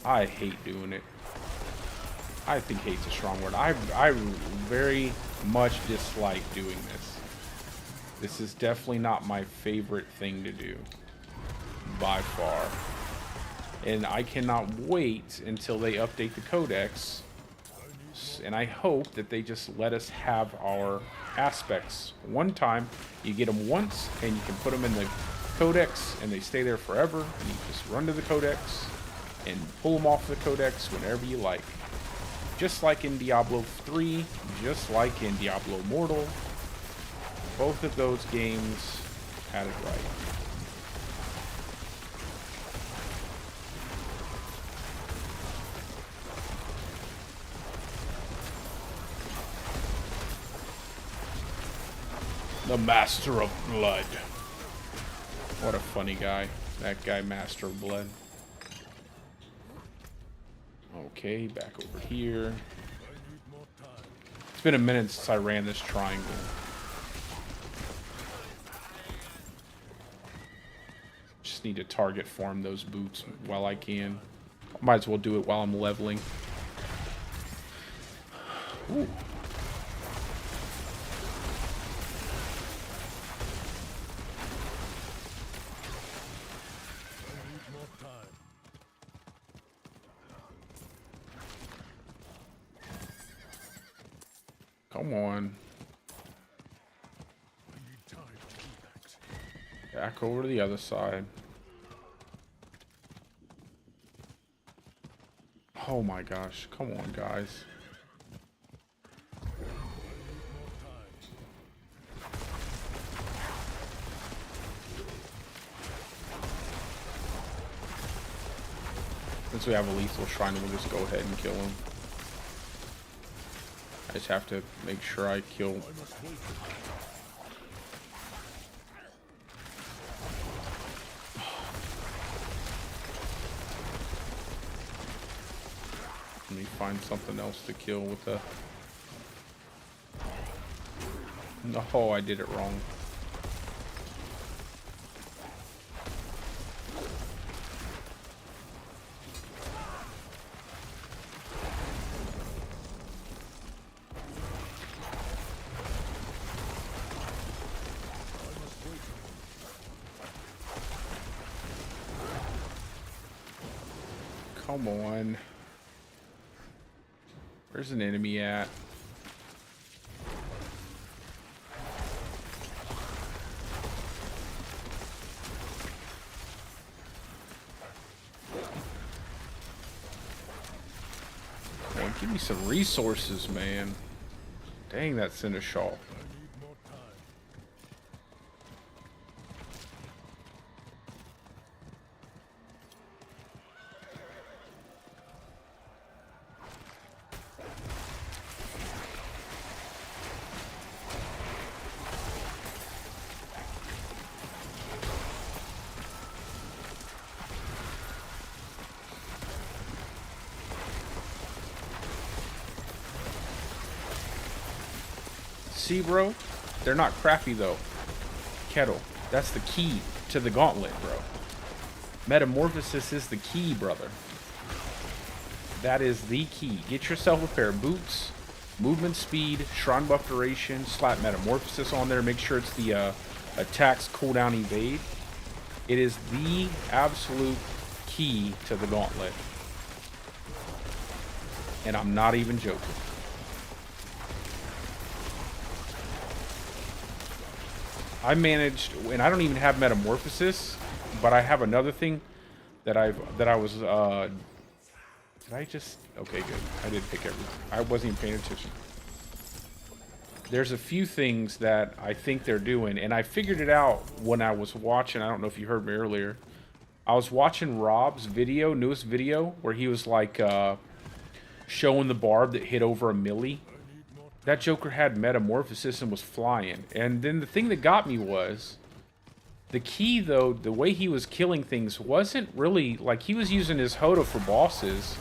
I hate doing it. I think hate's a strong word. I very much dislike doing this. This is definitely not my favorite thing to do, by far. And I cannot wait until they update the codex. And I hope that they just let us have our aspects one time. You get them once, and you can put them in the codex, and they stay there forever. And you just run to the codex and pull them off the codex whenever you like. Just like in Diablo 3, just like in Diablo Immortal. Both of those games had it right. The Master of Blood. What a funny guy. That guy, Master of Blood. Okay, back over here. It's been a minute since I ran this triangle. Just need to target farm those boots while I can. Might as well do it while I'm leveling. Ooh. Come on. Back over to the other side. Oh my gosh. Come on, guys. Since we have a lethal shrine, we'll just go ahead and kill him. I just have to make sure I kill. Let me find something else to kill with the... No, I did it wrong. Come on. Where's an enemy at? Give me some resources, man. Dang, that Seneschal. I need more time. See, bro? They're not crappy, though. Kettle. That's the key to the Gauntlet, bro. Metamorphosis is the key, brother. That is the key. Get yourself a pair of boots, movement speed, shrine buff duration, slap Metamorphosis on there. Make sure it's the attacks, cooldown, evade. It is the absolute key to the Gauntlet. And I'm not even joking. I managed, and I don't even have Metamorphosis, but I have another thing that I was, did I just, okay, good. I did pick everything. I wasn't even paying attention. There's a few things that I think they're doing, and I figured it out when I was watching, I don't know if you heard me earlier. I was watching Rob's video, newest video, where he was like, showing the barb that hit over a milli. That Joker had Metamorphosis and was flying. And then the thing that got me was, the key, though, the way he was killing things wasn't really, like, he was using his Hoda for bosses,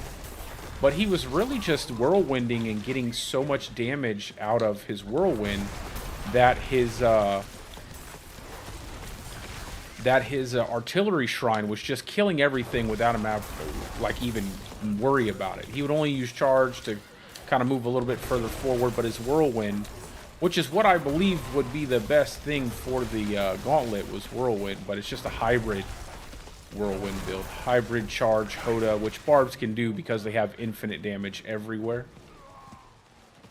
but he was really just whirlwinding and getting so much damage out of his whirlwind that his artillery shrine was just killing everything without him having, like, even worry about it. He would only use charge to kind of move a little bit further forward, but his whirlwind, which is what I believe would be the best thing for the Gauntlet, was whirlwind, but it's just a hybrid whirlwind build. Hybrid charge Hoda, which barbs can do because they have infinite damage everywhere.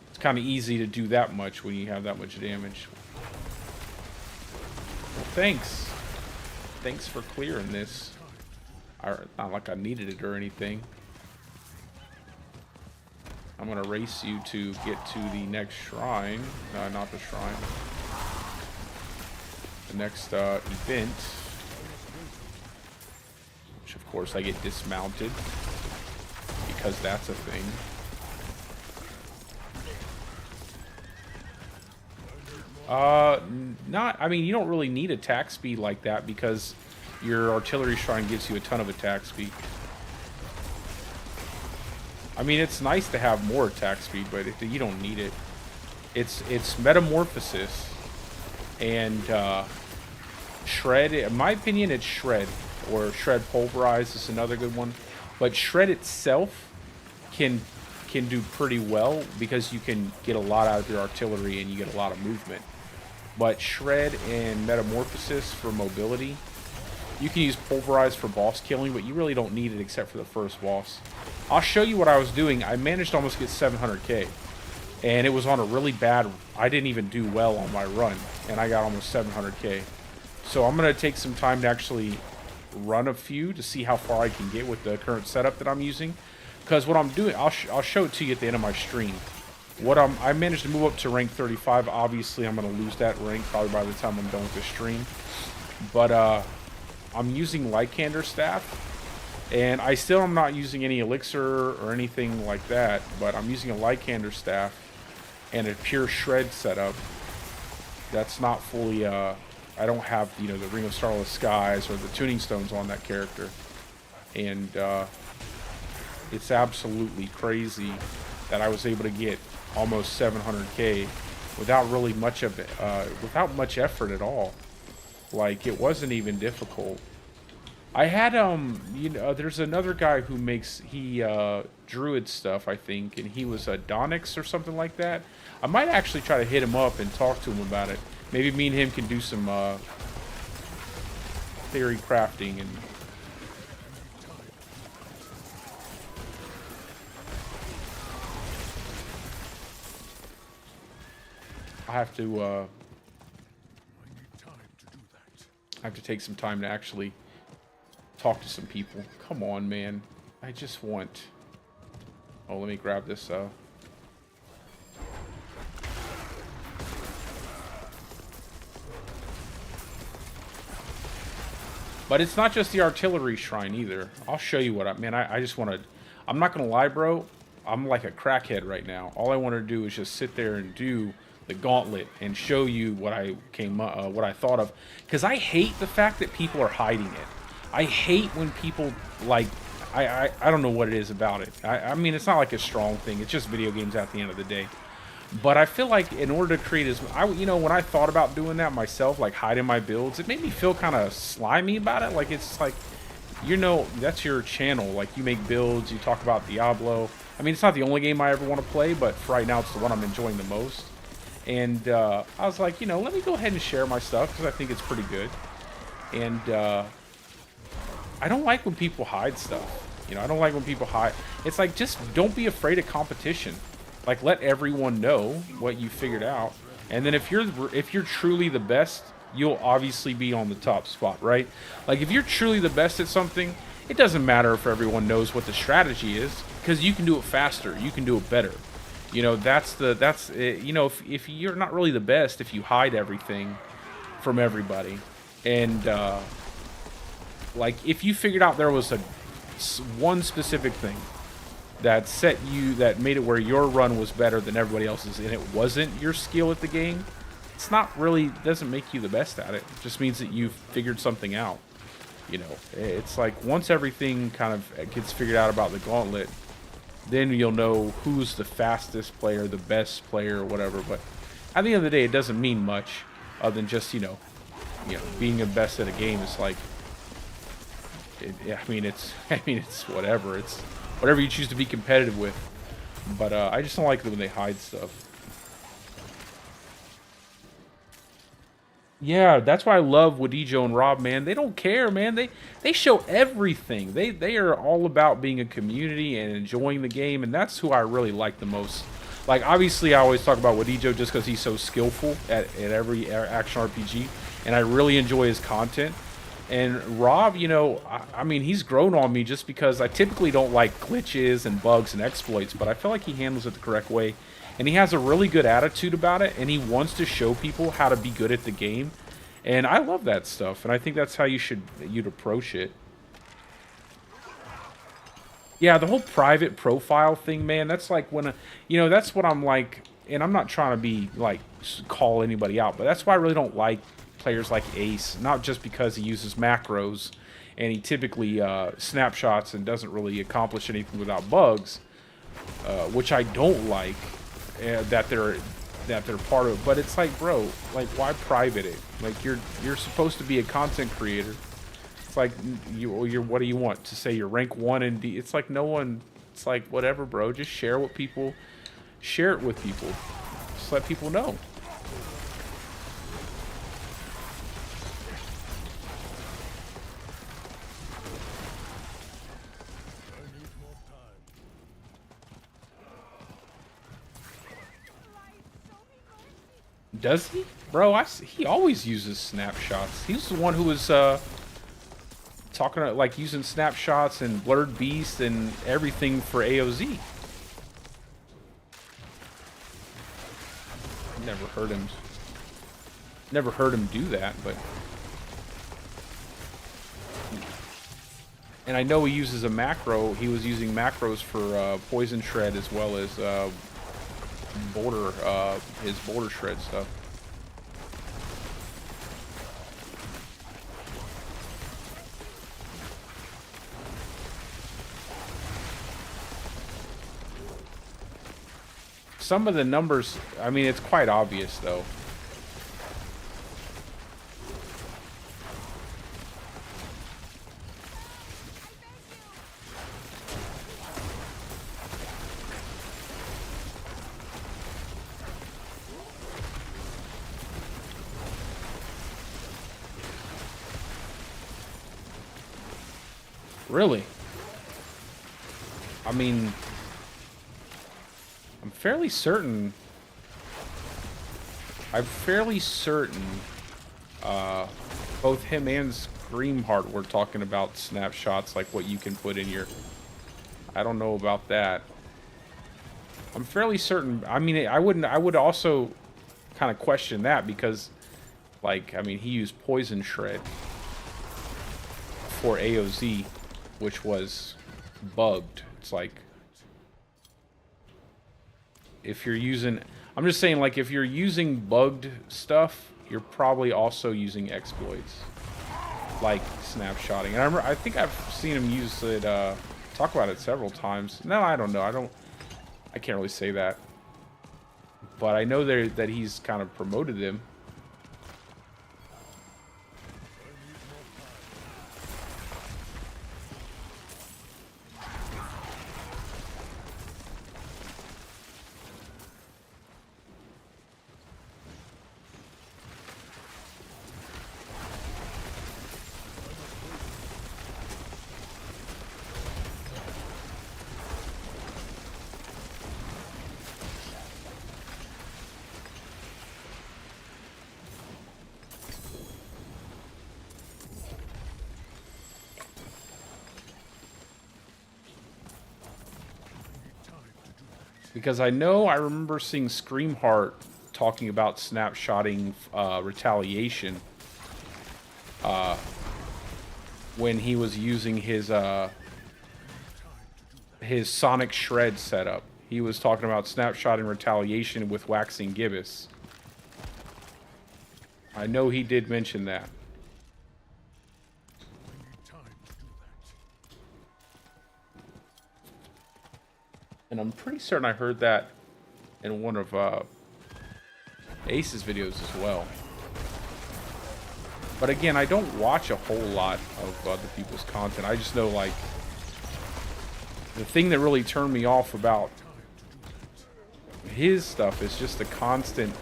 It's kind of easy to do that much when you have that much damage. Well, thanks. Thanks for clearing this. Not like I needed it or anything. I'm gonna race you to get to the next shrine. Not the shrine. The next event. Which of course I get dismounted. Because that's a thing. I mean, you don't really need attack speed like that because your artillery shrine gives you a ton of attack speed. I mean, it's nice to have more attack speed, but you don't need it. It's Metamorphosis and Shred. In my opinion, it's Shred, or Shred Pulverize is another good one. But Shred itself can do pretty well because you can get a lot out of your artillery and you get a lot of movement. But Shred and Metamorphosis for mobility. You can use Pulverize for boss killing, but you really don't need it except for the first boss. I'll show you what I was doing. I managed to almost get 700k. And it was on a really bad... I didn't even do well on my run. And I got almost 700k. So I'm going to take some time to actually run a few to see how far I can get with the current setup that I'm using. Because what I'm doing... I'll show it to you at the end of my stream. I managed to move up to rank 35. Obviously, I'm going to lose that rank probably by the time I'm done with the stream. But, I'm using Lycander Staff, and I still am not using any elixir or anything like that, but I'm using a Lycander Staff and a pure Shred setup. That's not fully, I don't have, you know, the Ring of Starless Skies or the Tuning Stones on that character. And, it's absolutely crazy that I was able to get almost 700k without really much of it, without much effort at all. Like, it wasn't even difficult. I had, you know, there's another guy who makes, Druid stuff, I think, and he was a Donix or something like that. I might actually try to hit him up and talk to him about it. Maybe me and him can do some, theory crafting and... I have to, I have to take some time to actually talk to some people. Come on, man. I just want Oh, let me grab this. But it's not just the artillery shrine either. I'll show you what I just want to. I'm not gonna lie, bro. I'm like a crackhead right now. All I want to do is just sit there and do the gauntlet and show you what what I thought of. Because I hate the fact that people are hiding it. I hate when people like. I don't know what it is about it. I mean, it's not like a strong thing. It's just video games at the end of the day. But I feel like in order to create you know, when I thought about doing that myself, like hiding my builds, it made me feel kind of slimy about it. Like, it's like, you know, that's your channel. Like, you make builds, you talk about Diablo. I mean, it's not the only game I ever want to play, but for right now, it's the one I'm enjoying the most. And I was like, you know, let me go ahead and share my stuff because I think it's pretty good. And I don't like when people hide stuff. You know, I don't like when people hide. It's like, just don't be afraid of competition. Like, let everyone know what you figured out. And then if you're truly the best, you'll obviously be on the top spot, right? Like, if you're truly the best at something, it doesn't matter if everyone knows what the strategy is, because you can do it faster, you can do it better. You know, you know, if you're not really the best, if you hide everything from everybody, and like, if you figured out there was one specific thing that made it where your run was better than everybody else's, and it wasn't your skill at the game, it's not really, doesn't make you the best at it. It just means that you've figured something out. You know, it's like, once everything kind of gets figured out about the gauntlet, then you'll know who's the fastest player, the best player, or whatever. But at the end of the day, it doesn't mean much other than just, you know, being the best at a game is like, I mean, it's whatever. It's whatever you choose to be competitive with. But I just don't like it when they hide stuff. Yeah, that's why I love Wadijo and Rob, man. They don't care, man. They show everything. They are all about being a community and enjoying the game, and that's who I really like the most. Like, obviously, I always talk about Wadijo just because he's so skillful at every action RPG, and I really enjoy his content. And Rob, you know, I mean, he's grown on me just because I typically don't like glitches and bugs and exploits, but I feel like he handles it the correct way. And he has a really good attitude about it, and he wants to show people how to be good at the game. And I love that stuff, and I think that's how you'd approach it. Yeah, the whole private profile thing, man, that's like when, you know, that's what I'm like, and I'm not trying to be, like, call anybody out, but that's why I really don't like players like Ace, not just because he uses macros and he typically snapshots and doesn't really accomplish anything without bugs, which I don't like that they're part of. But it's like, bro, like, why private it? Like, you're supposed to be a content creator. It's like, you're what do you want to say? You're rank 1 in D? It's like, no one. It's like, whatever, bro. Just share it with people. Just let people know. Does he? Bro, he always uses snapshots. He's the one who was talking about, like, using snapshots and blurred beast and everything for AOZ. Never heard him do that, but. And I know he uses a macro. He was using macros for poison shred as well as his border shred stuff. Some of the numbers, I mean, it's quite obvious though. Really? I mean, I'm fairly certain both him and Screamheart were talking about snapshots, like what you can put in your. I don't know about that. I'm fairly certain. I mean, I wouldn't. I would also kind of question that because, like, I mean, he used Poison Shred for AOZ, which was bugged. It's like if you're using. I'm just saying, like, if you're using bugged stuff, you're probably also using exploits, like snapshotting. And I think I've seen him use it. Talk about it several times. No, I don't know. I can't really say that. But I know that he's kind of promoted them. Because I remember seeing Screamheart talking about snapshotting retaliation when he was using his Sonic Shred setup. He was talking about snapshotting retaliation with Waxing Gibbous. I know he did mention that. And I'm pretty certain I heard that in one of Ace's videos as well. But again, I don't watch a whole lot of other people's content. I just know, like, the thing that really turned me off about his stuff is just the constant,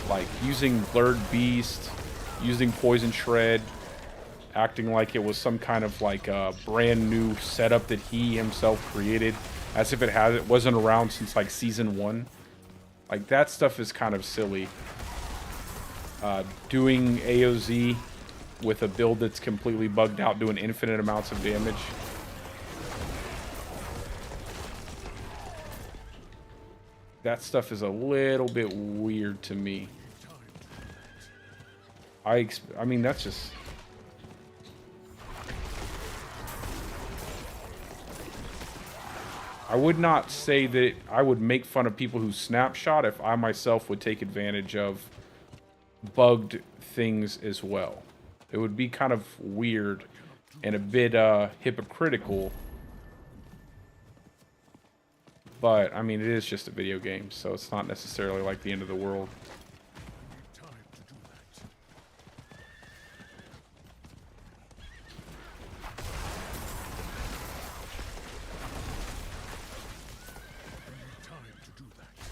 like, using Blurred Beast, using Poison Shred, acting like it was some kind of, like, a brand new setup that he himself created. As if it wasn't around since, like, Season 1. Like, that stuff is kind of silly. Doing AOZ with a build that's completely bugged out, doing infinite amounts of damage. That stuff is a little bit weird to me. I mean, that's just... I would not say that I would make fun of people who snapshot if I myself would take advantage of bugged things as well. It would be kind of weird and a bit hypocritical. But, I mean, it is just a video game, so it's not necessarily like the end of the world.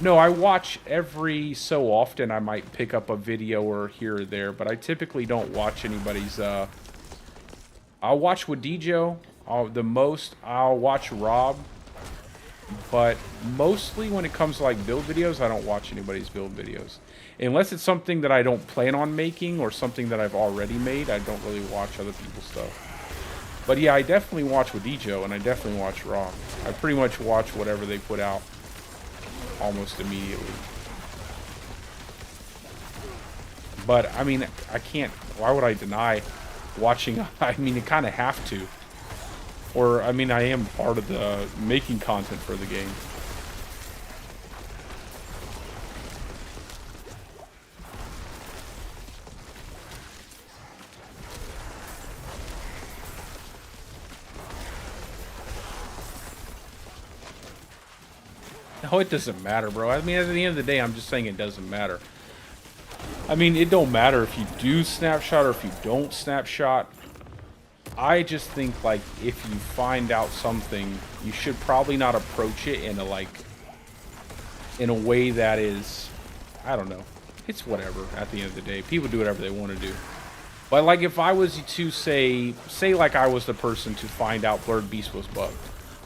No, I watch every so often. I might pick up a video or here or there, but I typically don't watch anybody's, I'll watch Wadijo. I'll watch Rob. But mostly when it comes to, like, build videos, I don't watch anybody's build videos. Unless it's something that I don't plan on making or something that I've already made, I don't really watch other people's stuff. But yeah, I definitely watch Wadijo, and I definitely watch Rob. I pretty much watch whatever they put out almost immediately. But, I mean, I can't... Why would I deny watching... I mean, you kind of have to. Or, I mean, I am part of the making content for the game. No, it doesn't matter, bro. I mean, at the end of the day, I'm just saying it doesn't matter. I mean, it don't matter if you do snapshot or if you don't snapshot. I just think, like, if you find out something, you should probably not approach it in a, like, in a way that is, I don't know. It's whatever at the end of the day. People do whatever they want to do. But, like, if I was to say like I was the person to find out Blurred Beast was bugged,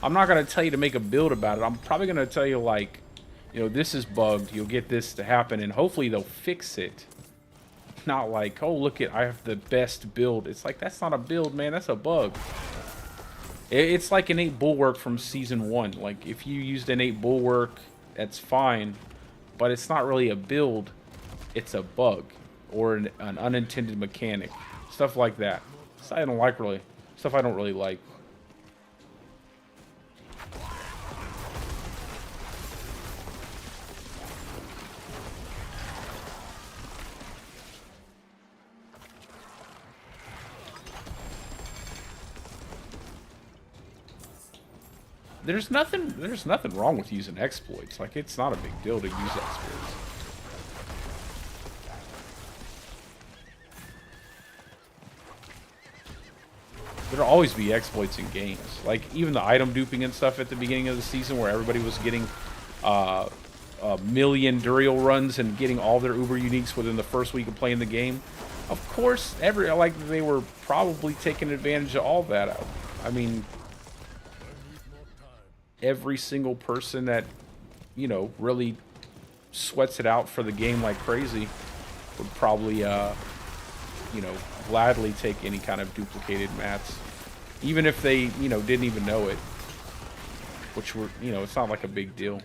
I'm not going to tell you to make a build about it. I'm probably going to tell you, like, you know, this is bugged. You'll get this to happen, and hopefully they'll fix it. Not like, oh, look at, I have the best build. It's like, that's not a build, man. That's a bug. It's like innate bulwark from season 1. Like, if you used innate bulwark that's fine, but it's not really a build, it's a bug or an unintended mechanic, stuff like that. So I don't like really stuff I don't really like. There's nothing wrong with using exploits. Like, it's not a big deal to use exploits. There'll always be exploits in games. Like, even the item duping and stuff at the beginning of the season where everybody was getting a million Duriel runs and getting all their Uber Uniques within the first week of playing the game. Of course, they were probably taking advantage of all that. I mean, every single person that, you know, really sweats it out for the game like crazy would probably, you know, gladly take any kind of duplicated mats, even if they, you know, didn't even know it, which were, you know, it's not like a big deal.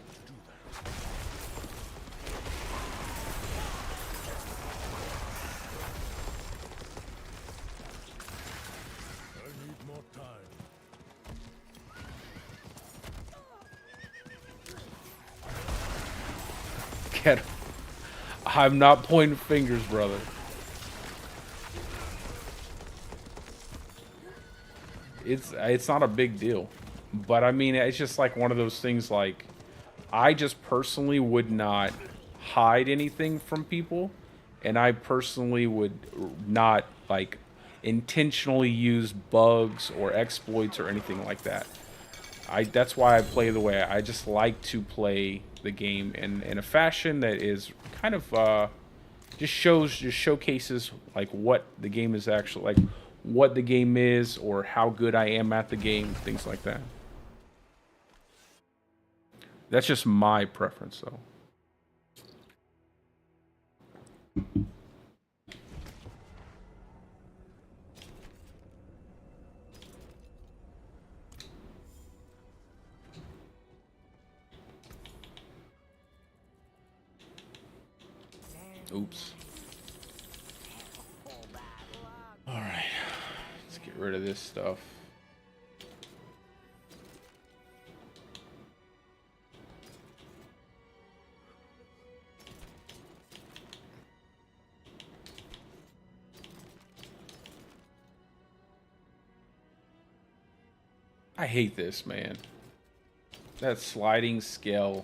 I'm not pointing fingers, brother. It's not a big deal. But I mean, it's just like one of those things, like, I just personally would not hide anything from people, and I personally would not, like, intentionally use bugs or exploits or anything like that. That's why I play the way I just like to play the game in a fashion that is kind of just showcases like what the game is actually like, what the game is, or how good I am at the game, things like that. That's just my preference, though. Oops. All right, let's get rid of this stuff. I hate this, man. That sliding scale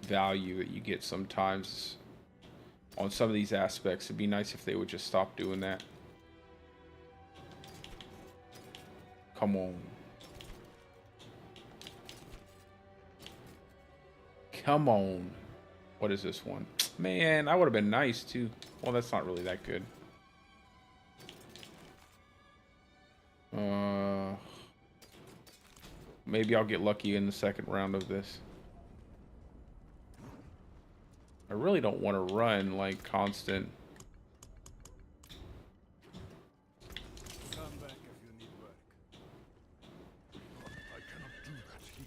value that you get sometimes on some of these aspects. It'd be nice if they would just stop doing that. Come on. Come on. What is this one? Man, that would have been nice too. Well, that's not really that good. Maybe I'll get lucky in the second round of this. I really don't want to run like constant. Come back if you need work. I cannot do that here.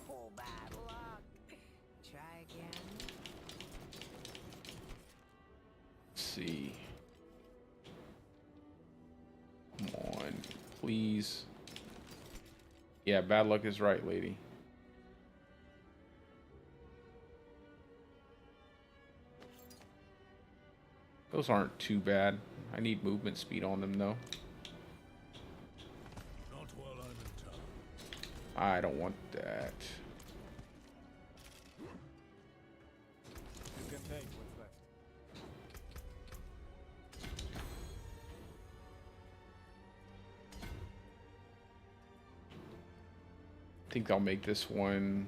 Oh, bad luck. Try again. Let's see. Come on, please. Yeah, bad luck is right, lady. Those aren't too bad. I need movement speed on them, though. Not while I'm in town. I don't want that. You can take what's left. I think I'll make this one.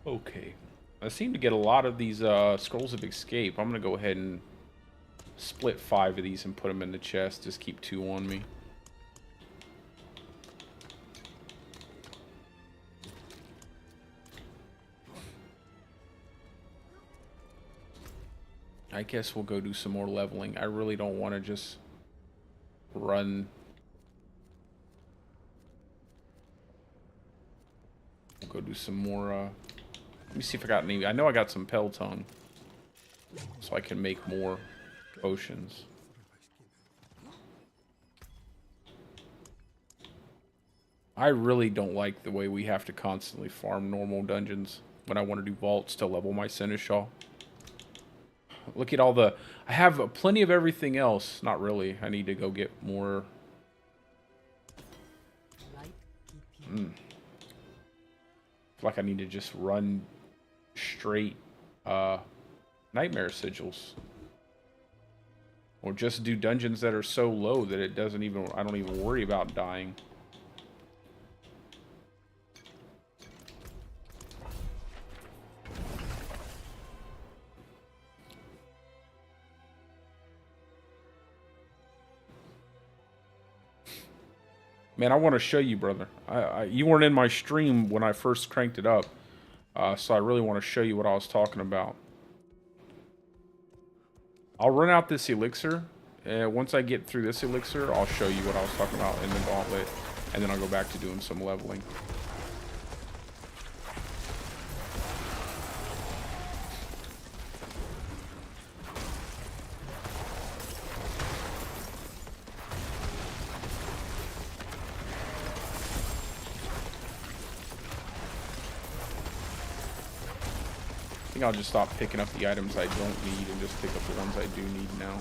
Okay. I seem to get a lot of these Scrolls of Escape. I'm going to go ahead and split 5 of these and put them in the chest. Just keep 2 on me. I guess we'll go do some more leveling. I really don't want to just run. We'll go do some more. Let me see if I got any. I know I got some Pelton, so I can make more potions. I really don't like the way we have to constantly farm normal dungeons when I want to do vaults to level my Seneschal. Look at all the... I have plenty of everything else. Not really. I need to go get more... I feel like I need to just run straight nightmare sigils. Or just do dungeons that are so low that it doesn't even... I don't even worry about dying. Man, I want to show you, brother. You weren't in my stream when I first cranked it up. So I really want to show you what I was talking about. I'll run out this elixir. Once I get through this elixir, I'll show you what I was talking about in the gauntlet. And then I'll go back to doing some leveling. I think I'll just stop picking up the items I don't need and just pick up the ones I do need now.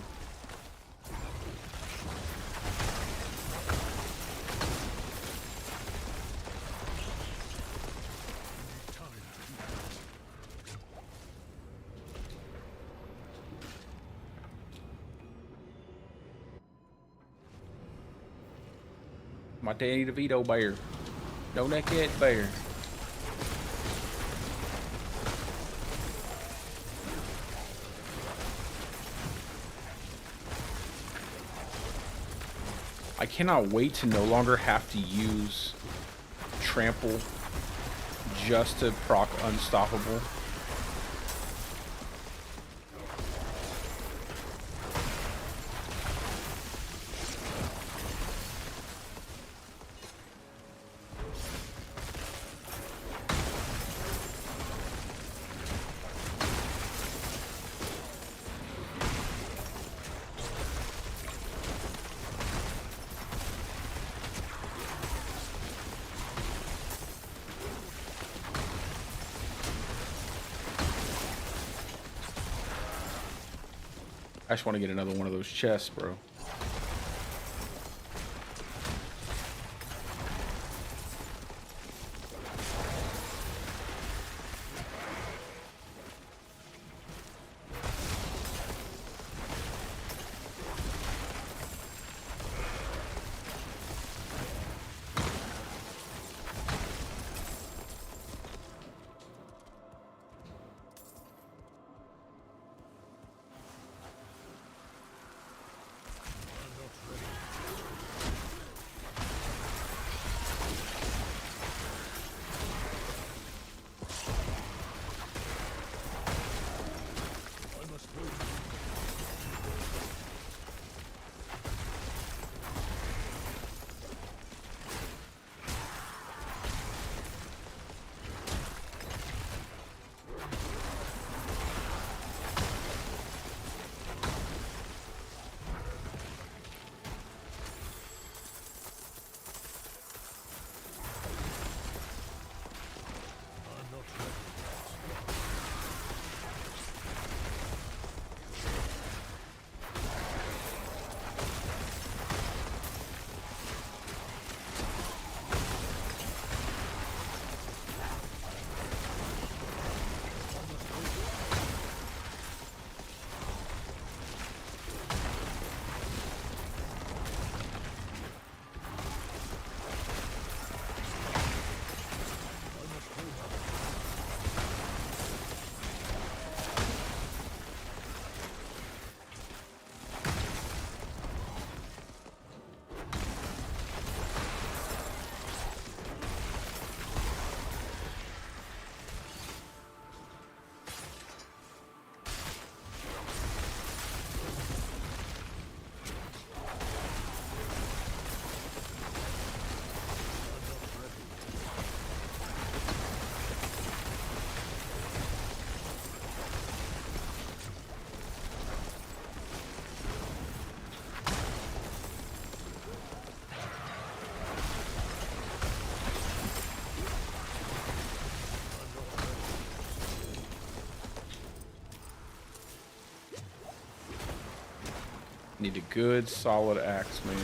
My Danny DeVito bear. No naked bear. I cannot wait to no longer have to use trample just to proc unstoppable. I just want to get another one of those chests, bro. Need a good solid axe, man.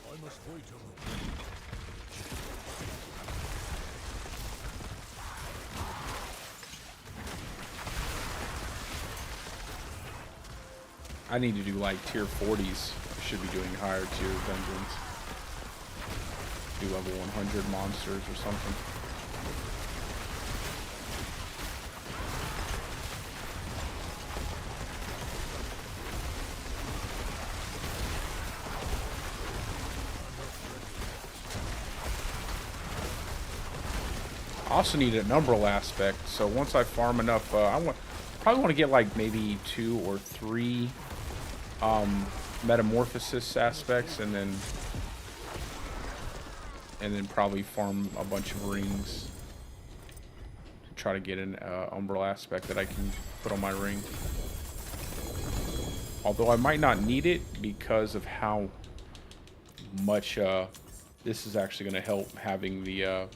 I must wait a moment. I need to do like tier 40s. I should be doing higher tier dungeons. Do level 100 monsters or something. I also need an umbral aspect, so once I farm enough, probably want to get like maybe 2 or 3 metamorphosis aspects, and then probably farm a bunch of rings to try to get an umbral aspect that I can put on my ring. Although I might not need it because of how much this is actually going to help having the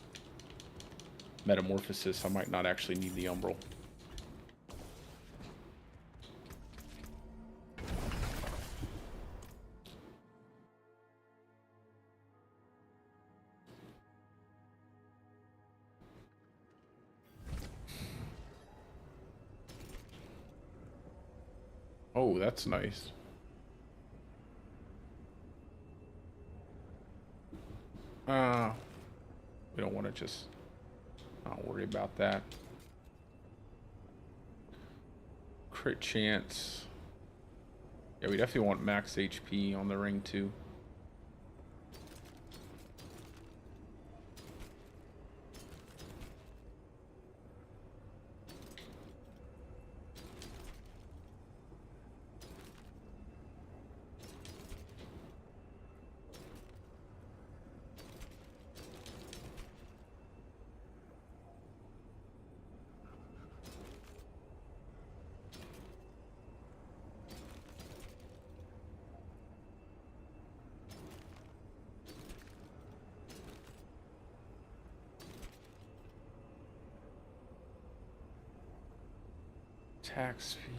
metamorphosis. I might not actually need the umbral. Oh, that's nice. We don't want to just not worry about that. Crit chance. Yeah, we definitely want max HP on the ring too. Attack speed.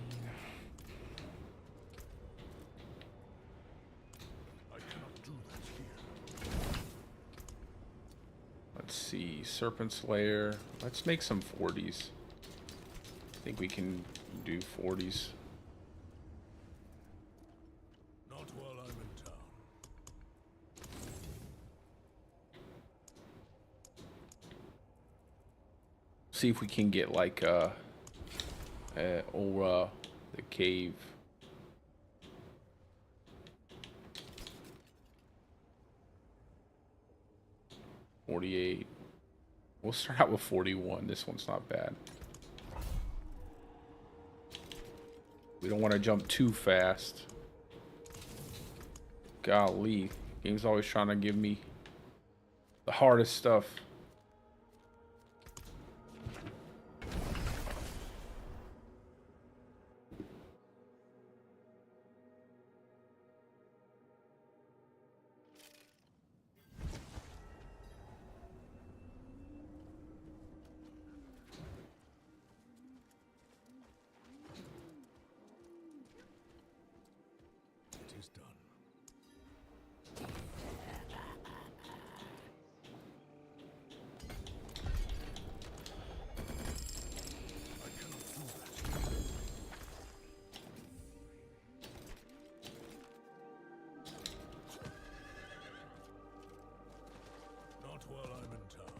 I cannot do that here. Let's see, Serpent Slayer. Let's make some 40s. I think we can do 40s. Not while I'm in town. See if we can get like or the cave. $48. We'll start out with 41. This one's not bad. We don't want to jump too fast. Golly, game's always trying to give me the hardest stuff. It is done. I cannot do that. Not while I'm in town.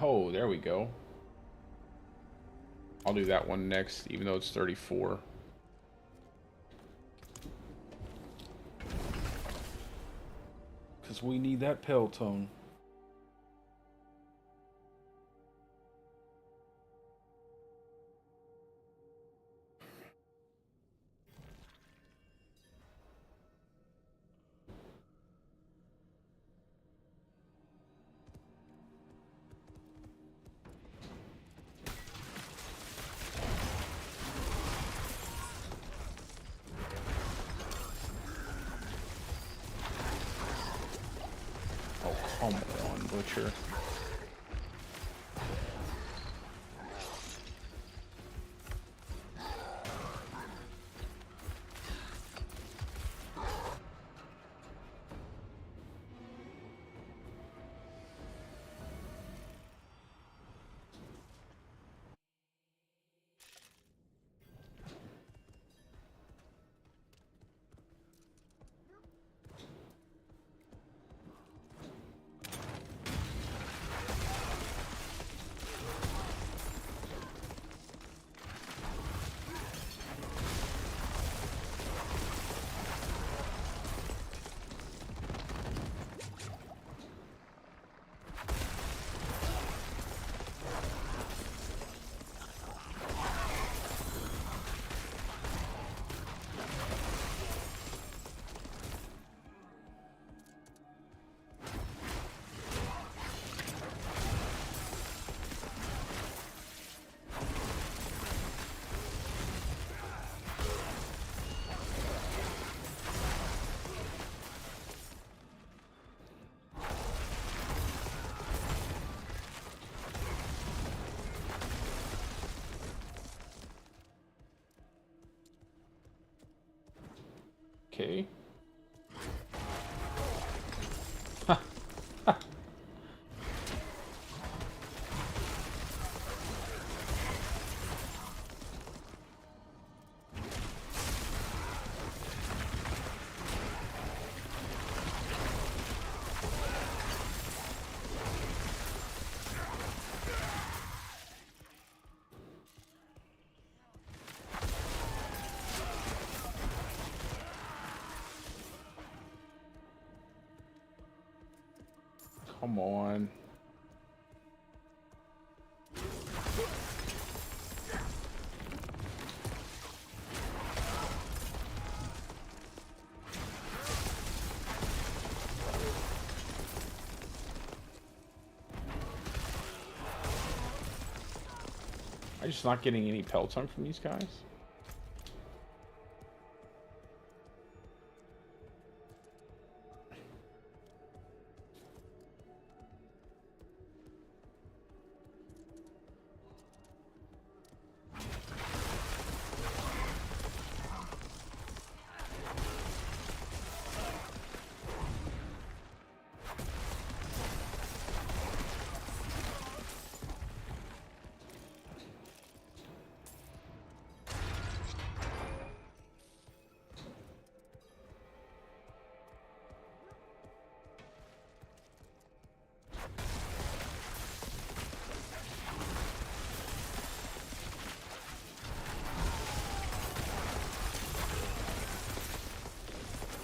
Oh, there we go. I'll do that one next, even though it's 34. Because we need that pale tone. mature. Okay. Come on. I'm just not getting any pelton from these guys.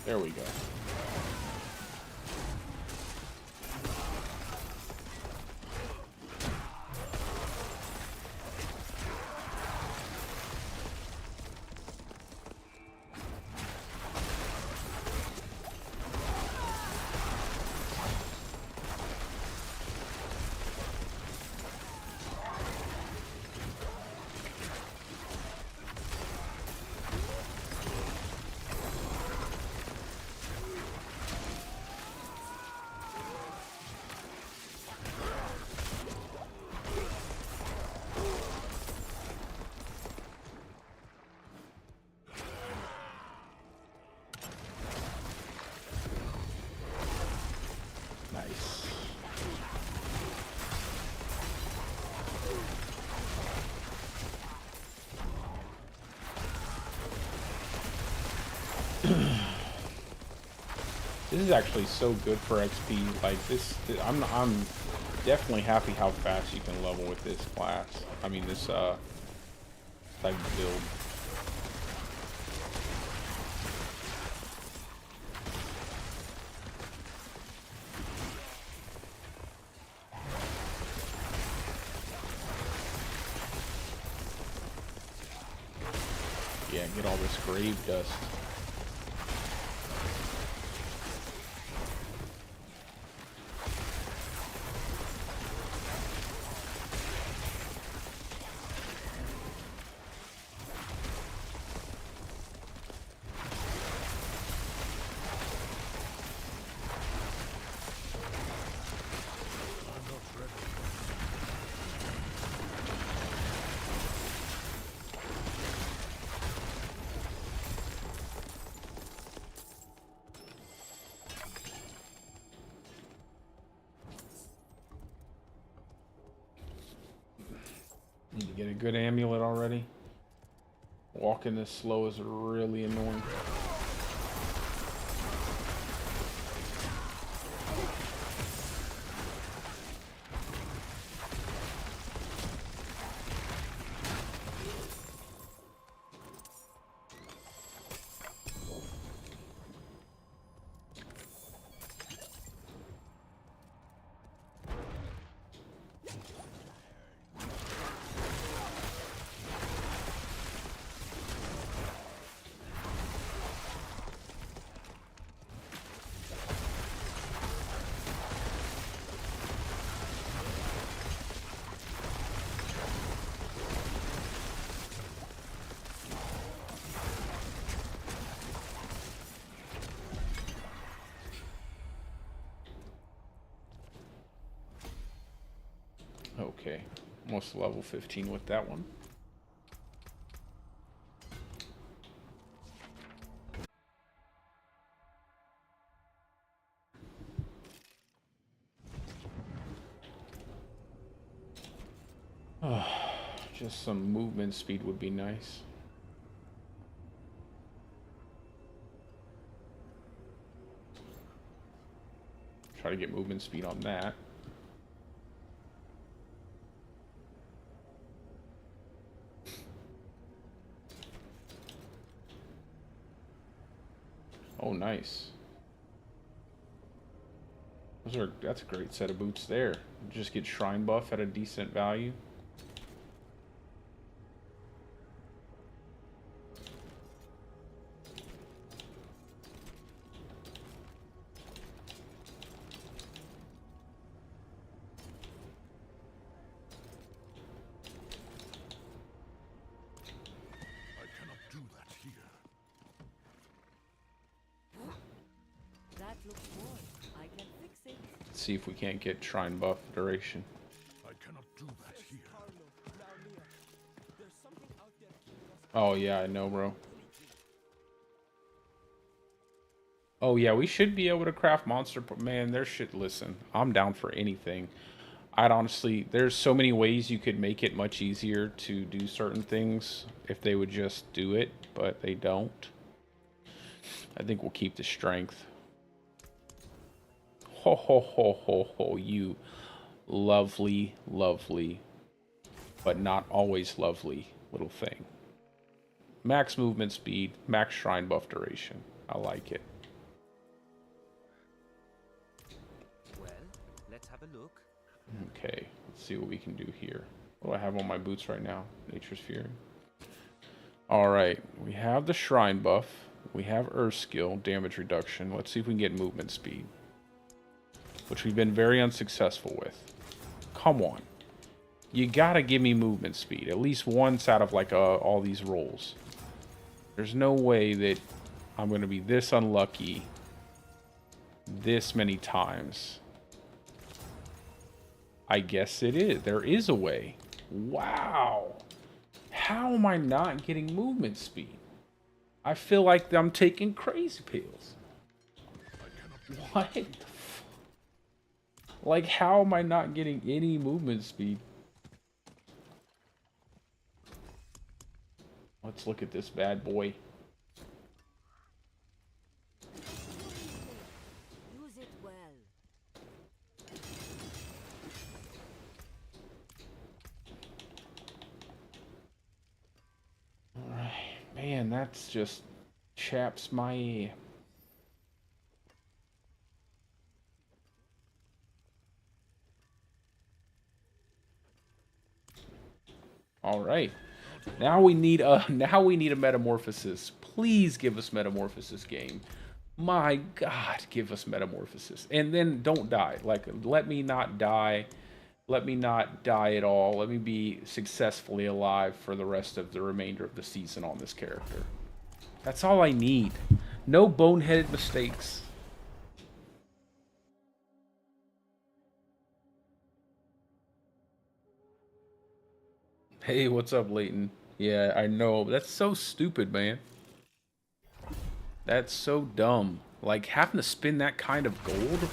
There we go. Nice. This is actually so good for XP. Like this, I'm definitely happy how fast you can level with this class. I mean this type of build. Yeah, get all this grave dust. Need to get a good amulet already. Walking this slow is really annoying. Okay, almost level 15 with that one. Just some movement speed would be nice. Try to get movement speed on that. Oh, nice. That's a great set of boots there. Just get shrine buff at a decent value. I cannot do that here. That looks worn. I can fix it. Let's see if we can't get shrine buff duration. I cannot do that here. Oh yeah, I know, bro. Oh yeah, we should be able to craft monster. Man, there should. Listen, I'm down for anything. I'd honestly, there's so many ways you could make it much easier to do certain things if they would just do it, but they don't. I think we'll keep the strength. Ho ho ho ho ho, you lovely, lovely, but not always lovely little thing. Max movement speed, max shrine buff duration. I like it. Well, let's have a look. Okay, let's see what we can do here. What do I have on my boots right now? Nature's Fury. Alright, we have the shrine buff. We have Earth skill, damage reduction. Let's see if we can get movement speed, which we've been very unsuccessful with. Come on. You gotta give me movement speed, at least once out of like all these rolls. There's no way that I'm gonna be this unlucky this many times. I guess it is. There is a way. Wow. How am I not getting movement speed? I feel like I'm taking crazy pills. What? Like, how am I not getting any movement speed? Let's look at this bad boy. Use it well. Alright, man, that's just chaps my... Alright. Now we need a metamorphosis. Please give us metamorphosis, game. My God, give us metamorphosis. And then don't die. Like, let me not die. Let me not die at all. Let me be successfully alive for the rest of the remainder of the season on this character. That's all I need. No boneheaded mistakes. Hey, what's up, Leighton? Yeah, I know. That's so stupid, man. That's so dumb. Like, having to spend that kind of gold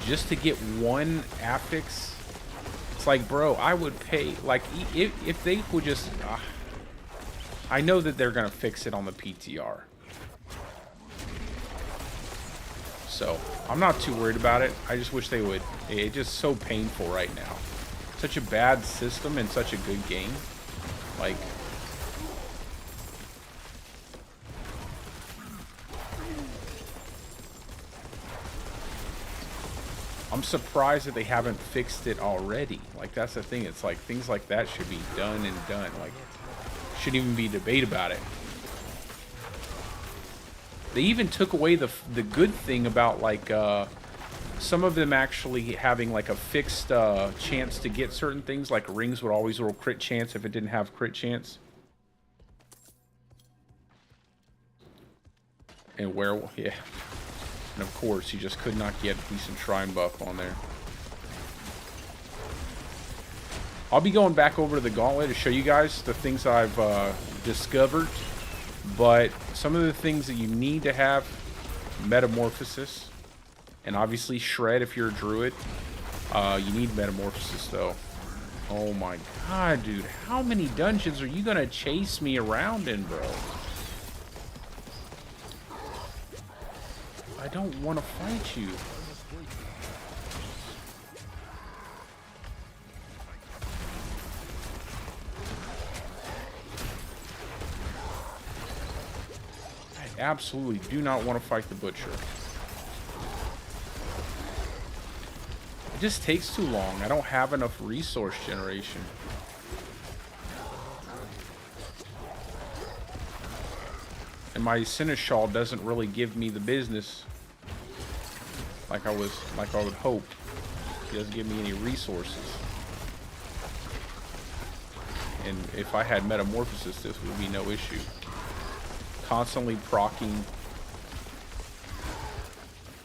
just to get one affix It's like, bro, I would pay, like, if they would just, I know that they're going to fix it on the PTR. So, I'm not too worried about it. I just wish they would. It's just so painful right now. Such a bad system and such a good game. Like, I'm surprised that they haven't fixed it already. Like, that's the thing. It's like, things like that should be done and done. Like, shouldn't even be debate about it. They even took away the good thing about, like, some of them actually having, like, a fixed chance to get certain things. Like, rings would always roll crit chance if it didn't have crit chance. And werewolf, yeah. And of course, you just could not get a decent shrine buff on there. I'll be going back over to the Gauntlet to show you guys the things I've discovered. But some of the things that you need to have, Metamorphosis. And obviously Shred if you're a Druid. You need Metamorphosis though. Oh my god, dude. How many dungeons are you going to chase me around in, bro? I don't want to fight you. I absolutely do not want to fight the Butcher. It just takes too long. I don't have enough resource generation. And my Seneschal doesn't really give me the business like I would hope. He doesn't give me any resources. And if I had Metamorphosis, this would be no issue. Constantly proccing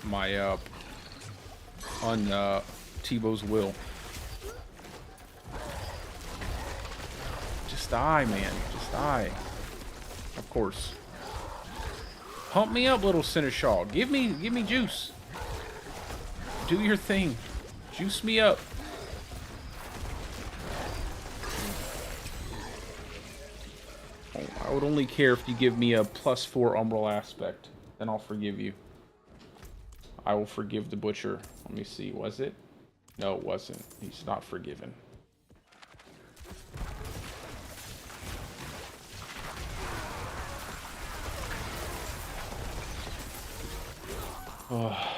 my on Tebow's will. Just die, man. Just die. Of course. Pump me up, little Seneschal. Give me juice. Do your thing. Juice me up. Oh, I would only care if you give me a +4 Umbral aspect. Then I'll forgive you. I will forgive the Butcher. Let me see. Was it? No, it wasn't. He's not forgiven. Oh.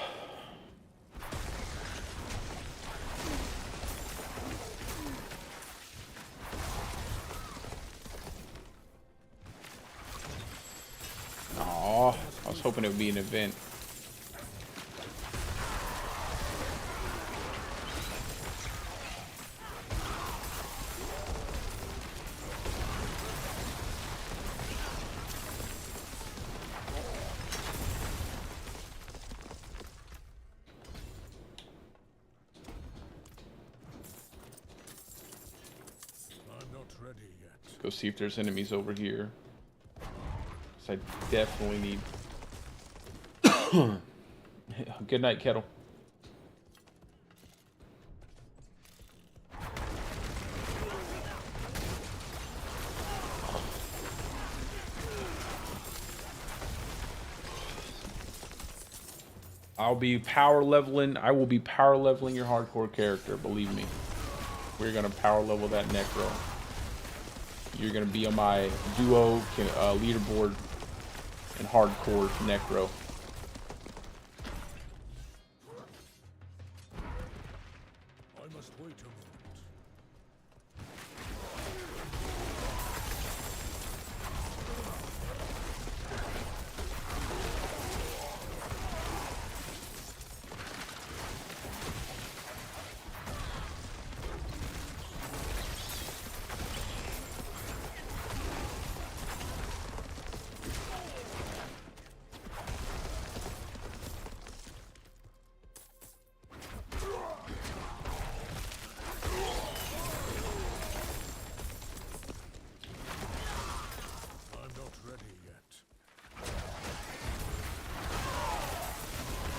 Aw, I was hoping it would be an event. Go see if there's enemies over here. So I definitely need... Good night, Kettle. I'll be power leveling. I will be power leveling your hardcore character, believe me. We're gonna power level that Necro. You're gonna be on my duo leaderboard in hardcore Necro. I must wait a moment.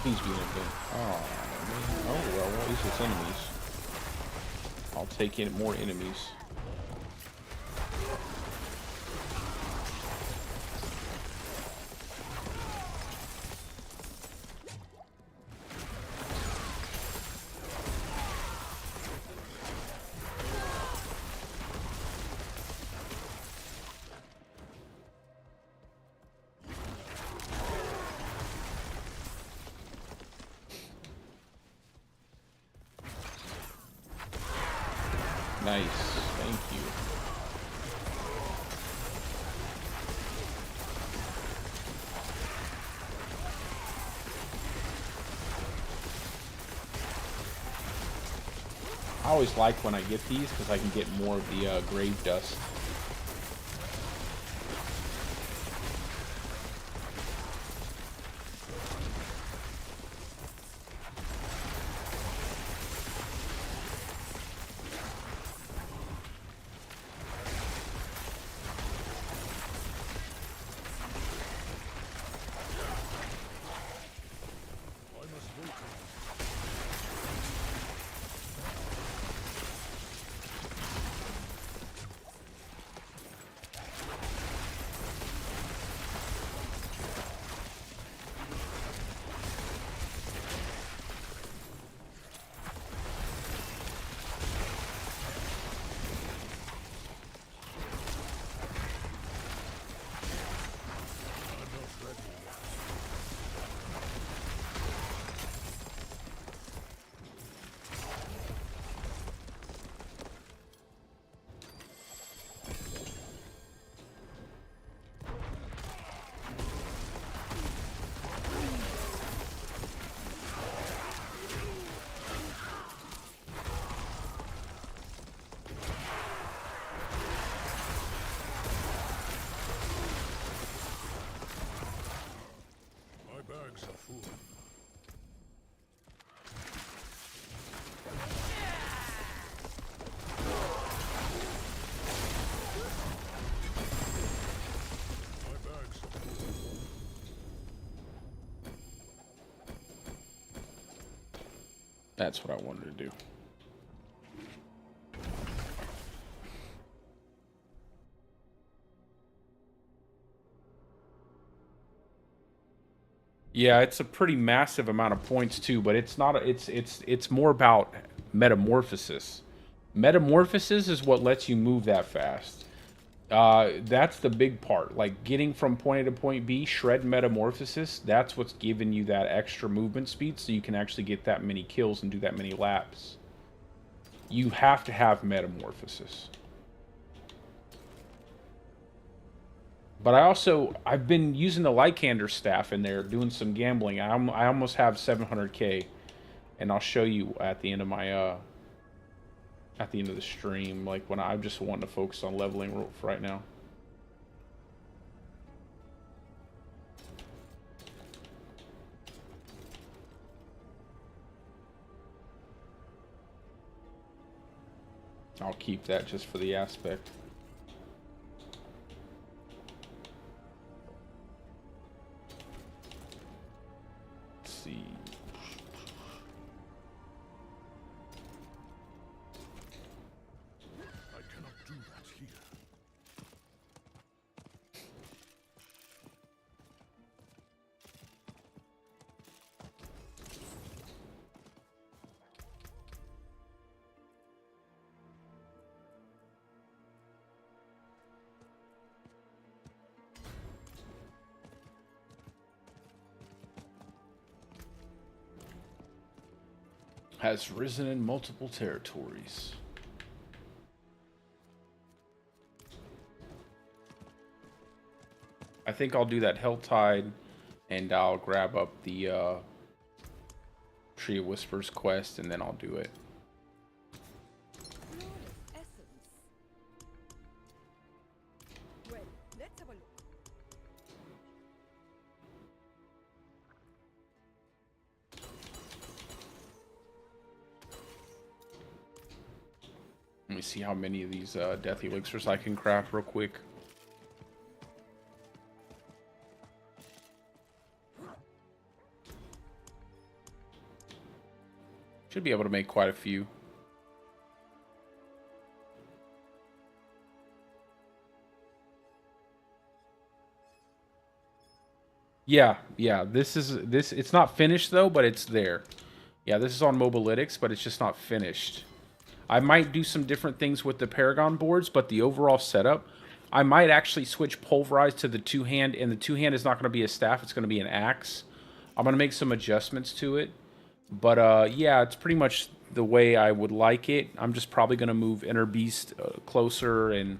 Please be an event. Oh, man. Oh, well, at least it's enemies. I'll take in more enemies. Nice, thank you. I always like when I get these because I can get more of the grave dust. Bags are full. My bags are full. That's what I wanted to do. Yeah, it's a pretty massive amount of points too, but it's not. It's more about metamorphosis. Metamorphosis is what lets you move that fast. That's the big part. Like getting from point A to point B, shred metamorphosis. That's what's giving you that extra movement speed, so you can actually get that many kills and do that many laps. You have to have metamorphosis. But I've been using the Lycander staff in there, doing some gambling. I almost have 700k, and I'll show you at the end of my at the end of the stream, like when I just want to focus on leveling for right now. I'll keep that just for the aspect. See. I cannot do that here. Has risen in multiple territories. I think I'll do that Helltide, and I'll grab up the Tree of Whispers quest, and then I'll do it. Well, let's have a look. Let me see how many of these death elixirs I can craft real quick. Should be able to make quite a few. Yeah, yeah. This is this. It's not finished though, but it's there. Yeah, this is on Mobalytics, but it's just not finished. I might do some different things with the Paragon boards, but the overall setup, I might actually switch Pulverize to the two-hand, and the two-hand is not going to be a staff, it's going to be an axe. I'm going to make some adjustments to it. But, yeah, it's pretty much the way I would like it. I'm just probably going to move Inner Beast closer, and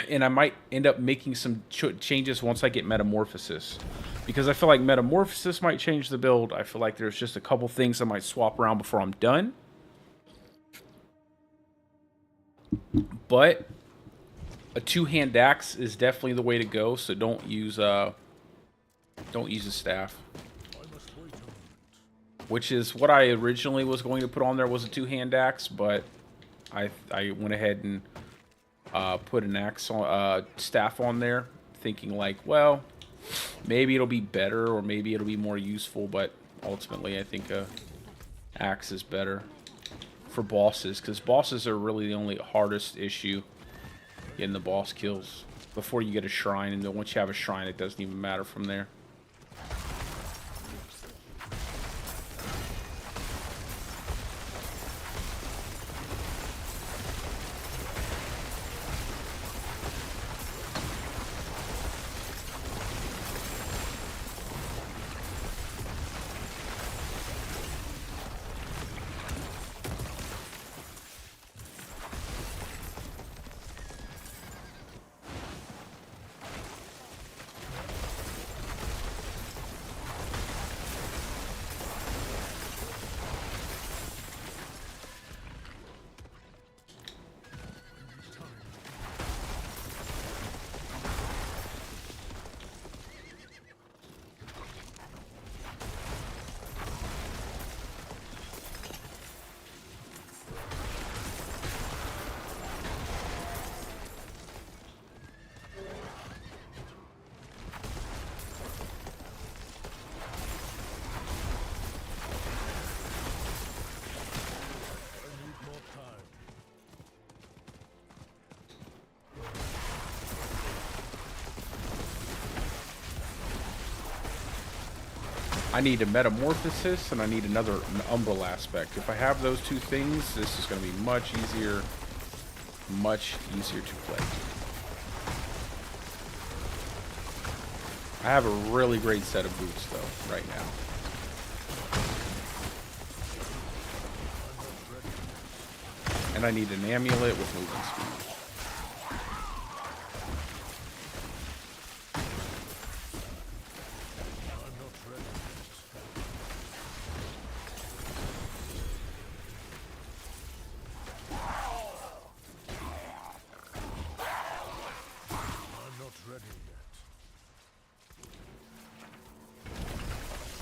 and I might end up making some changes once I get Metamorphosis. Because I feel like Metamorphosis might change the build. I feel like there's just a couple things I might swap around before I'm done. But a two-hand axe is definitely the way to go, so don't use a staff. Which is what I originally was going to put on there, was a two-hand axe, but I went ahead and put an axe on, staff on there, thinking like, well, maybe it'll be better or maybe it'll be more useful, but ultimately I think a axe is better for bosses, because bosses are really the only hardest issue, getting the boss kills before you get a shrine, and then once you have a shrine it doesn't even matter from there. I need a Metamorphosis, and I need an Umbral aspect. If I have those two things, this is going to be much easier to play. I have a really great set of boots, though, right now. And I need an amulet with movement speed.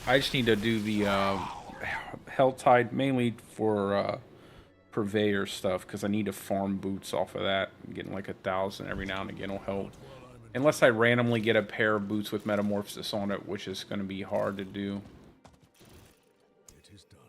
I just need to do the Helltide mainly for Purveyor stuff, because I need to farm boots off of that. Getting like 1,000 every now and again will help. Unless I randomly get a pair of boots with Metamorphosis on it, which is going to be hard to do. It is done.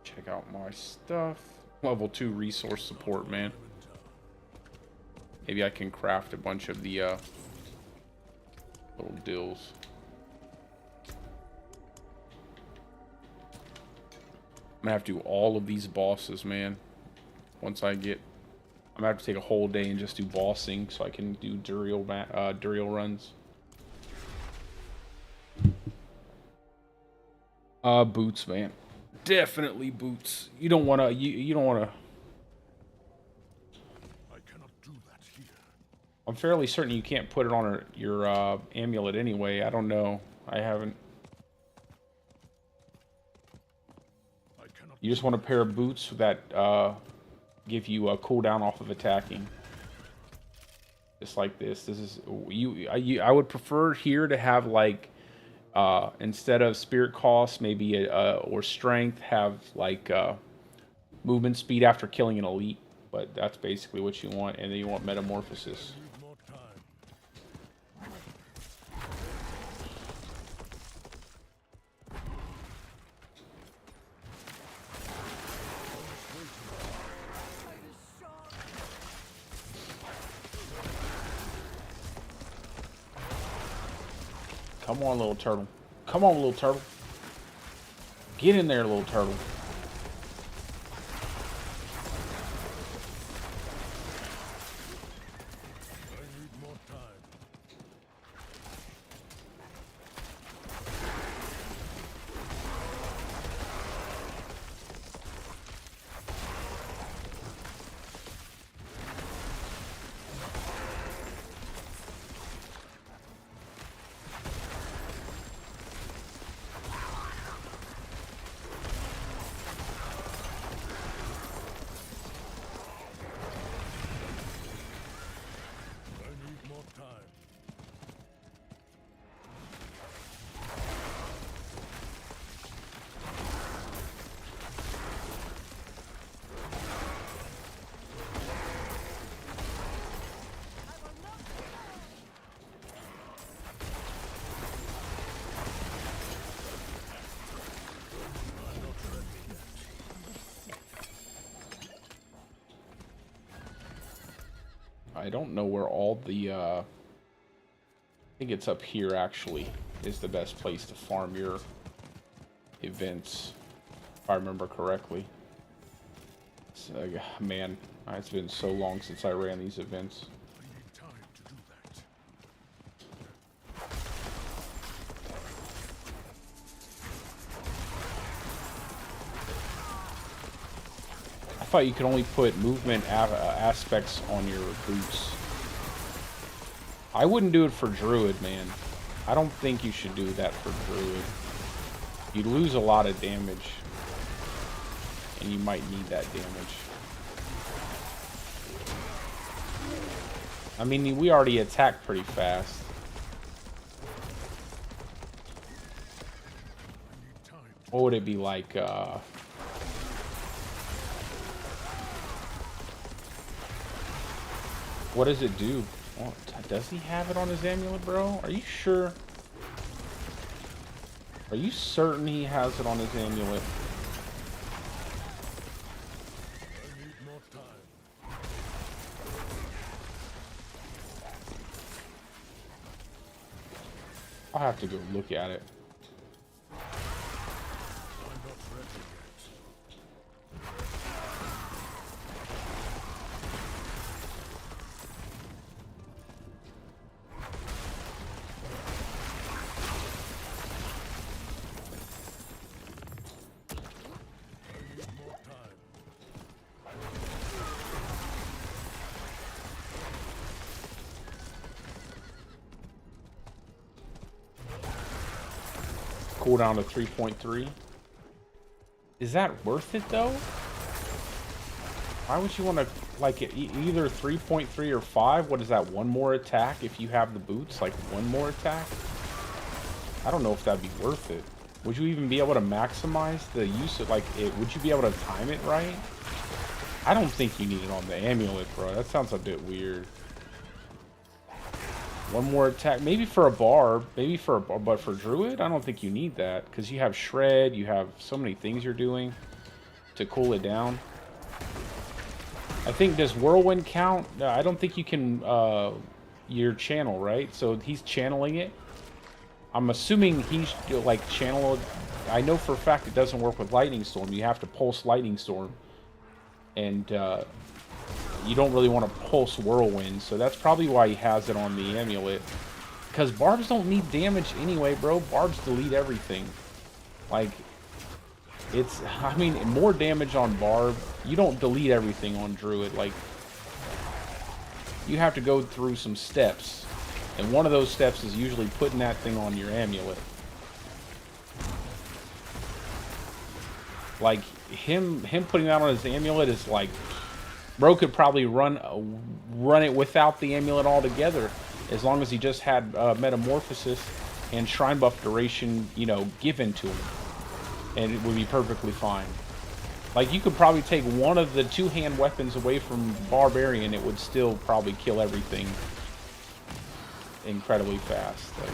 Check out my stuff. Level 2 resource support, man. Maybe I can craft a bunch of the little dills. I'm gonna have to do all of these bosses, man. Once I get, I'm gonna have to take a whole day and just do bossing so I can do Duriel runs. Boots, man. Definitely boots. You don't wanna. You don't wanna. I cannot do that here. I'm fairly certain you can't put it on your amulet anyway. I don't know. I haven't. You just want a pair of boots that give you a cooldown off of attacking. Just like this. This is I would prefer here to have like instead of spirit cost, maybe or strength, have like movement speed after killing an elite. but that's basically what you want. And then you want Metamorphosis. Need more time. Come on, little turtle. Come on, little turtle. Get in there, little turtle. I need more time. I need more time. I'm not ready yet. I don't know where all the, I think it's up here actually, is the best place to farm your events, if I remember correctly. So, man, it's been so long since I ran these events. I need time to do that. I thought you could only put movement aspects on your boots. I wouldn't do it for Druid, man. I don't think you should do that for Druid. You'd lose a lot of damage. And you might need that damage. I mean, we already attack pretty fast. I need time. What would it be like, what does it do? Oh, does he have it on his amulet, bro? Are you sure? Are you certain he has it on his amulet? I need more time. I'll have to go look at it. I'm not ready yet. I need more time. Cooldown to 3.3. Is that worth it though? Why would you want to like it either 3.3 or 5? What is that? One more attack if you have the boots? Like one more attack? I don't know if that'd be worth it. Would you even be able to maximize the use of like it? Would you be able to time it right? I don't think you need it on the amulet, bro. That sounds a bit weird. One more attack, maybe for a barb, maybe for a barb, but for Druid, I don't think you need that because you have shred, you have so many things you're doing to cool it down. I think, does whirlwind count? No, I don't think you can, your channel, right? So he's channeling it. I'm assuming he's like channeled. I know for a fact it doesn't work with lightning storm. You have to pulse lightning storm, and you don't really want to pulse whirlwind, so that's probably why he has it on the amulet. Because barbs don't need damage anyway, bro. Barbs delete everything. Like, it's, I mean, more damage on barb. You don't delete everything on druid. Like, you have to go through some steps, and one of those steps is usually putting that thing on your amulet. Like, him putting that on his amulet is like, bro could probably run it without the amulet altogether, as long as he just had Metamorphosis and Shrine Buff duration, you know, given to him, and it would be perfectly fine. Like, you could probably take one of the two-hand weapons away from Barbarian, it would still probably kill everything incredibly fast. Like,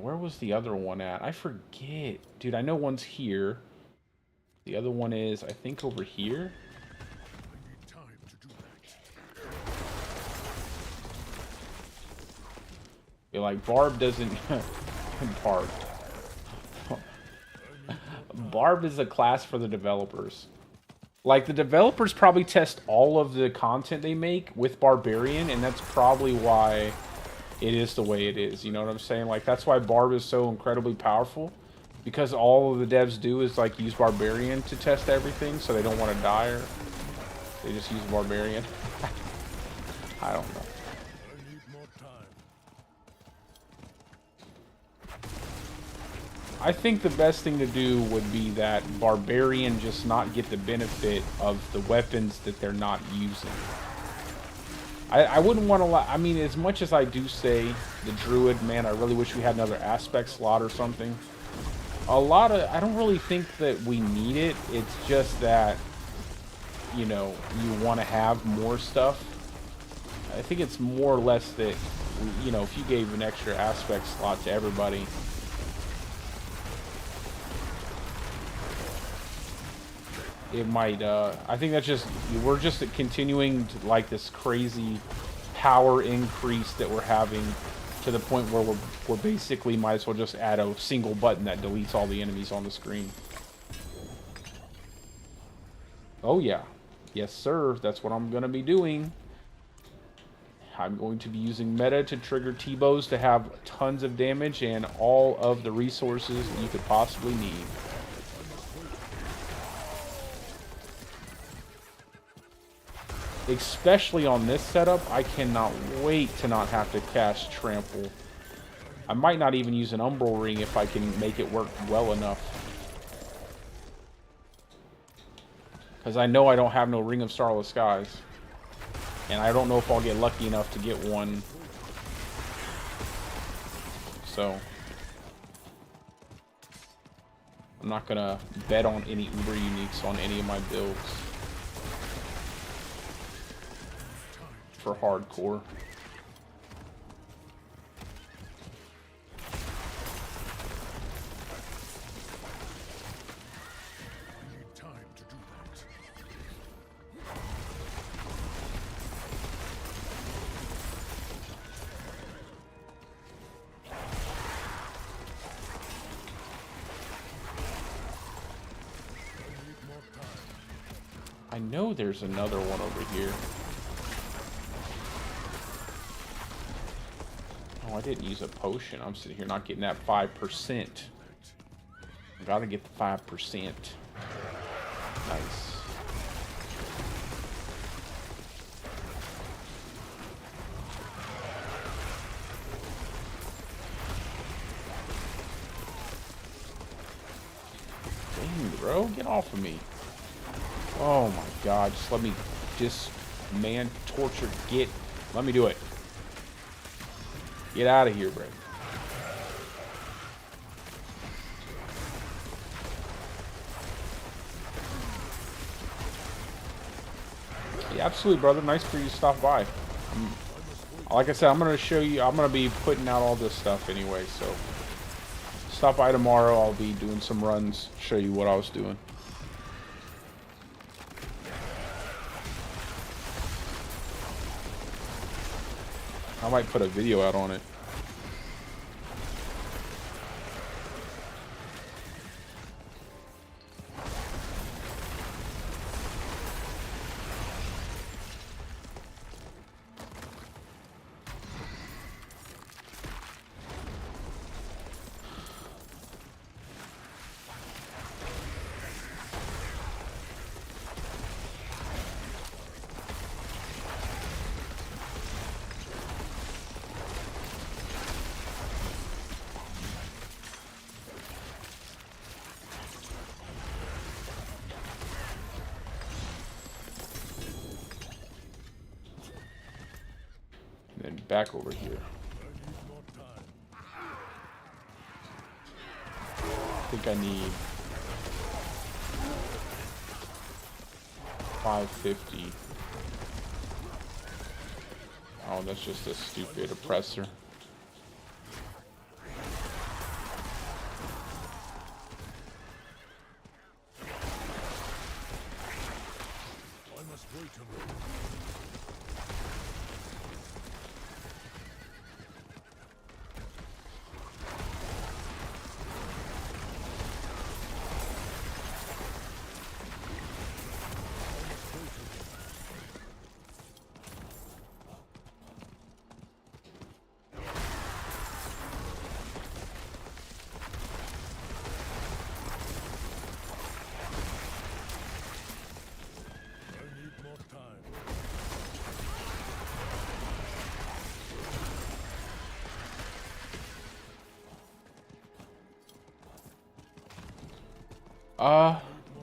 where was the other one at? I forget. Dude, I know one's here. The other one is, I think, over here. I need time to do that. Be like, Barb doesn't... Barb. Barb is a class for the developers. Like, the developers probably test all of the content they make with Barbarian, and that's probably why it is the way it is. You know what I'm saying? Like, that's why Barb is so incredibly powerful. Because all of the devs do is, like, use Barbarian to test everything, so they don't want to die, or they just use Barbarian. I don't know. I need more time. I think the best thing to do would be that Barbarian just not get the benefit of the weapons that they're not using. I wouldn't want to... I mean, as much as I do say the Druid, man, I really wish we had another aspect slot or something. I don't really think that we need it. It's just that, you know, you want to have more stuff. I think it's more or less that, you know, if you gave an extra aspect slot to everybody... It might, I think that's just, we're just continuing to, like, this crazy power increase that we're having to the point where we're basically might as well just add a single button that deletes all the enemies on the screen. Oh yeah. Yes, sir. That's what I'm going to be doing. I'm going to be using meta to trigger T-bows to have tons of damage and all of the resources that you could possibly need. Especially on this setup, I cannot wait to not have to cast Trample. I might not even use an Umbral Ring if I can make it work well enough. Because I know I don't have no Ring of Starless Skies. And I don't know if I'll get lucky enough to get one. So I'm not going to bet on any Uber Uniques on any of my builds. For hardcore. I need time to do that. I need more time. I know there's another one over here. Oh, I didn't use a potion. I'm sitting here not getting that 5%. I gotta get the 5%. Nice. Dang, bro. Get off of me. Oh my god. Just let me... man, torture, get... Let me do it. Get out of here, bro. Yeah, absolutely, brother. Nice for you to stop by. Like I said, I'm going to show you... I'm going to be putting out all this stuff anyway, so... Stop by tomorrow. I'll be doing some runs. Show you what I was doing. I might put a video out on it. back over here. I think I need 550. Oh, that's just a stupid oppressor. I must wait a moment.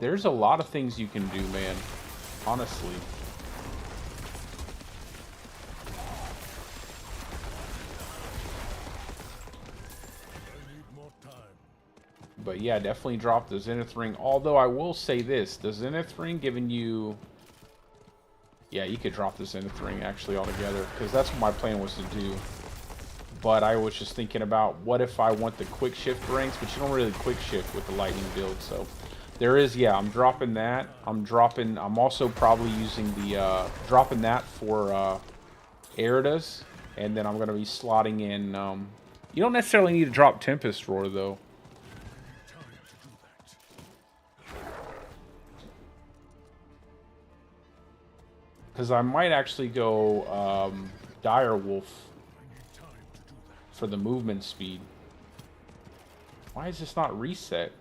There's a lot of things you can do, man. Honestly. But yeah, definitely drop the Zenith Ring. Although I will say this, the Zenith Ring giving you... Yeah, you could drop the Zenith Ring actually altogether, because that's what my plan was to do. But I was just thinking about, what if I want the quick shift rings? But you don't really quick shift with the lightning build, so... There is, yeah, I'm dropping that. I'm also probably using the, dropping that for, Eridas. And then I'm going to be slotting in, you don't necessarily need to drop Tempest Roar, though. Because I might actually go, Dire Wolf for the movement speed. Why is this not reset?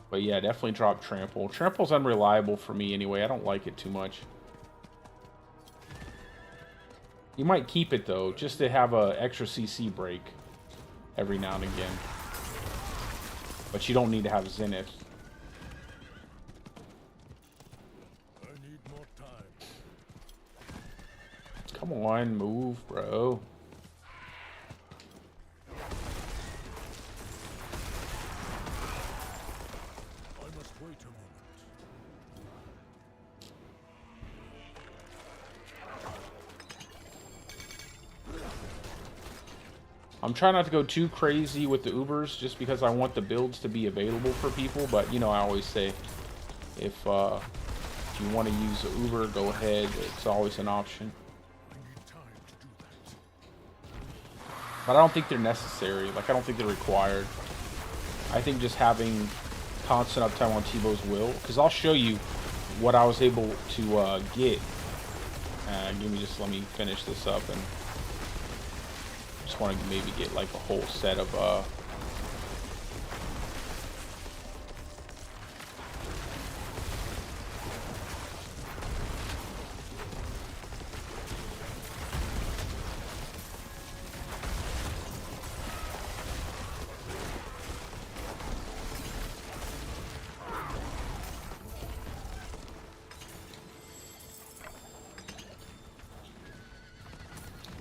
But yeah, definitely drop Trample. Trample's unreliable for me anyway. I don't like it too much. You might keep it though, just to have a extra CC break every now and again. But you don't need to have Zenith. I need more time. Come on, move, bro. I'm trying not to go too crazy with the Ubers, just because I want the builds to be available for people. But, you know, I always say, if you want to use an Uber, go ahead. It's always an option. But I don't think they're necessary. Like, I don't think they're required. I think just having constant uptime on Tebow's will. Because I'll show you what I was able to get. Let me finish this up and... Just want to maybe get like a whole set of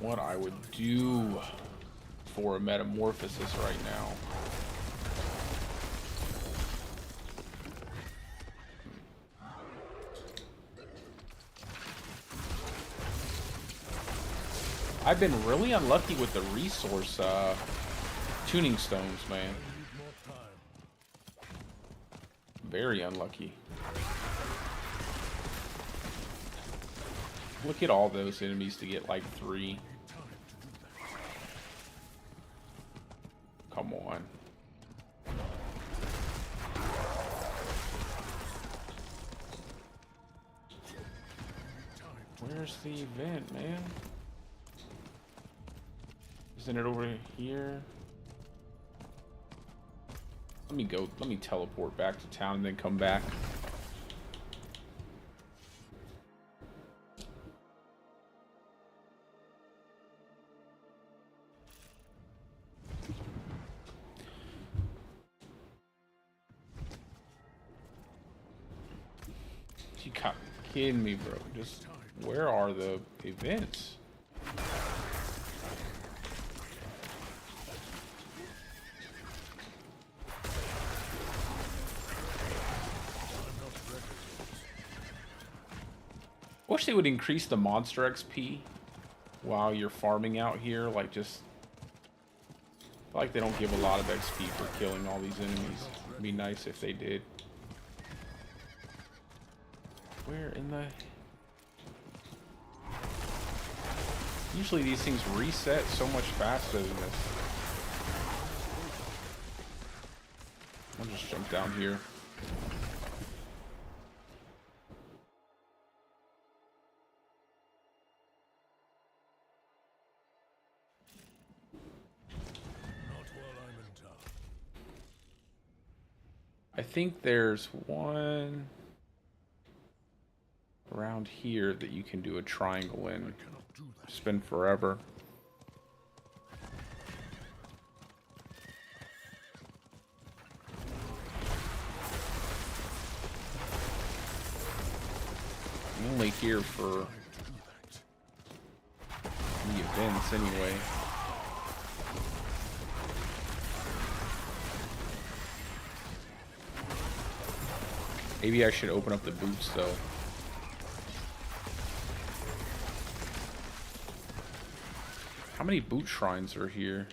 what I would do for a metamorphosis right now. I've been really unlucky with the resource tuning stones, man. Very unlucky. Look at all those enemies to get like 3. Come on. Where's the event, man? Isn't it over here? Let me teleport back to town and then come back. You got kidding me, bro. Just where are the events? Wish they would increase the monster XP while you're farming out here. Like, just I feel like they don't give a lot of XP for killing all these enemies. It'd be nice if they did. Where in the... Usually these things reset so much faster than this. I'll just jump down here. I think there's one around here that you can do a triangle in. Spend forever. I'm only here for the events anyway. Maybe I should open up the boots though. How many boot shrines are here?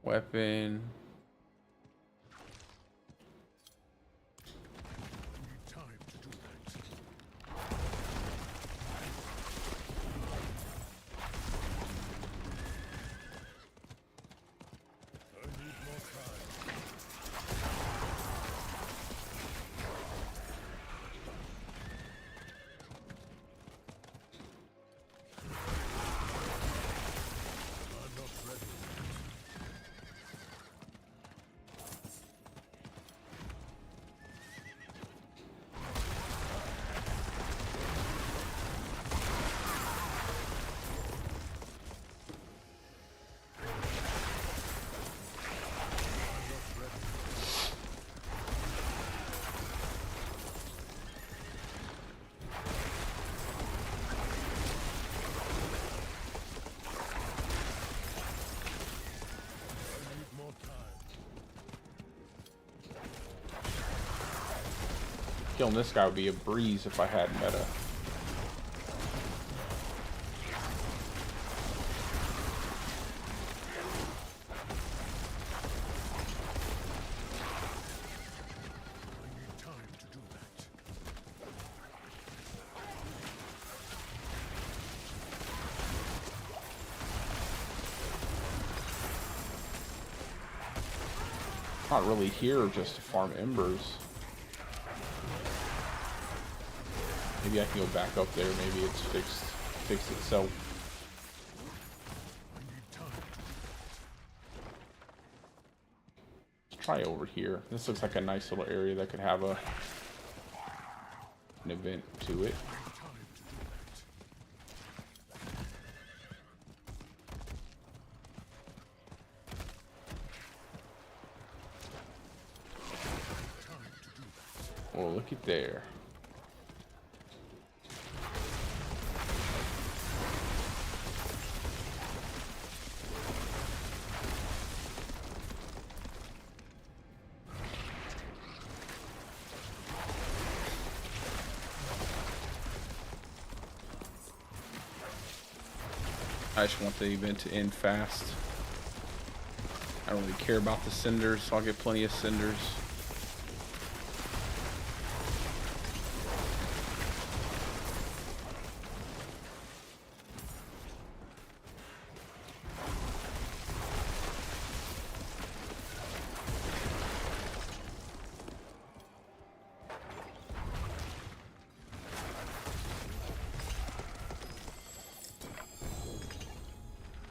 Weapon. Killing this guy would be a breeze if I had meta. Not really here just to farm embers. Maybe I can go back up there. Maybe it's fixed itself. Let's try over here. This looks like a nice little area that could have an event to it. Oh, look at there. I just want the event to end fast. I don't really care about the cinders, so I'll get plenty of cinders.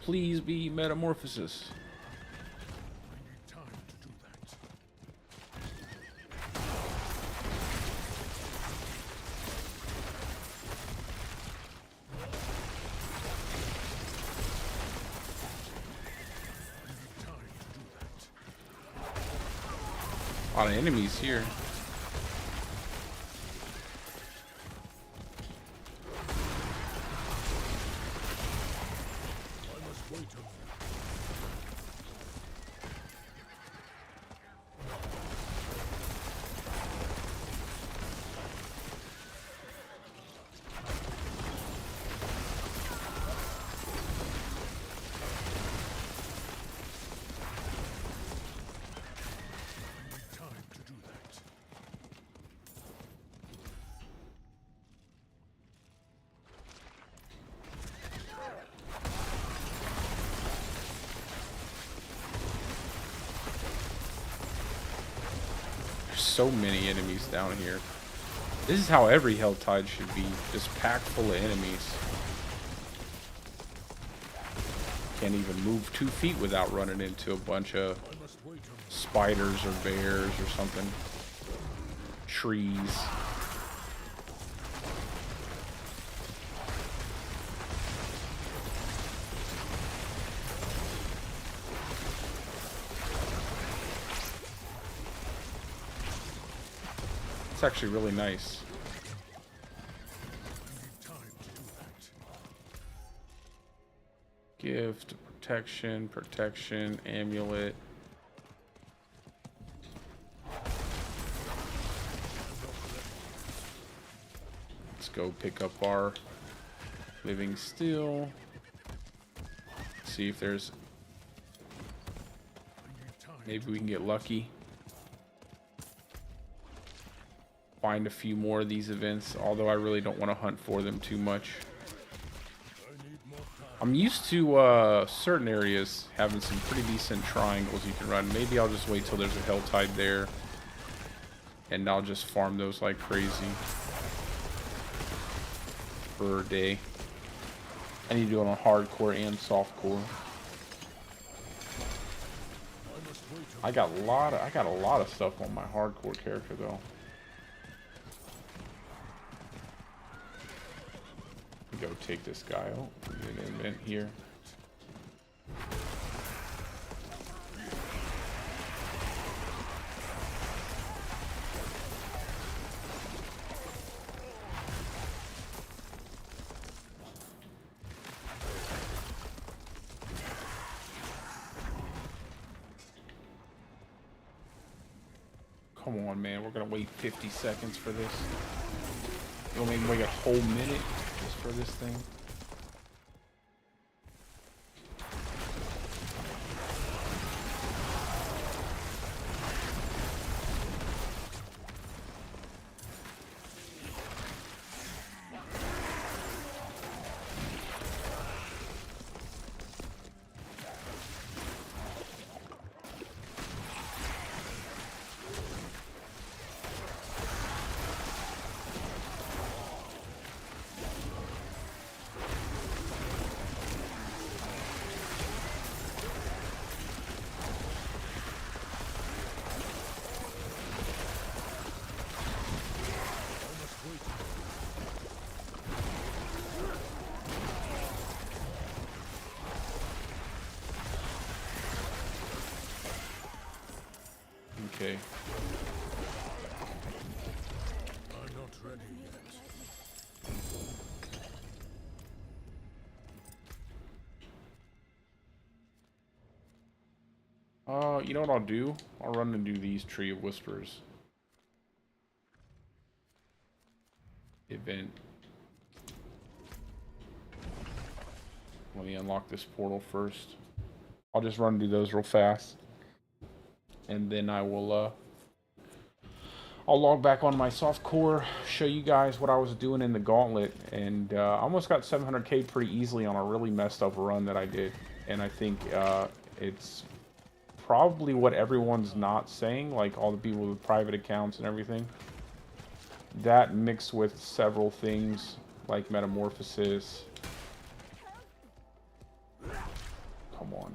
Please be metamorphosis. A lot of enemies here. so many enemies down here. This is how every Helltide should be, just packed full of enemies. Can't even move 2 feet without running into a bunch of spiders or bears or something. Trees. It's actually really nice. Gift, protection, amulet. Let's go pick up our living steel. See if there's... maybe we can get lucky. Find a few more of these events, although I really don't want to hunt for them too much. I'm used to certain areas having some pretty decent triangles you can run. Maybe I'll just wait till there's a Helltide there, and I'll just farm those like crazy for a day. I need to do it on hardcore and softcore. I got a lot of stuff on my hardcore character though. Go take this guy out. Get an event here. Come on, man. We're gonna wait 50 seconds for this. You'll maybe wait a whole minute just for this thing. Okay. I'm not ready yet. You know what I'll do? I'll run and do these Tree of Whispers. Event. Let me unlock this portal first. I'll just run and do those real fast. And then I will, I'll log back on my softcore, show you guys what I was doing in the Gauntlet, and I almost got 700k pretty easily on a really messed up run that I did. And I think it's probably what everyone's not saying, like all the people with private accounts and everything. That mixed with several things like Metamorphosis. Come on.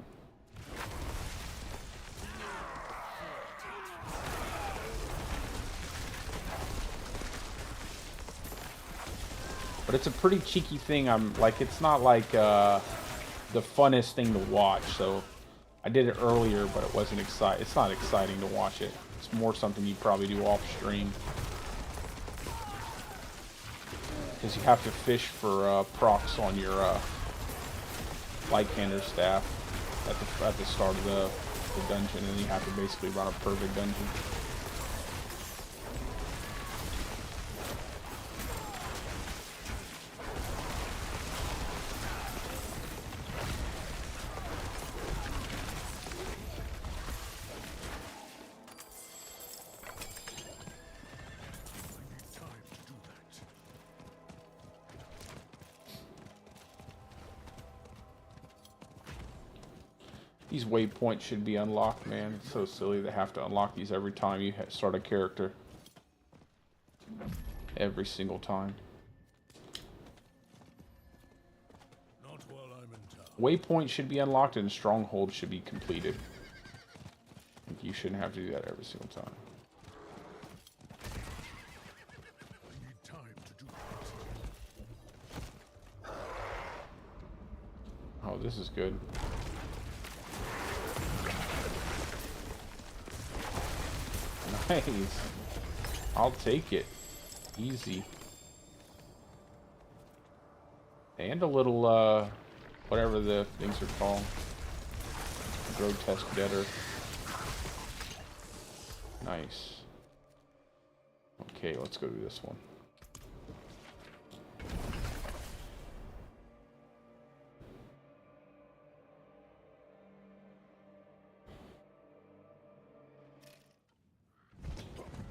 But it's a pretty cheeky thing. I'm like, it's not like the funnest thing to watch. So I did it earlier, but it wasn't exciting. It's not exciting to watch it. It's more something you probably do off stream, because you have to fish for procs on your Lighthander staff at the start of the dungeon, and you have to basically run a perfect dungeon. These waypoints should be unlocked, man. It's so silly they have to unlock these every time you start a character. Every single time. Not while I'm in town. Waypoint should be unlocked and stronghold should be completed. You shouldn't have to do that every single time. I need time to do that. Oh, this is good. Nice. I'll take it. Easy. And a little, whatever the things are called. Grotesque debtor. Nice. Okay, let's go do this one.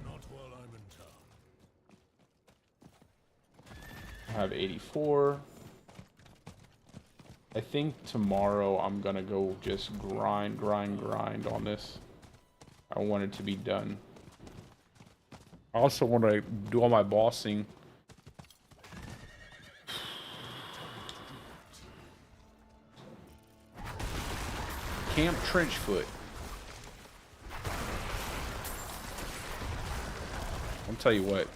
Not while I'm in town. I have 84. I think tomorrow I'm gonna go just grind on this. I want it to be done. I also want to do all my bossing. Camp Trenchfoot. I'll tell you what.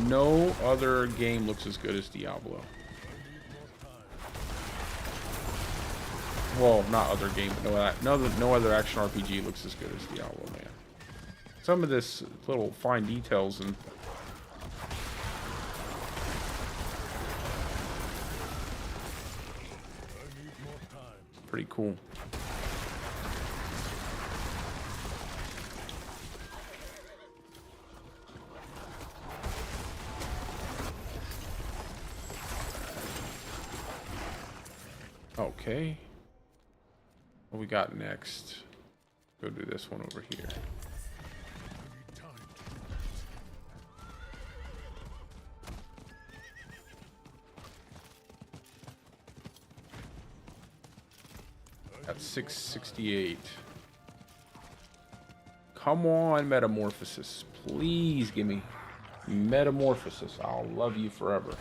No other game looks as good as Diablo. Well, not other game, but no other action RPG looks as good as Diablo, man. Some of this little fine details and pretty cool. Okay. What we got next? Go do this one over here. At 668. Come on, Metamorphosis. Please give me Metamorphosis. I'll love you forever.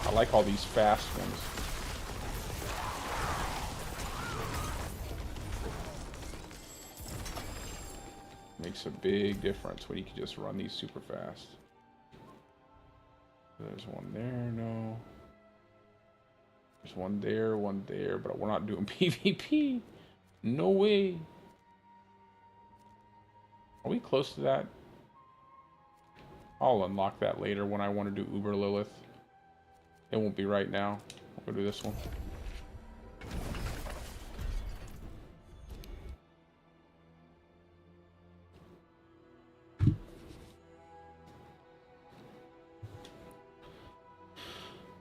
I like all these fast ones. Makes a big difference when you can just run these super fast. There's one there, no. There's one there, but we're not doing PvP. No way. Are we close to that? I'll unlock that later when I want to do Uber Lilith. It won't be right now. We'll go do this one.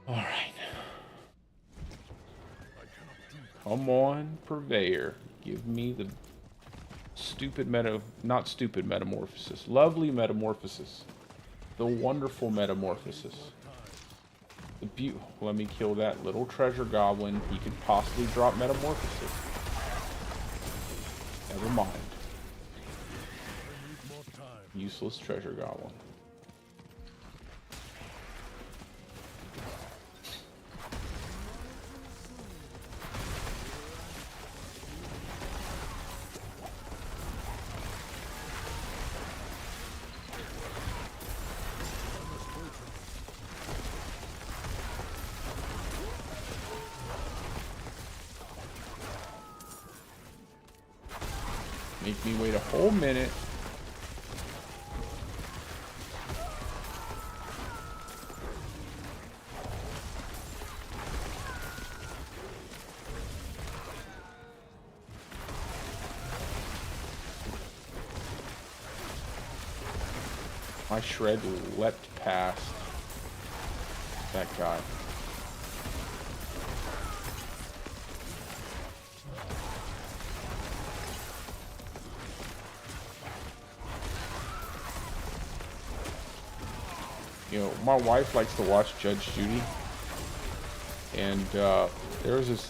All right. Come on, Purveyor. Give me the stupid not stupid metamorphosis. Lovely metamorphosis. The wonderful metamorphosis. Let me kill that little treasure goblin. He could possibly drop metamorphosis. Never mind. Useless treasure goblin. Make me wait a whole minute. My shred leapt past that guy. You know, my wife likes to watch Judge Judy, and there was this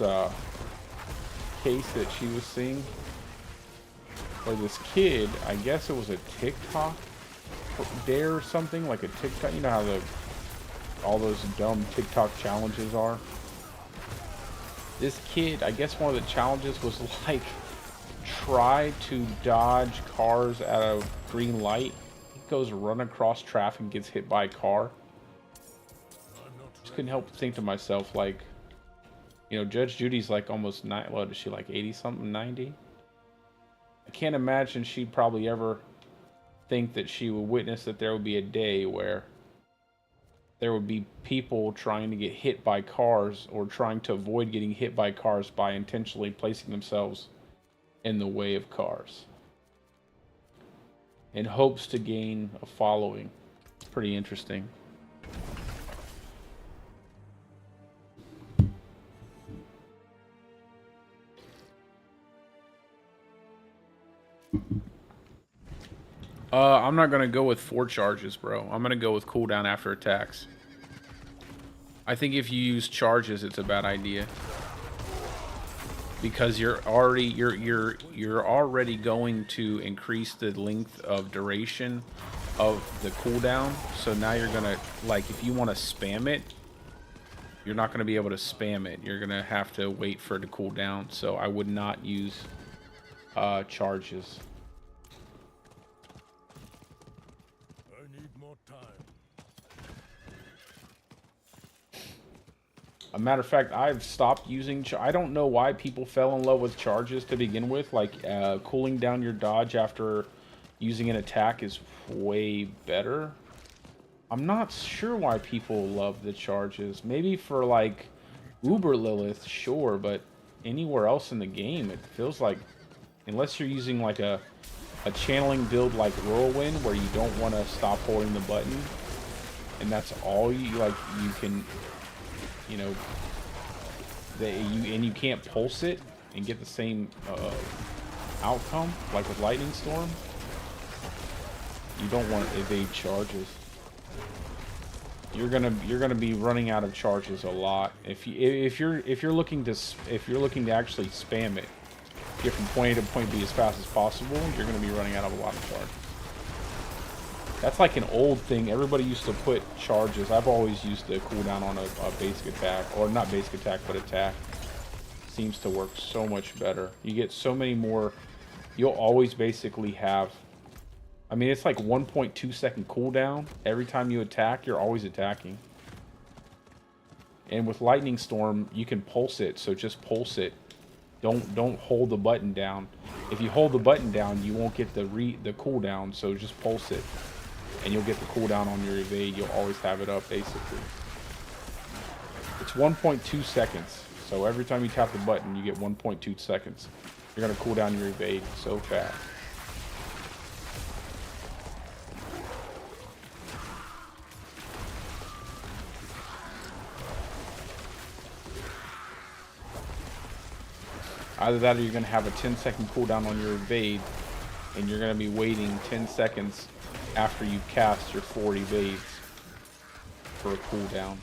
case that she was seeing where this kid, I guess it was a TikTok dare or something, like a TikTok, you know how all those dumb TikTok challenges are? This kid, I guess one of the challenges was like, try to dodge cars at a green light. He goes run across traffic and gets hit by a car. Just couldn't help but think to myself, like, you know, Judge Judy's like almost what is she, like 80 something, 90? I can't imagine she'd probably ever think that she would witness that there would be a day where there would be people trying to get hit by cars or trying to avoid getting hit by cars by intentionally placing themselves in the way of cars in hopes to gain a following. It's pretty interesting. I'm not gonna go with 4 charges, bro. I'm gonna go with cooldown after attacks. I think if you use charges, it's a bad idea because you're already going to increase the length of duration of the cooldown. So now you're gonna, like, if you want to spam it, you're not gonna be able to spam it. You're gonna have to wait for it to cool down. So I would not use charges. A matter of fact, I've stopped using... I don't know why people fell in love with charges to begin with. Like, cooling down your dodge after using an attack is way better. I'm not sure why people love the charges. Maybe for, like, Uber Lilith, sure. But anywhere else in the game, it feels like... Unless you're using, like, a channeling build like Whirlwind, where you don't want to stop holding the button. And that's all you... Like, you can... You know, you can't pulse it and get the same outcome like with Lightning Storm. You don't want to evade charges. You're gonna be running out of charges a lot if you're looking to actually spam it, get from point A to point B as fast as possible. You're gonna be running out of a lot of charges. That's like an old thing. Everybody used to put charges. I've always used the cooldown on a basic attack. Or not basic attack, but attack. Seems to work so much better. You get so many more... You'll always basically have... I mean, it's like 1.2 second cooldown. Every time you attack, you're always attacking. And with Lightning Storm, you can pulse it. So just pulse it. Don't hold the button down. If you hold the button down, you won't get the cooldown. So just pulse it. And you'll get the cooldown on your evade. You'll always have it up, basically. It's 1.2 seconds. So every time you tap the button, you get 1.2 seconds. You're going to cool down your evade so fast. Either that or you're going to have a 10-second cooldown on your evade. And you're going to be waiting 10 seconds after you cast your 4 evades for a cooldown.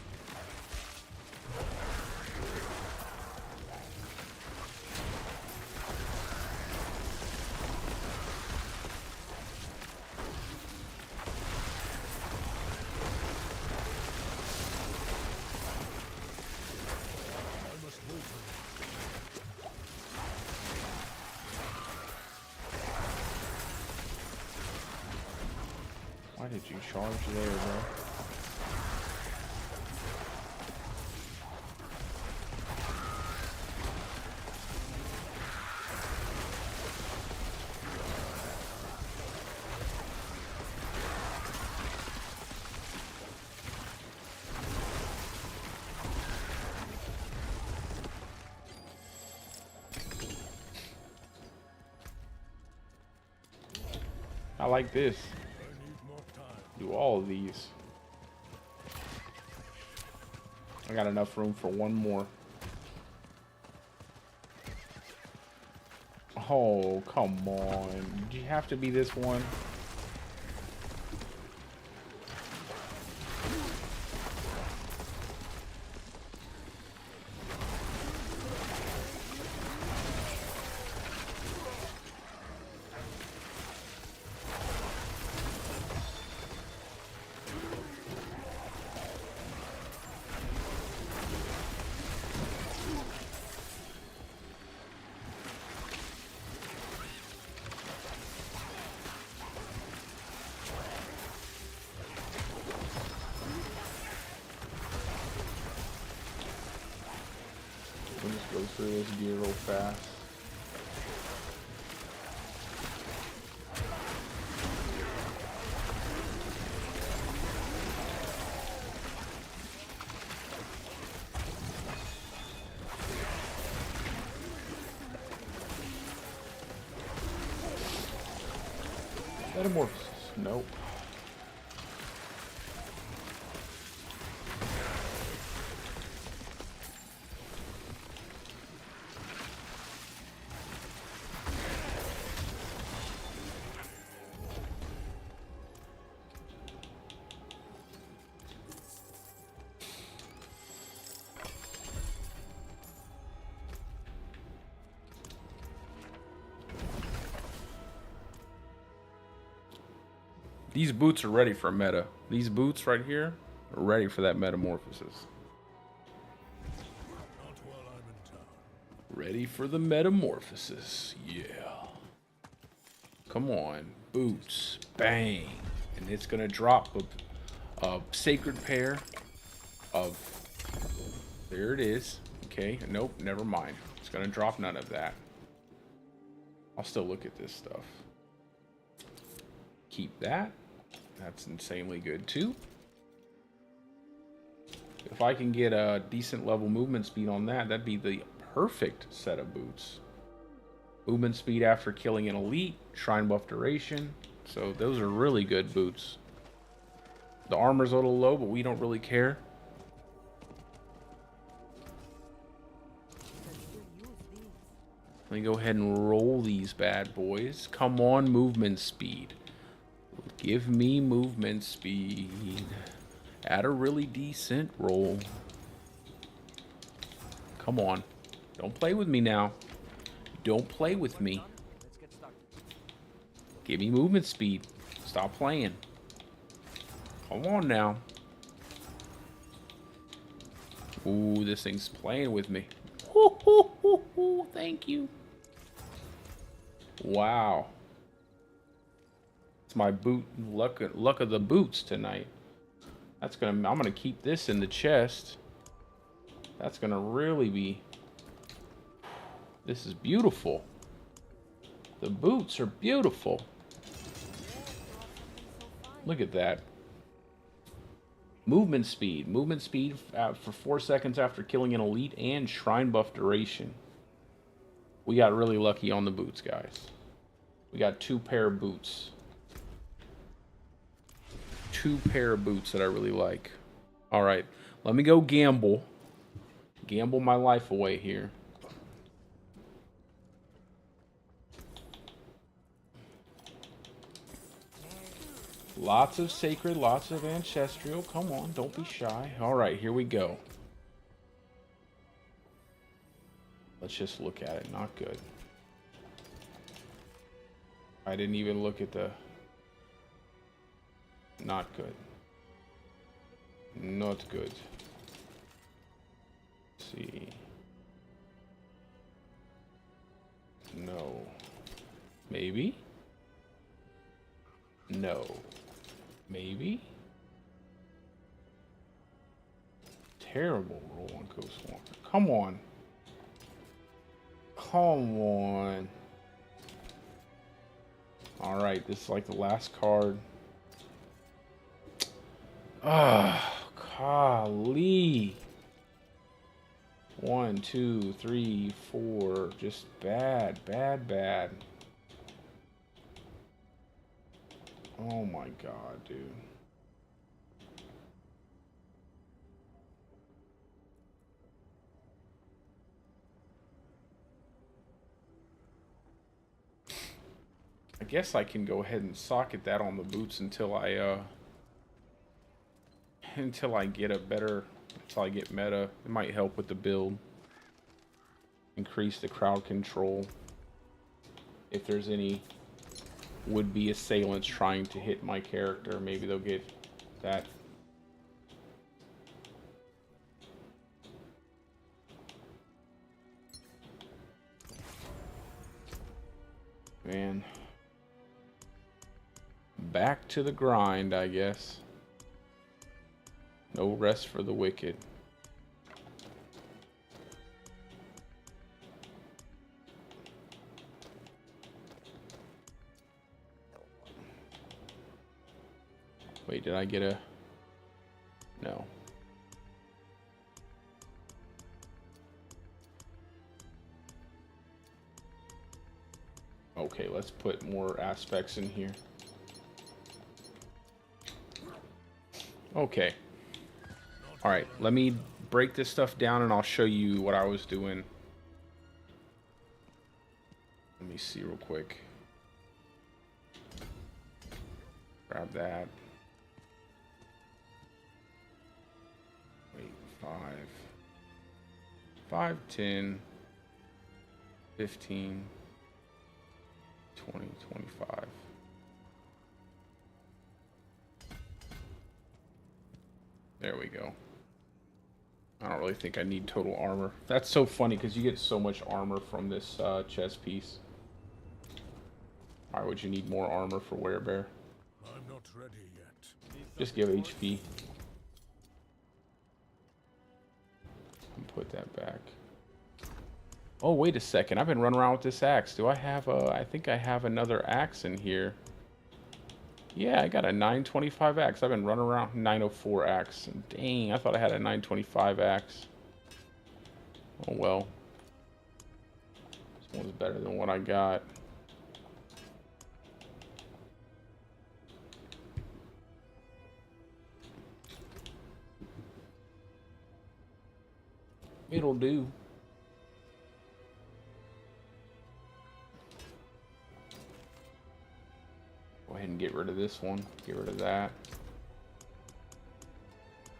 Why did you charge there, bro? I like this. Do all of these. I got enough room for one more. Oh, come on. Did you have to be this one? We'll just go through this gear real fast. Metamorphosis. Nope. These boots are ready for meta. These boots right here are ready for that metamorphosis. Not while I'm in town. Ready for the metamorphosis. Yeah. Come on. Boots. Bang. And it's going to drop a sacred pair of... There it is. Okay. Nope. Never mind. It's going to drop none of that. I'll still look at this stuff. Keep that. That's insanely good too. If I can get a decent level movement speed on that, that'd be the perfect set of boots. Movement speed after killing an elite, shrine buff duration. So those are really good boots. The armor's a little low, but we don't really care. Let me go ahead and roll these bad boys. Come on, movement speed. Give me movement speed at a really decent roll. Come on. Don't play with me now. Don't play with me. Let's get started. Give me movement speed. Stop playing. Come on now. Ooh, this thing's playing with me. Hoo, hoo, hoo, hoo. Thank you. Wow. My boot luck of the boots tonight. I'm gonna keep this in the chest. That's gonna really be... This is beautiful. The boots are beautiful. Look at that. Movement speed. Movement speed for 4 seconds after killing an elite and shrine buff duration. We got really lucky on the boots, guys. We got 2 pair of boots. 2 pair of boots that I really like. All right, let me go gamble. Gamble my life away here. Lots of sacred, lots of ancestral. Come on, don't be shy. All right, here we go. Let's just look at it. Not good. I didn't even look at the... Not good. Not good. Let's see. No. Maybe? No. Maybe? Terrible roll on Ghost Walker. Come on. Come on. Alright, this is like the last card. Ah, golly. 1, 2, 3, 4. Just bad, bad, bad. Oh my god, dude. guess I can go ahead and socket that on the boots until I get a better, until I get meta. It might help with the build. Increase the crowd control. If there's any would-be assailants trying to hit my character, maybe they'll get that. Man. Back to the grind, I guess. No rest for the wicked. Wait, did I get a... No. Okay, let's put more aspects in here. Okay. Alright, let me break this stuff down and I'll show you what I was doing. Let me see real quick. Grab that. Wait, 5, 10, 15, 20, 25. There we go. I don't really think I need total armor. That's so funny because you get so much armor from this chest piece. Why would you need more armor for werebear? I'm not ready yet. Just give HP. And put that back. Oh, wait a second. I've been running around with this axe. Do I have a... I think I have another axe in here. Yeah, I got a 925 axe. I've been running around 904 axe. Dang, I thought I had a 925 axe. Oh, well. This one's better than what I got. It'll do. Go ahead and get rid of this one. Get rid of that.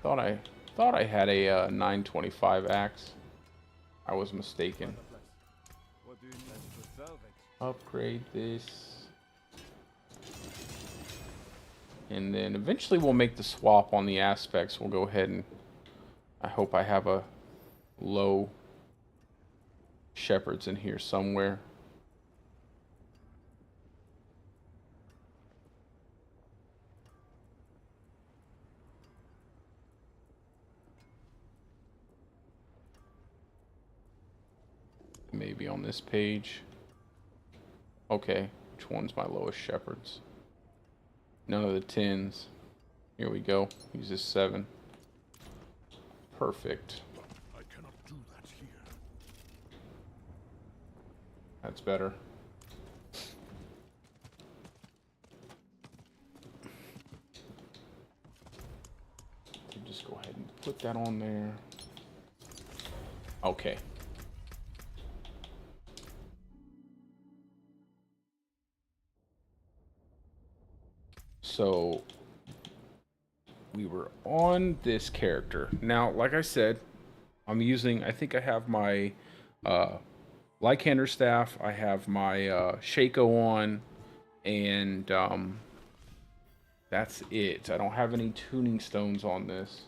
Thought I had a 925 axe. I was mistaken. What do you need to salvage? Upgrade this. And then eventually we'll make the swap on the aspects. We'll go ahead and... I hope I have a low shepherds in here somewhere. Maybe on this page. Okay, which one's my lowest shepherds? None of the 10s. Here we go. Use this 7. Perfect. I cannot do that here. That's better. So just go ahead and put that on there. Okay. So we were on this character. Now, like I said, I'm using, I think I have my Lycander staff, I have my Shaco on, and that's it. I don't have any tuning stones on this.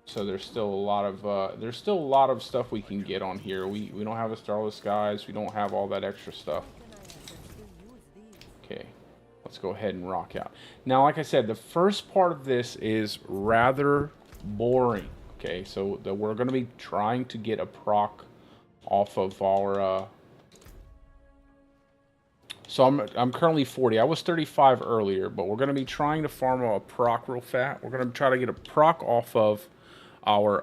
So there's still a lot of stuff we can get on here. We don't have a Starless Skies. We don't have all that extra stuff. Okay, let's go ahead and rock out. Now, like I said, the first part of this is rather boring. Okay, so we're going to be trying to get a proc off of our. So I'm currently 40. I was 35 earlier, but we're going to be trying to farm a proc real fat. We're going to try to get a proc off of our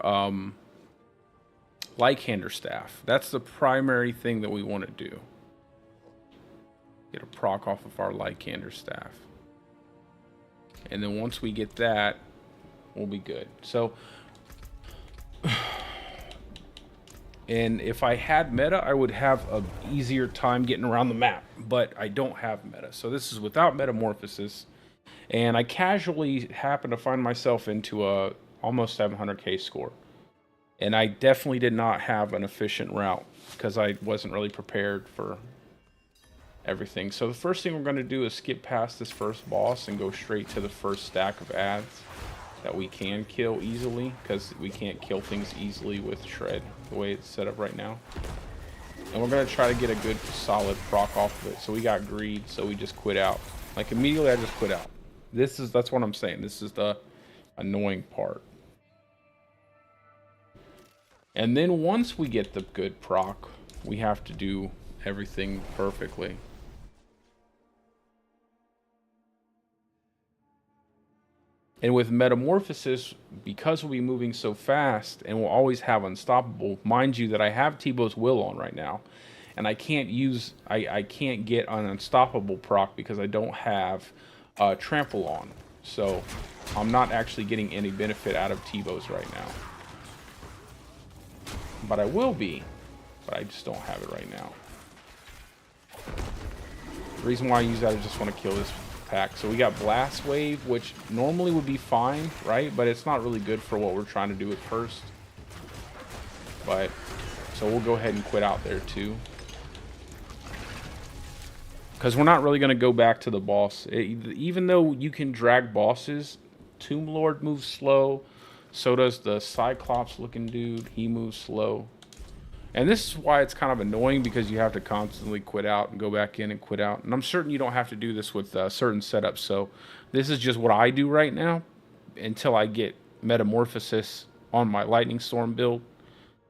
Lycander staff. That's the primary thing that we want to do. Get a proc off of our Lycander staff. And then once we get that, we'll be good. So, and if I had meta, I would have a easier time getting around the map, but I don't have meta. So this is without metamorphosis, and I casually happen to find myself into a almost 700k score. And I definitely did not have an efficient route because I wasn't really prepared for everything. So the first thing we're going to do is skip past this first boss and go straight to the first stack of ads that we can kill easily, because we can't kill things easily with Shred the way it's set up right now. And we're going to try to get a good solid proc off of it. So we got greed, so we just quit out. Like immediately I just quit out. That's what I'm saying. This is the annoying part. And then once we get the good proc, we have to do everything perfectly. And with Metamorphosis, because we'll be moving so fast and we'll always have Unstoppable, mind you that I have T-Bow's Will on right now, and I can't use, I can't get an Unstoppable proc because I don't have Trample on. So I'm not actually getting any benefit out of T-Bow's right now. But I will be, but I just don't have it right now. The reason why I use that is just want to kill this pack. So we got Blast Wave, which normally would be fine, right? But it's not really good for what we're trying to do at first. But, so we'll go ahead and quit out there too. Because we're not really going to go back to the boss. Even though you can drag bosses, Tomb Lord moves slow. So does the Cyclops looking dude. He moves slow. And this is why it's kind of annoying, because you have to constantly quit out and go back in and quit out. And I'm certain you don't have to do this with certain setups. So this is just what I do right now until I get Metamorphosis on my Lightning Storm build.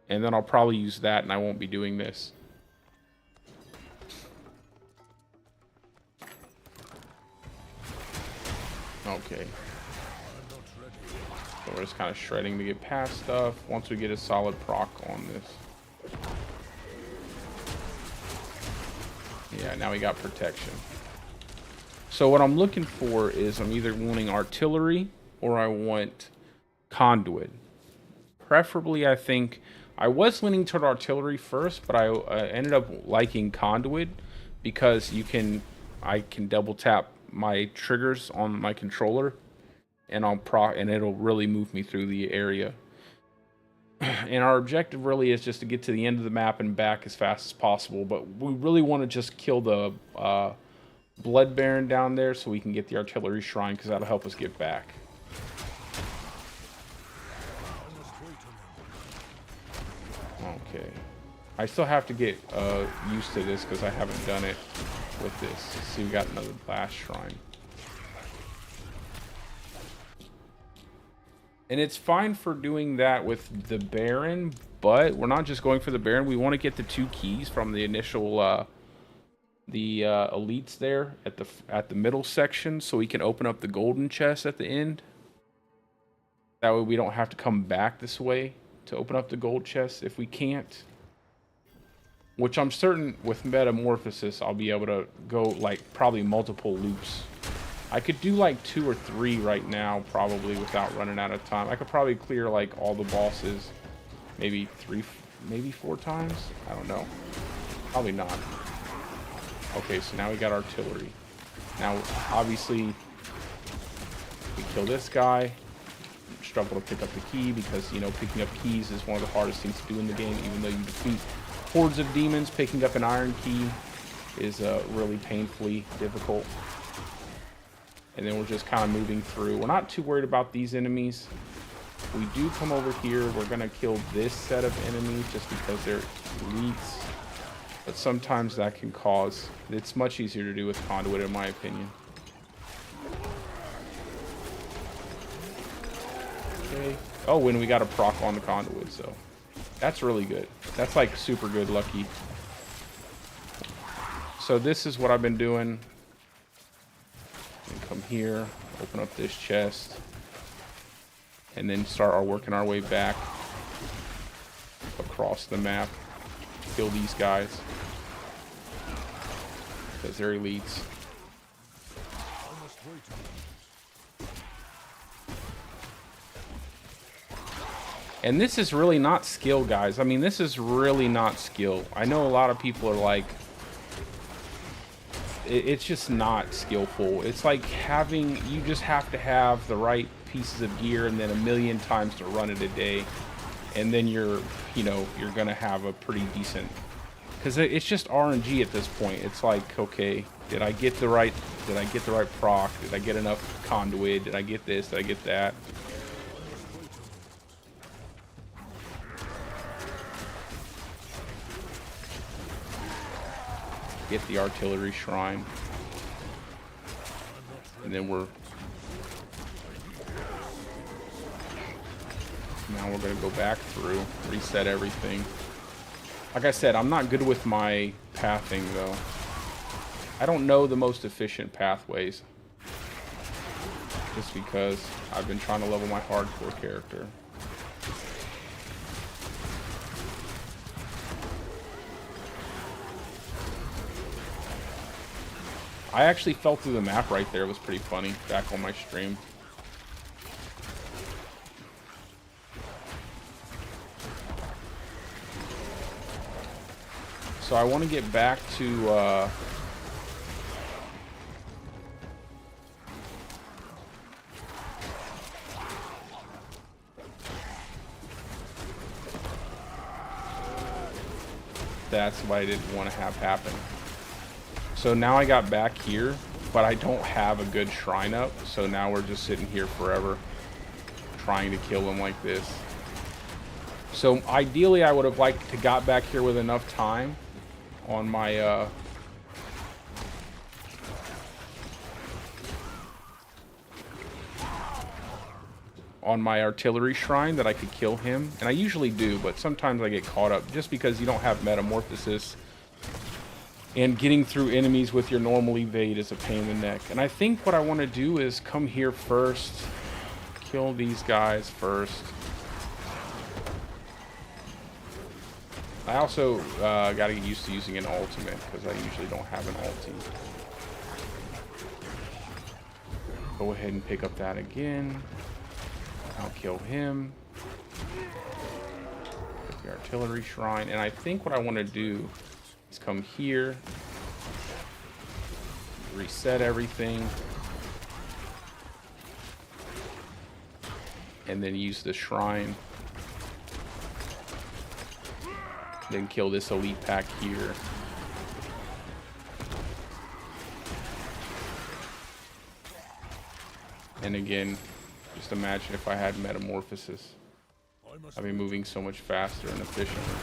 And then I'll probably use that and I won't be doing this. Okay. So we're just kind of shredding to get past stuff once we get a solid proc on this. Yeah, now we got protection. So what I'm looking for is I'm either wanting artillery or I want conduit. Preferably, I think I was leaning toward artillery first, but I ended up liking conduit because I can double tap my triggers on my controller and and it'll really move me through the area. And our objective really is just to get to the end of the map and back as fast as possible. But we really want to just kill the Blood Baron down there so we can get the Artillery Shrine, because that'll help us get back. Okay. I still have to get used to this because I haven't done it with this. See, we got another Blast Shrine. And it's fine for doing that with the Baron, but we're not just going for the Baron. We want to get the 2 keys from the initial, elites there at the middle section, so we can open up the golden chest at the end. That way we don't have to come back this way to open up the gold chest if we can't. Which I'm certain with Metamorphosis, I'll be able to go like probably multiple loops. I could do like 2 or 3 right now, probably without running out of time. I could probably clear like all the bosses, maybe 4 times. I don't know. Probably not. Okay, so now we got artillery. Now, obviously, we kill this guy. Struggle to pick up the key because, you know, picking up keys is one of the hardest things to do in the game. Even though you defeat hordes of demons, picking up an iron key is really painfully difficult. And then we're just kind of moving through. We're not too worried about these enemies. We do come over here. We're going to kill this set of enemies just because they're elites. But sometimes that can cause... It's much easier to do with conduit, in my opinion. Okay. Oh, when we got a proc on the conduit, so... That's really good. That's like super good lucky. So this is what I've been doing. And come here, open up this chest, and then start working our way back across the map. Kill these guys because they're elites. And this is really not skill, guys. I mean, this is really not skill. I know a lot of people are like, it's just not skillful. It's like having, you just have to have the right pieces of gear and then a million times to run it a day. And then you're, you know, you're going to have a pretty decent, because it's just RNG at this point. It's like, okay, did I get the right proc? Did I get enough conduit? Did I get this? Did I get that? Get the artillery shrine. And then now we're gonna go back through, reset everything. Like I said, I'm not good with my pathing though. I don't know the most efficient pathways. Just because I've been trying to level my hardcore character. I actually fell through the map right there. It was pretty funny back on my stream. So I want to get back to that's what I didn't want to have happen. So now I got back here, but I don't have a good shrine up. So now we're just sitting here forever trying to kill him like this. So ideally I would have liked to got back here with enough time on my artillery shrine that I could kill him. And I usually do, but sometimes I get caught up just because you don't have metamorphosis. And getting through enemies with your normal evade is a pain in the neck. And I think what I want to do is come here first, kill these guys first. I also got to get used to using an ultimate because I usually don't have an ulti. Go ahead and pick up that again. I'll kill him. Get the artillery shrine. And I think what I want to do is come here, reset everything, and then use the shrine. Then kill this elite pack here. And again, just imagine if I had metamorphosis. I'd be moving so much faster and efficiently.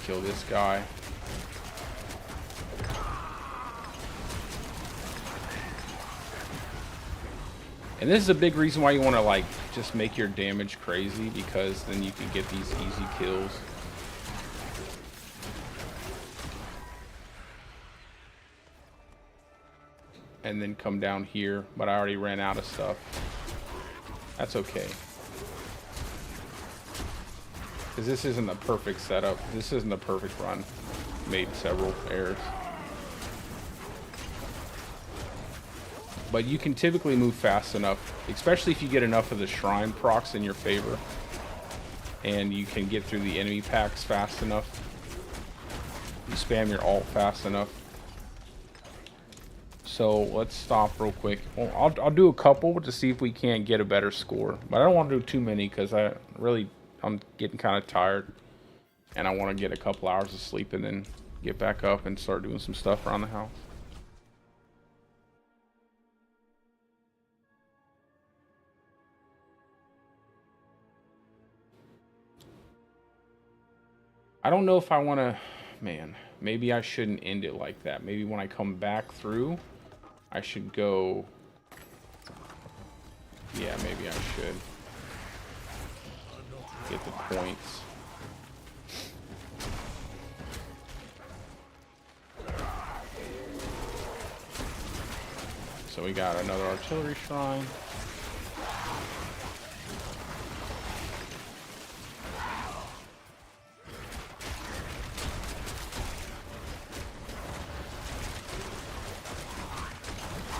Kill this guy. And this is a big reason why you want to like just make your damage crazy, because then you can get these easy kills. And then come down here, but I already ran out of stuff. That's okay. Because this isn't the perfect setup. This isn't the perfect run. Made several errors. But you can typically move fast enough, especially if you get enough of the shrine procs in your favor. And you can get through the enemy packs fast enough. You spam your ult fast enough. So let's stop real quick. Well, I'll do a couple to see if we can't get a better score. But I don't want to do too many because I'm getting kind of tired. And I want to get a couple hours of sleep and then get back up and start doing some stuff around the house. I don't know if I want to, man, maybe I shouldn't end it like that. Maybe when I come back through, I should go, yeah, maybe I should get the points. So we got another artillery shrine.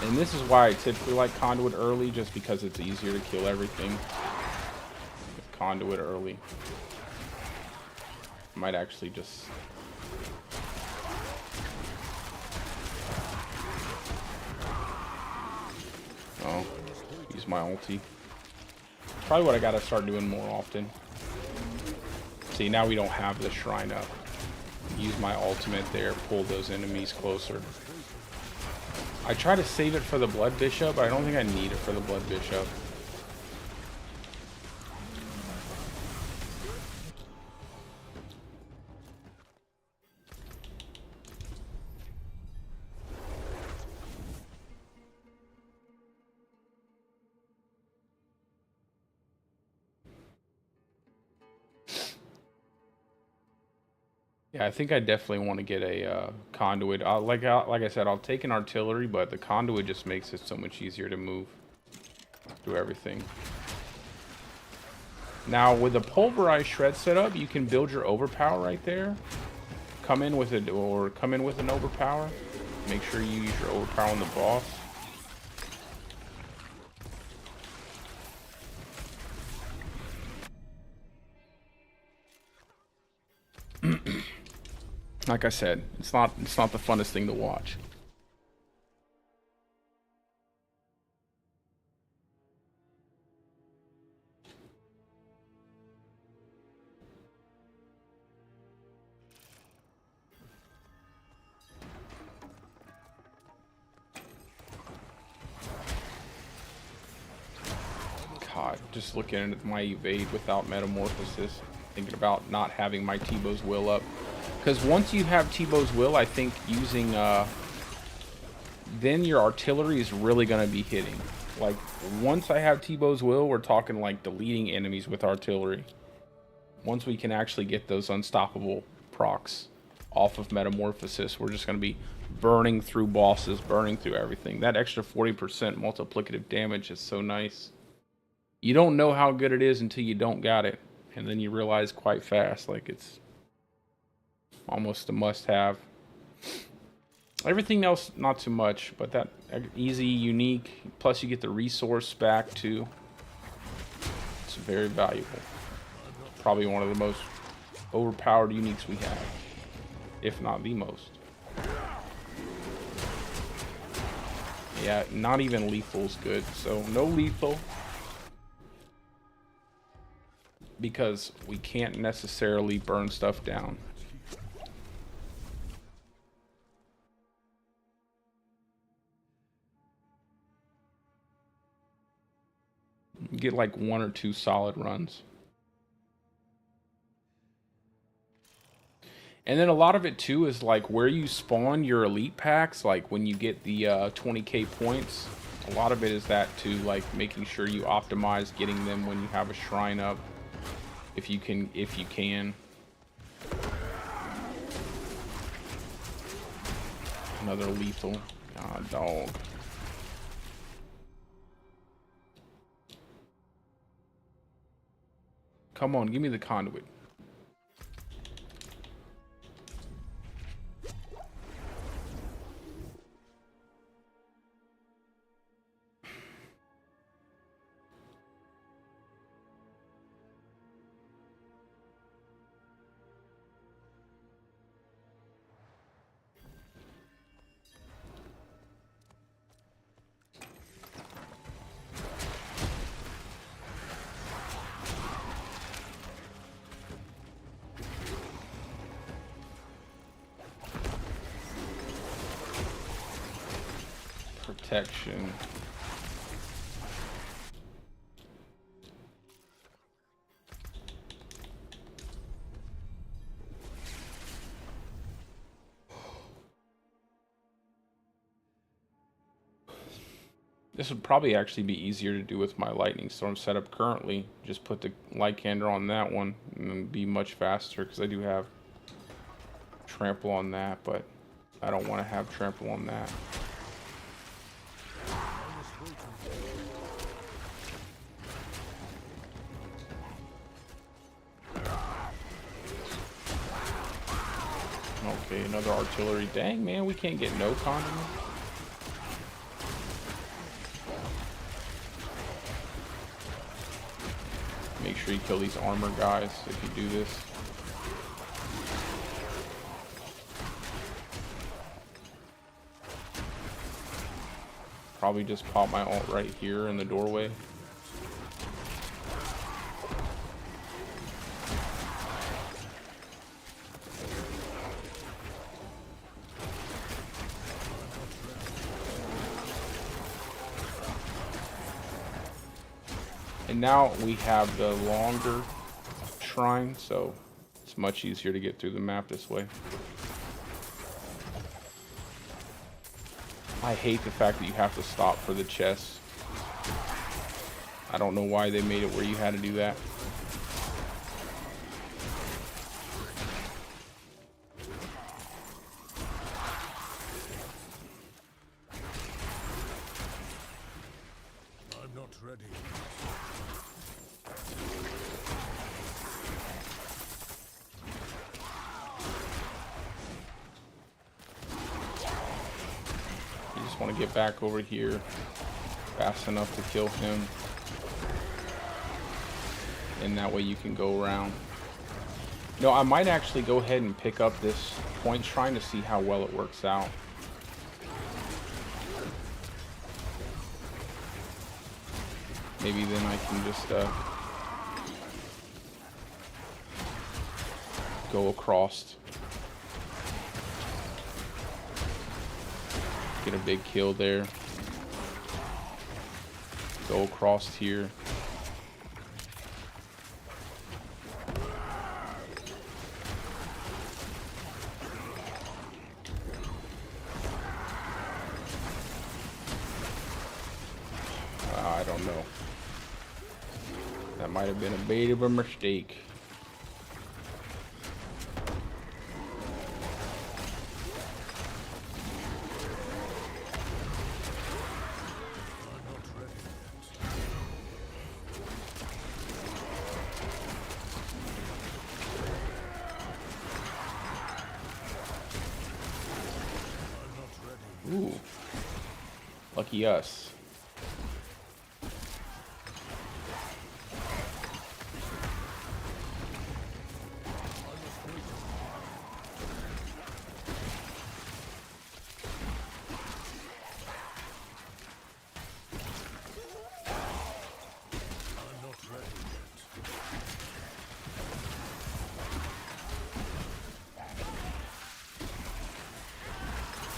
And this is why I typically like Conduit early, just because it's easier to kill everything with Conduit early. Might actually just... Oh, use my ulti. Probably what I gotta start doing more often. See, now we don't have the shrine up. Use my ultimate there, pull those enemies closer. I try to save it for the Blood Bishop, but I don't think I need it for the Blood Bishop. Yeah, I think I definitely want to get a conduit. Like I said, I'll take an artillery, but the conduit just makes it so much easier to move through everything. Now, with the pulverized shred setup, you can build your overpower right there. Come in with it, or come in with an overpower. Make sure you use your overpower on the boss. Like I said, it's not the funnest thing to watch. God, just looking at my evade without metamorphosis, thinking about not having my T-Bow's will up. Because once you have T-Bow's will, I think using, then your artillery is really going to be hitting. Like, once I have T-Bow's will, we're talking like deleting enemies with artillery. Once we can actually get those unstoppable procs off of metamorphosis, we're just going to be burning through bosses, burning through everything. That extra 40% multiplicative damage is so nice. You don't know how good it is until you don't got it. And then you realize quite fast, like, it's almost a must-have. Everything else, not too much, but that easy, unique, plus you get the resource back too. It's very valuable. Probably one of the most overpowered uniques we have, if not the most. Yeah, not even lethal's good, so no lethal. Because we can't necessarily burn stuff down. Get like 1 or 2 solid runs. And then a lot of it too is like where you spawn your elite packs, like when you get the 20k points. A lot of it is that too, like making sure you optimize getting them when you have a shrine up. If you can. Another lethal. God, dog. Come on, give me the conduit. Protection. This would probably actually be easier to do with my lightning storm setup currently. Just put the Lycander on that one and then be much faster, because I do have trample on that, but I don't want to have trample on that. Okay, another artillery. Dang, man, we can't get no condiment. Make sure you kill these armor guys if you do this. Probably just pop my ult right here in the doorway. And now we have the longer shrine, so it's much easier to get through the map this way. I hate the fact that you have to stop for the chests. I don't know why they made it where you had to do that. I'm not ready. You just want to get back over here fast enough to kill him. And that way you can go around. No, I might actually go ahead and pick up this point shrine to see how well it works out. Maybe then I can just go across. Get a big kill there. Go across here. I don't know. That might have been a bit of a mistake. Ooh. Lucky us.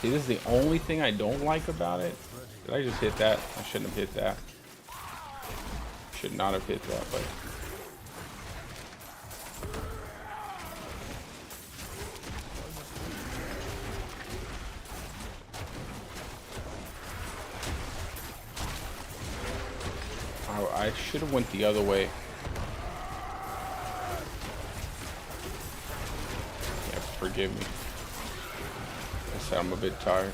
See, this is the only thing I don't like about it. Did I just hit that? I shouldn't have hit that. Should not have hit that, but... I should have went the other way. Yeah, forgive me. I'm a bit tired.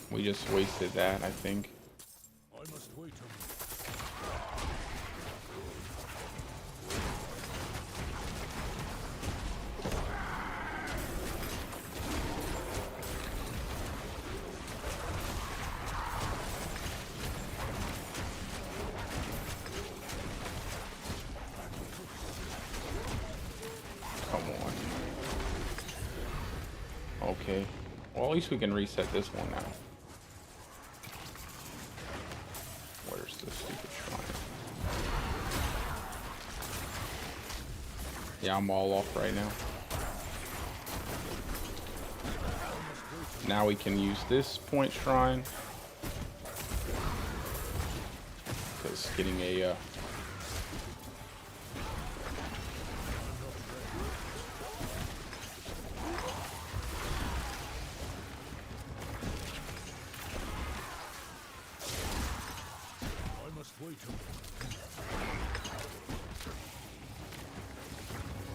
We just wasted that, I think. I must wait Come on. Okay. Well, at least we can reset this one now. Where's the stupid shrine? Yeah, I'm all off right now. Now we can use this point shrine. Because getting a...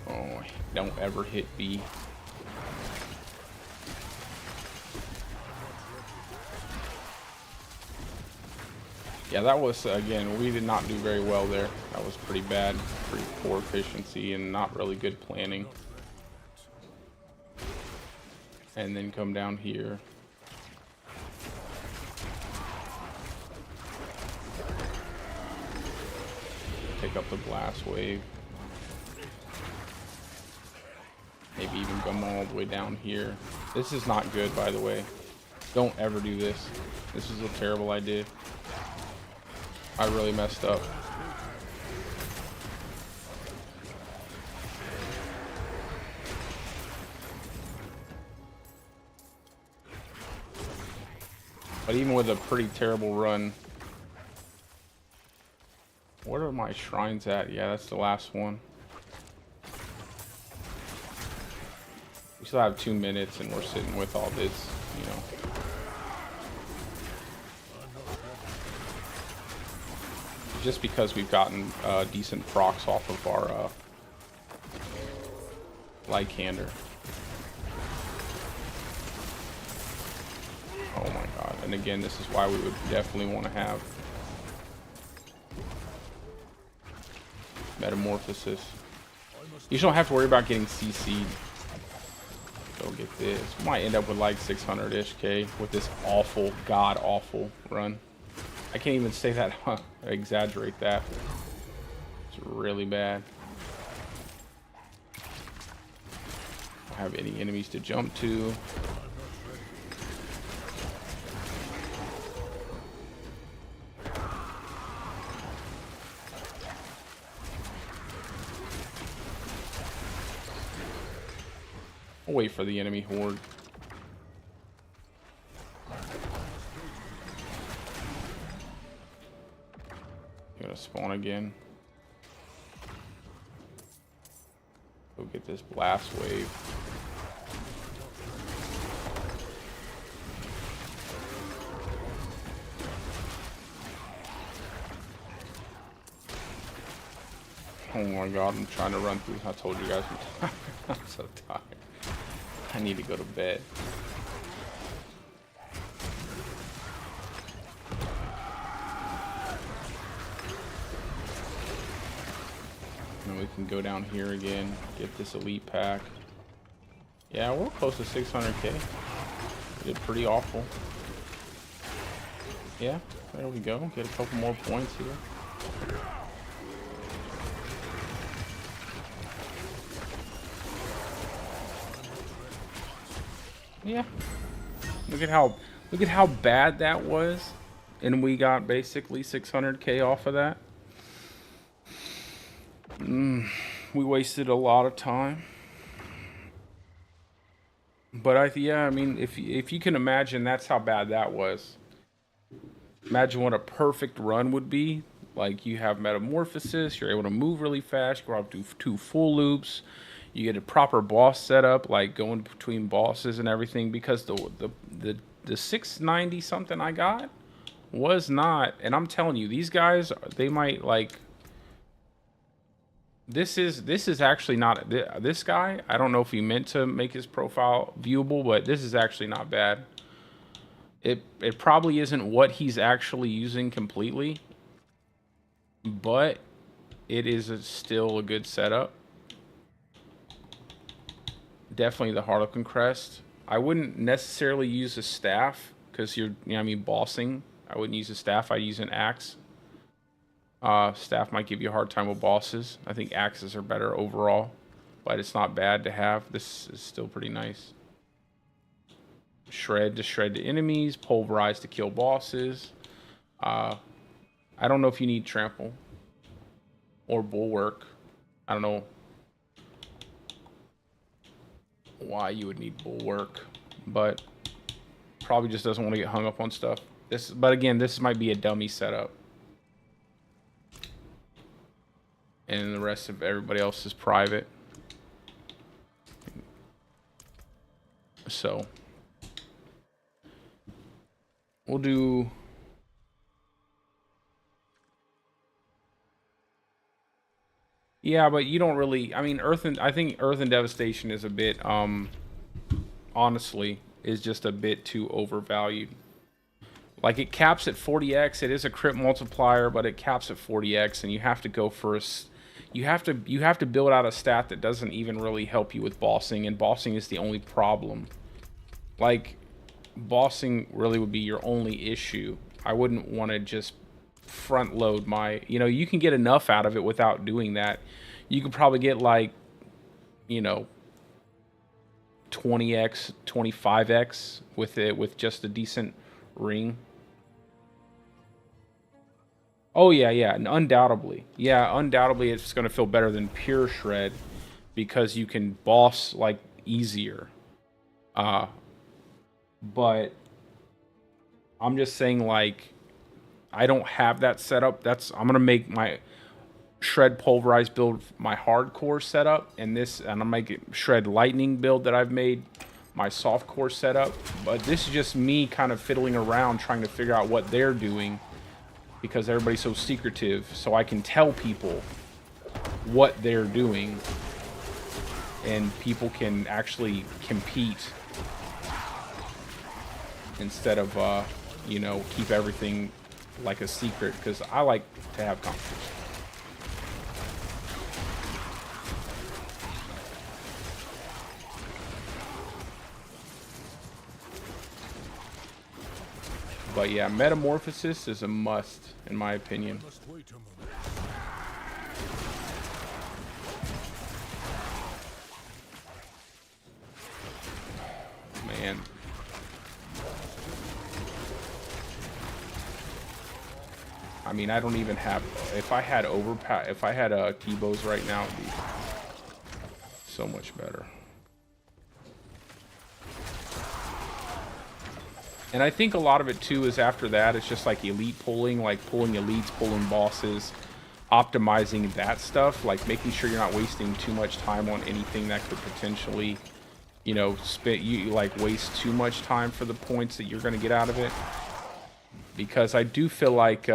Oh, don't ever hit B. Yeah, that was, again, we did not do very well there. That was pretty bad, pretty poor efficiency and not really good planning. And then come down here. with a blast wave. Maybe even come all the way down here. This is not good, by the way. Don't ever do this. This is a terrible idea. I really messed up. But even with a pretty terrible run. What are my shrines at? Yeah, that's the last one. We still have 2 minutes and we're sitting with all this, you know. Just because we've gotten decent procs off of our Lycander. Oh my god. And again, this is why we would definitely want to have Metamorphosis. You just don't have to worry about getting CC'd. Go get this. We might end up with like 600-ish K with this awful, god-awful run. I can't even say that, exaggerate that. It's really bad. Don't have any enemies to jump to. I'll wait for the enemy horde. Gonna spawn again. Go get this blast wave. Oh my god, I'm trying to run through. I told you guys I'm tired. I'm so tired. I need to go to bed. And we can go down here again, get this elite pack. Yeah, we're close to 600k. We did pretty awful. Yeah, there we go. Get a couple more points here. Yeah. Look at how bad that was. And we got basically 600k off of that. We wasted a lot of time. But yeah, I mean, if you can imagine, that's how bad that was. Imagine what a perfect run would be. Like, you have Metamorphosis, you're able to move really fast, go up to 2 full loops. You get a proper boss setup, like going between bosses and everything, because the 690 something I got was not, and I'm telling you, these guys, they might like, this is actually not, this guy, I don't know if he meant to make his profile viewable, but this is actually not bad. It probably isn't what he's actually using completely, but it is still a good setup. Definitely the Harlequin Crest. I wouldn't necessarily use a staff because you're, you know, I mean, bossing. I wouldn't use a staff. I'd use an axe. Staff might give you a hard time with bosses. I think axes are better overall, but it's not bad to have. This is still pretty nice. Shred to shred the enemies. Pulverize to kill bosses. I don't know if you need trample or bulwark. I don't know why you would need bulwark, but probably just doesn't want to get hung up on stuff. But again, this might be a dummy setup, and the rest of everybody else is private. So we'll do. Yeah, but you don't really, I mean, I think Earth and Devastation is a bit, honestly, is just a bit too overvalued. Like, it caps at 40x, it is a crit multiplier, but it caps at 40x, and you have to go for you have to build out a stat that doesn't even really help you with bossing, and bossing is the only problem. Like, bossing really would be your only issue. I wouldn't want to just front load my, you know, you can get enough out of it without doing that. You could probably get like, you know, 20x, 25x with it, with just a decent ring. Oh yeah, yeah, and undoubtedly. Yeah, undoubtedly it's going to feel better than pure shred because you can boss like easier. But I'm just saying, like, I don't have that setup. I'm going to make my shred pulverized build my hardcore setup, and I'm making shred lightning build that I've made my softcore setup. But this is just me kind of fiddling around trying to figure out what they're doing because everybody's so secretive, so I can tell people what they're doing and people can actually compete instead of you know, keep everything like a secret, because I like to have competition. But yeah, Metamorphosis is a must, in my opinion. Must wait a moment. Man. I mean, I don't even have... If I had T-bows right now, it'd be so much better. And I think a lot of it, too, is after that, it's just like elite pulling, like pulling elites, pulling bosses, optimizing that stuff, like making sure you're not wasting too much time on anything that could potentially, you know, like waste too much time for the points that you're going to get out of it. Because I do feel like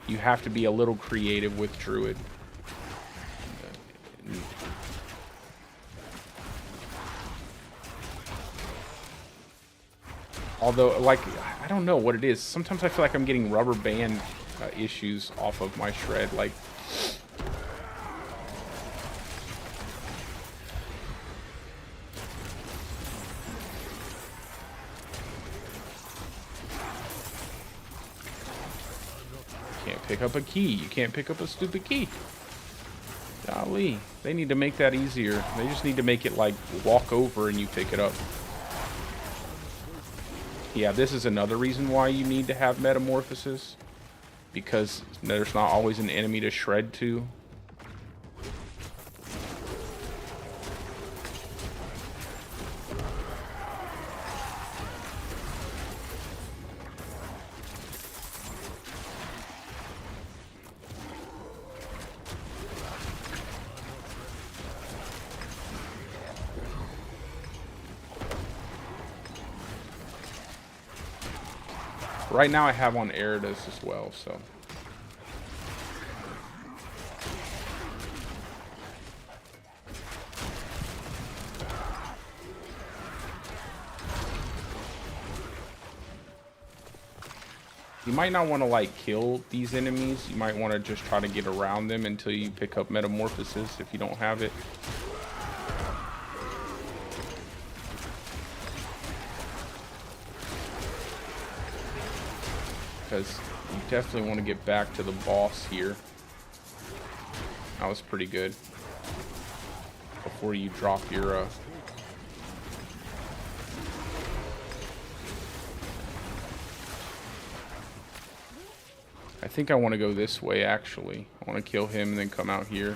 you have to be a little creative with Druid. Although, like, I don't know what it is. Sometimes I feel like I'm getting rubber band issues off of my shred. Like, can't pick up a key. You can't pick up a stupid key. Golly, they need to make that easier. They just need to make it like walk over and you pick it up. Yeah, this is another reason why you need to have Metamorphosis, because there's not always an enemy to shred to. Right now I have on Eridus as well, so. You might not want to like kill these enemies. You might want to just try to get around them until you pick up Metamorphosis if you don't have it. Because you definitely want to get back to the boss here. That was pretty good. Before you drop your I think I want to go this way, actually. I want to kill him and then come out here.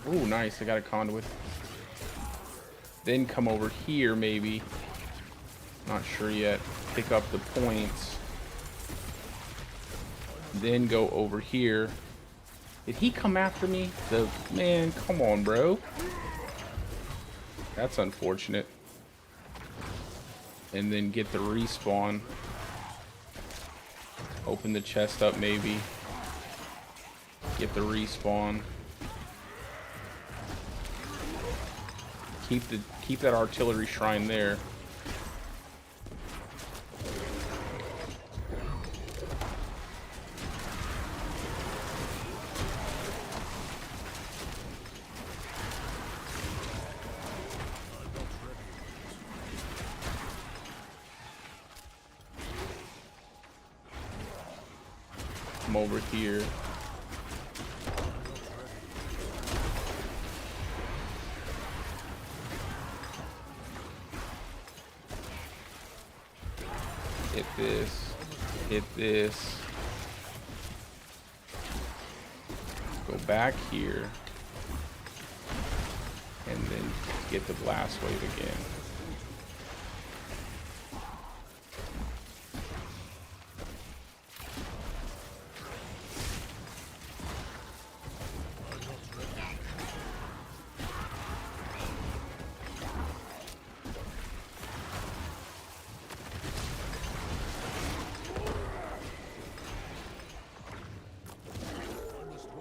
Ooh, nice. I got a conduit. Then come over here, maybe. Not sure yet. Pick up the points. Then go over here. Did he come after me? Man, come on, bro. That's unfortunate. And then get the respawn. Open the chest up, maybe. Get the respawn. Keep that artillery shrine there. Come over here. Hit this. Hit this. Go back here. And then get the blast wave again.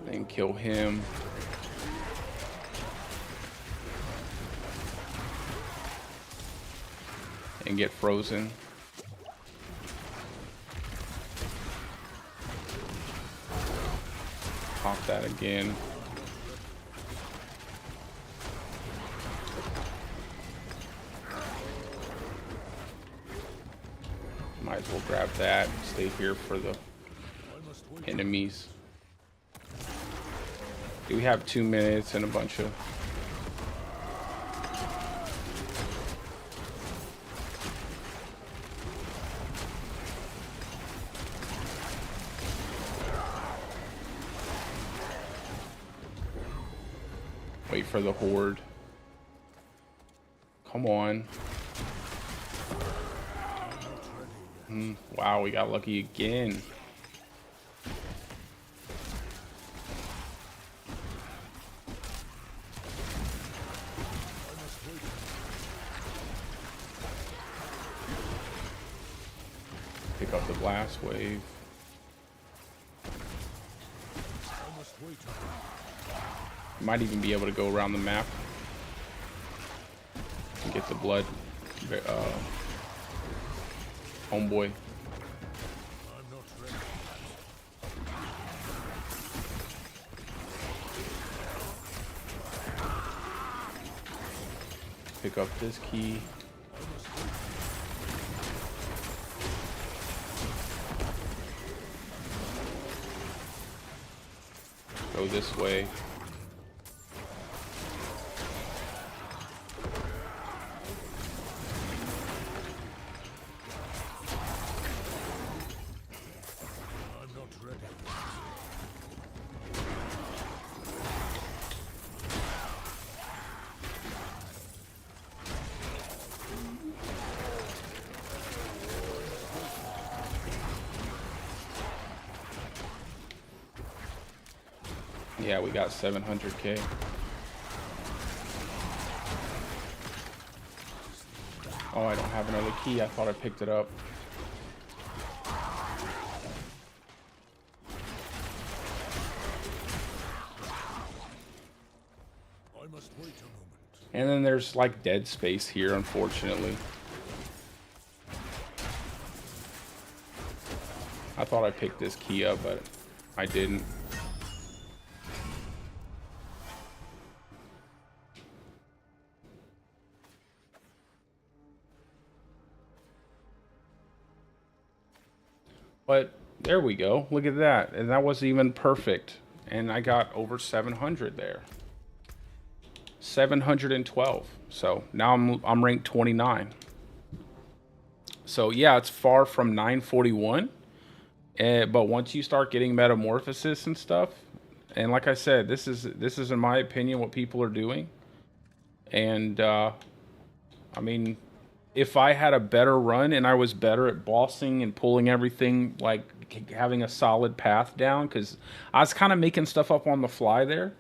Then kill him. And get frozen. Pop that again. Might as well grab that. Stay here for the enemies. We have 2 minutes and a bunch of... Wait for the horde. Come on. Wow, we got lucky again. Pick up the blast wave. Might even be able to go around the map and get the blood. Homeboy. Pick up this key. Go this way. Yeah, we got 700K. Oh, I don't have another key. I thought I picked it up. I must wait a moment. And then there's like dead space here, unfortunately. I thought I picked this key up, but I didn't. But there we go. Look at that. And that wasn't even perfect. And I got over 700 there. 712. So now I'm ranked 29. So yeah, it's far from 941. But once you start getting metamorphosis and stuff, and like I said, this is in my opinion what people are doing. And I mean, if I had a better run and I was better at bossing and pulling everything, like having a solid path down, because I was kind of making stuff up on the fly there.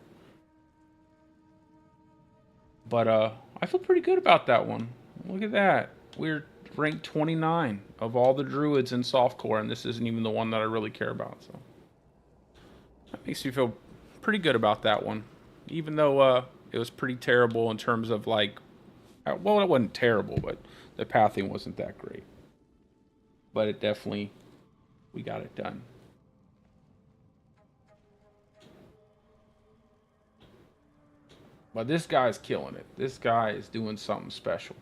But I feel pretty good about that one. Look at that. We're ranked 29 of all the druids in softcore, and this isn't even the one that I really care about. So that makes me feel pretty good about that one, even though it was pretty terrible in terms of like, well, it wasn't terrible, but the pathing wasn't that great. But it definitely, we got it done. But this guy's killing it. This guy is doing something special.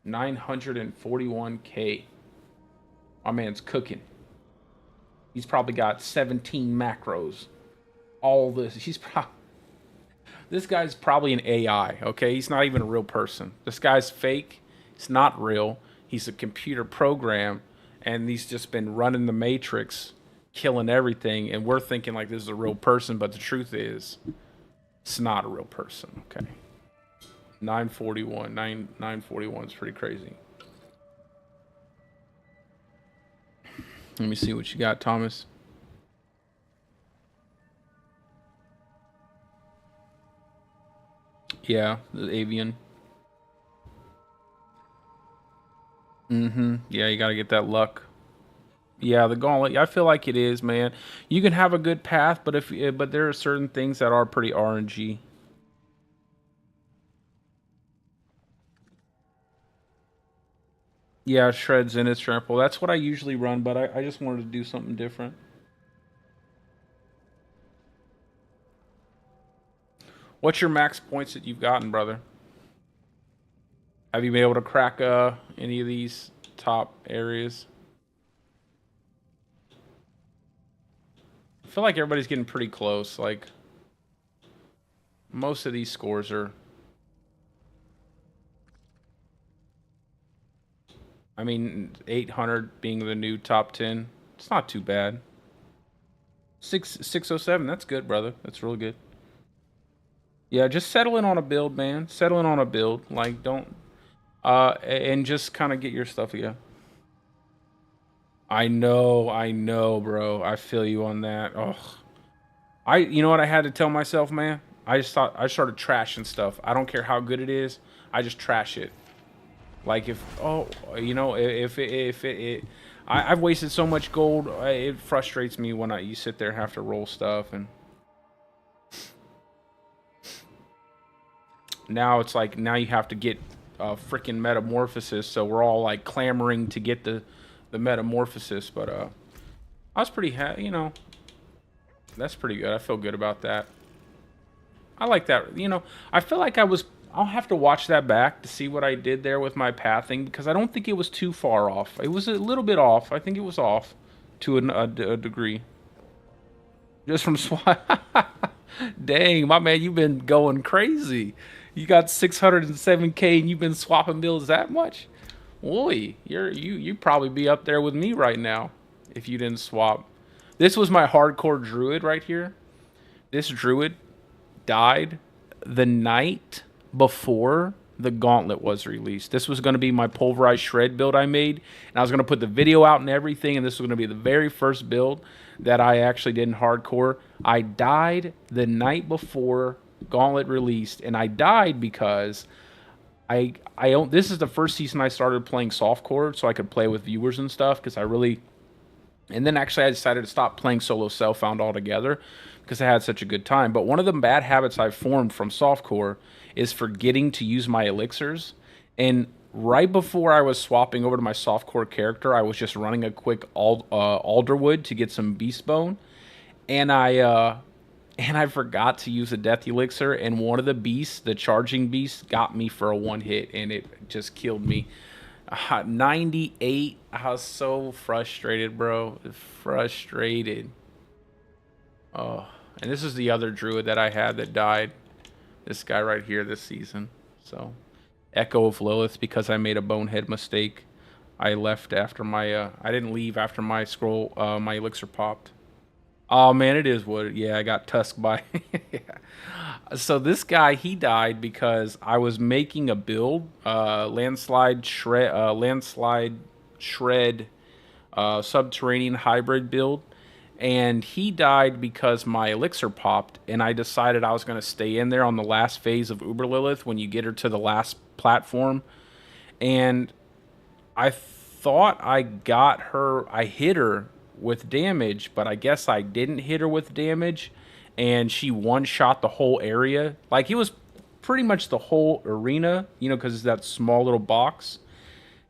941K. My man's cooking. He's probably got 17 macros. All this. This guy's probably an AI, okay? He's not even a real person. This guy's fake. He's not real. He's a computer program, and he's just been running the Matrix, killing everything, and we're thinking like this is a real person, but the truth is, it's not a real person, okay? 941 is pretty crazy. Let me see what you got, Thomas. Yeah, the avian. Yeah, you gotta get that luck. Yeah, the gauntlet. I feel like it is, man. You can have a good path, but but there are certain things that are pretty RNG. Yeah, shreds in its trample. That's what I usually run, but I just wanted to do something different. What's your max points that you've gotten, brother? Have you been able to crack any of these top areas? I feel like everybody's getting pretty close. Like, most of these scores are... I mean, 800 being the new top 10. It's not too bad. 607, that's good, brother. That's really good. Yeah, just settle in on a build, man. Settle in on a build. Like, don't... and just kind of get your stuff, yeah. I know, bro. I feel you on that. Oh, you know what I had to tell myself, man? I started trashing stuff. I don't care how good it is. I just trash it. Like I've wasted so much gold. It frustrates me when you sit there and have to roll stuff, and now it's like now you have to get freaking metamorphosis. So we're all like clamoring to get the metamorphosis, but I was pretty that's pretty good. I feel good about that. I like that. I feel like I'll have to watch that back to see what I did there with my pathing, because I don't think it was too far off. It was a little bit off. I think it was off to a degree. Just from swap. Dang, my man, you've been going crazy. You got 607K and you've been swapping builds that much? Boy, you'd probably be up there with me right now if you didn't swap. This was my hardcore druid right here. This druid died the night before the gauntlet was released. This was going to be my pulverized shred build I made, and I was going to put the video out and everything, and this was going to be the very first build that I actually did in hardcore. I died the night before gauntlet released, and I died because this is the first season I started playing softcore so I could play with viewers and stuff, because and then actually I decided to stop playing solo self-found altogether because I had such a good time. But one of the bad habits I've formed from softcore is forgetting to use my elixirs. And right before I was swapping over to my softcore character, I was just running a quick alderwood to get some beast bone, and I forgot to use a death elixir, and one of the beasts, the charging beast, got me for a one hit, and it just killed me. 98. I was so frustrated, bro. Frustrated. Oh, and this is the other druid that I had that died. This guy right here this season. So, Echo of Lilith, because I made a bonehead mistake. I left after my I didn't leave after my scroll my elixir popped. Oh man, it is what. Yeah, I got tusked by. Yeah. So this guy, he died because I was making a build, landslide shred, subterranean hybrid build, and he died because my elixir popped, and I decided I was going to stay in there on the last phase of Uber Lilith when you get her to the last platform, and I thought I got her, I hit her with damage, but I guess I didn't hit her with damage, and she one-shot the whole area. Like, it was pretty much the whole arena, because it's that small little box.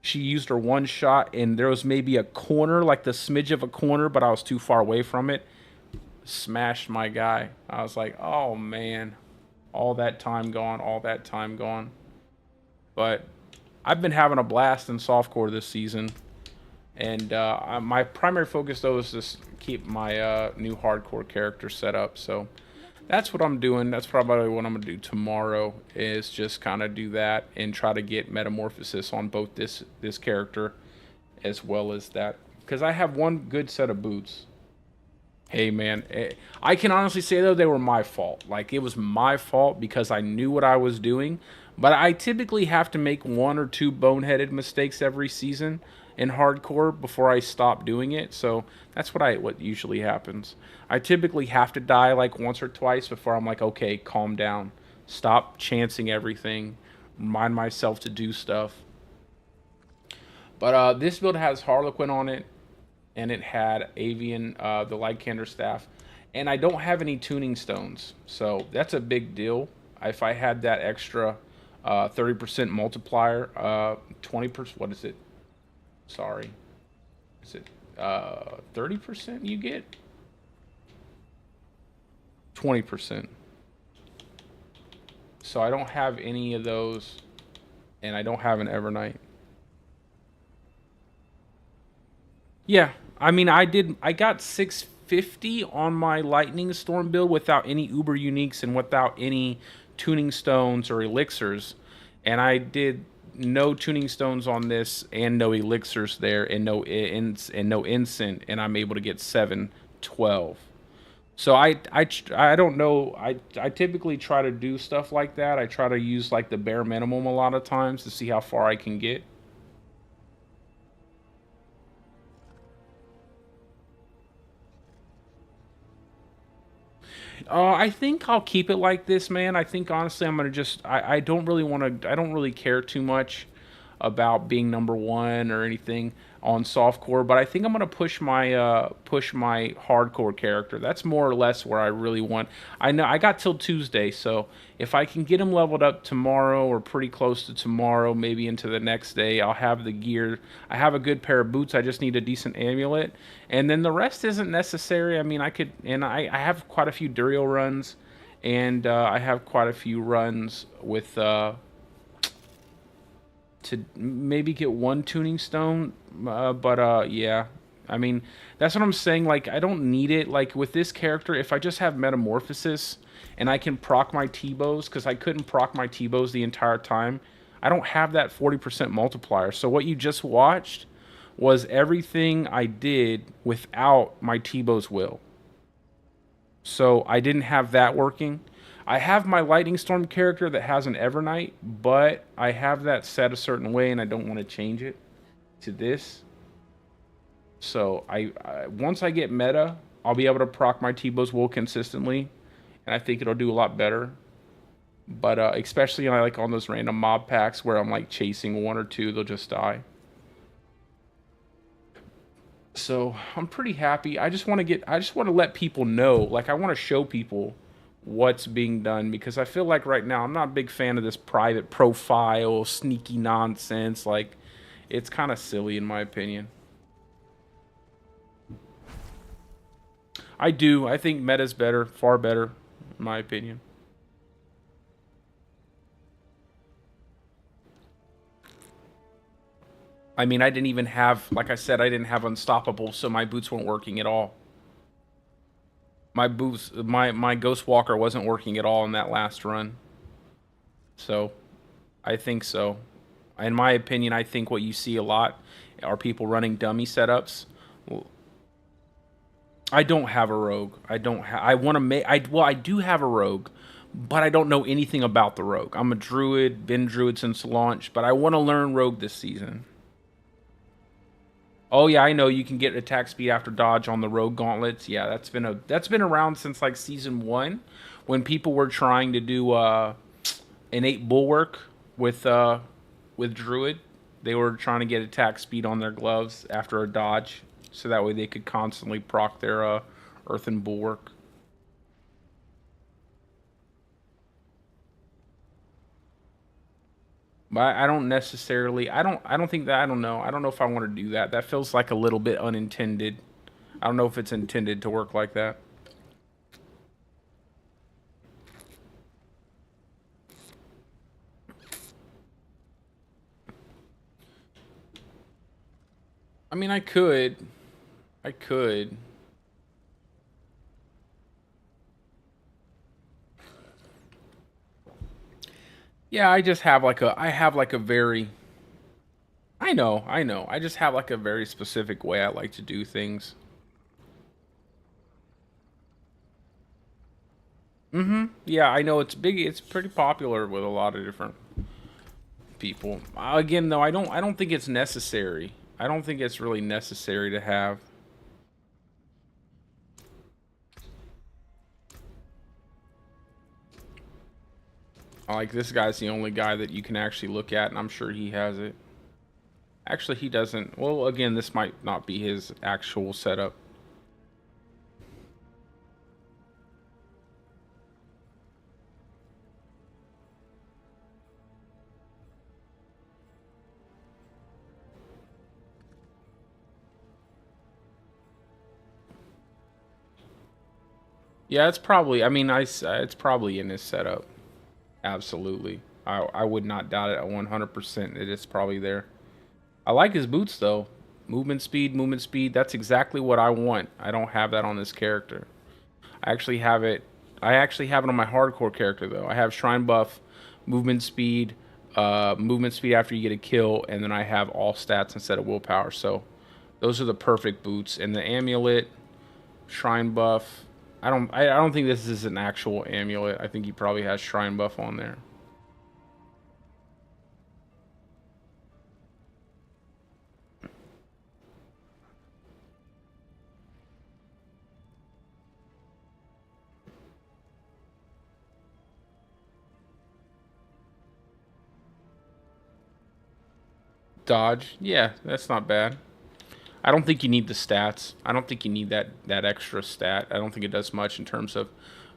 She used her one shot, and there was maybe a corner, like the smidge of a corner, but I was too far away from it. Smashed my guy. I was like, oh man, all that time gone, all that time gone. But I've been having a blast in softcore this season, And my primary focus, though, is just keep my new hardcore character set up. So that's what I'm doing. That's probably what I'm going to do tomorrow, is just kind of do that and try to get metamorphosis on both this character as well as that. Because I have one good set of boots. Hey, man, I can honestly say, though, they were my fault. Like, it was my fault because I knew what I was doing. But I typically have to make 1 or 2 boneheaded mistakes every season in hardcore before I stop doing it. So that's what usually happens. I typically have to die like once or twice before I'm like, okay, calm down. Stop chancing everything. Remind myself to do stuff. But this build has Harlequin on it. And it had Avian, the Lycander staff. And I don't have any tuning stones. So that's a big deal. If I had that extra 30% multiplier, 20%, what is it? Sorry. Is it 30% you get? 20%. So I don't have any of those. And I don't have an Evernight. Yeah, I mean, I got 650 on my Lightning Storm build without any Uber Uniques and without any tuning stones or elixirs. And I did no tuning stones on this and no elixirs there and no Incent, and I'm able to get 712. So I don't know. I typically try to do stuff like that. I try to use like the bare minimum a lot of times to see how far I can get. I think I'll keep it like this, man. I think honestly, I'm gonna just. I don't really want to. I don't really care too much about being #1 or anything on softcore, but I think I'm gonna push my hardcore character. That's more or less where I really want. I know I got till Tuesday, so if I can get him leveled up tomorrow or pretty close to tomorrow, maybe into the next day, I'll have the gear. I have a good pair of boots. I just need a decent amulet, and then the rest isn't necessary. I mean, I could, and I have quite a few Duriel runs, and I have quite a few runs with. To maybe get 1 tuning stone, but yeah, I mean, that's what I'm saying. Like, I don't need it. Like with this character, if I just have metamorphosis and I can proc my T-bows, because I couldn't proc my T-bows the entire time, I don't have that 40% multiplier. So what you just watched was everything I did without my T-bows will. So I didn't have that working. I have my Lightning Storm character that has an Evernight, but I have that set a certain way, and I don't want to change it to this. So I once I get meta, I'll be able to proc my T-bows wool consistently, and I think it'll do a lot better. But especially like on those random mob packs where I'm like chasing 1 or 2, they'll just die. So I'm pretty happy. I just want to let people know. Like, I want to show people what's being done, because I feel like right now I'm not a big fan of this private profile sneaky nonsense. Like, it's kind of silly in my opinion. I think meta's better, far better in my opinion. I mean, I didn't even have, like I said, I didn't have Unstoppable, so my boots weren't working at all. My boots, my Ghost Walker wasn't working at all in that last run. So, I think so. In my opinion, I think what you see a lot are people running dummy setups. I don't have a rogue. I want to make. I do have a rogue, but I don't know anything about the rogue. I'm a druid, been druid since launch, but I want to learn rogue this season. Oh yeah, I know you can get attack speed after dodge on the rogue gauntlets. Yeah, that's been around since like season 1, when people were trying to do innate bulwark with druid. They were trying to get attack speed on their gloves after a dodge, so that way they could constantly proc their earthen bulwark. But I don't necessarily. I don't think that. I don't know. I don't know if I want to do that. That feels like a little bit unintended. I don't know if it's intended to work like that. I mean, I could. I could. Yeah, I just have like a, I have like a very, I know, I know. I just have like a very specific way I like to do things. Mm-hmm. Yeah, I know it's big. It's pretty popular with a lot of different people. Again, though, I don't think it's necessary. I don't think it's really necessary to have. Like, this guy's the only guy that you can actually look at, and I'm sure he has it. Actually, he doesn't. Well, again, this might not be his actual setup. Yeah, it's probably, I mean, it's probably in his setup. Absolutely. I would not doubt it at 100%. It is probably there. I like his boots, though. Movement speed, movement speed. That's exactly what I want. I don't have that on this character. I actually have it. I actually have it on my hardcore character, though. I have shrine buff, movement speed after you get a kill, and then I have all stats instead of willpower. So those are the perfect boots. And the amulet, shrine buff. I don't think this is an actual amulet. I think he probably has shrine buff on there. Dodge. Yeah, that's not bad. I don't think you need the stats. I don't think you need that extra stat. I don't think it does much in terms of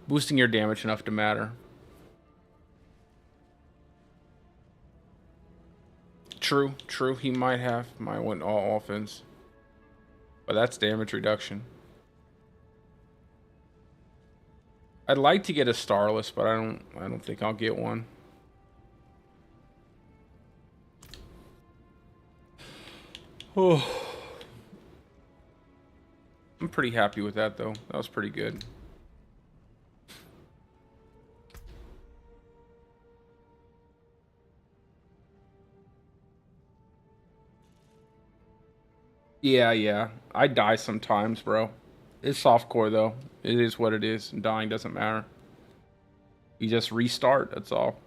boosting your damage enough to matter. True, true. He might win all offense, but that's damage reduction. I'd like to get a starless, but I don't think I'll get one. Oh, I'm pretty happy with that though. That was pretty good. Yeah, yeah. I die sometimes, bro. It's softcore though. It is what it is. Dying doesn't matter. You just restart, that's all.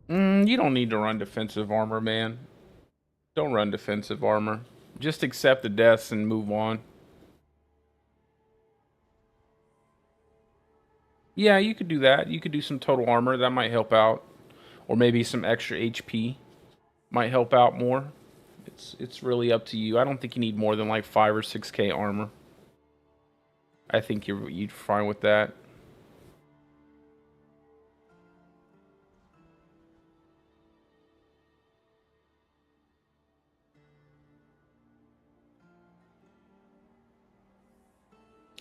You don't need to run defensive armor, man. Don't run defensive armor. Just accept the deaths and move on. Yeah, you could do that. You could do some total armor. That might help out. Or maybe some extra HP might help out more. It's really up to you. I don't think you need more than like 5 or 6k armor. I think you'd fine with that.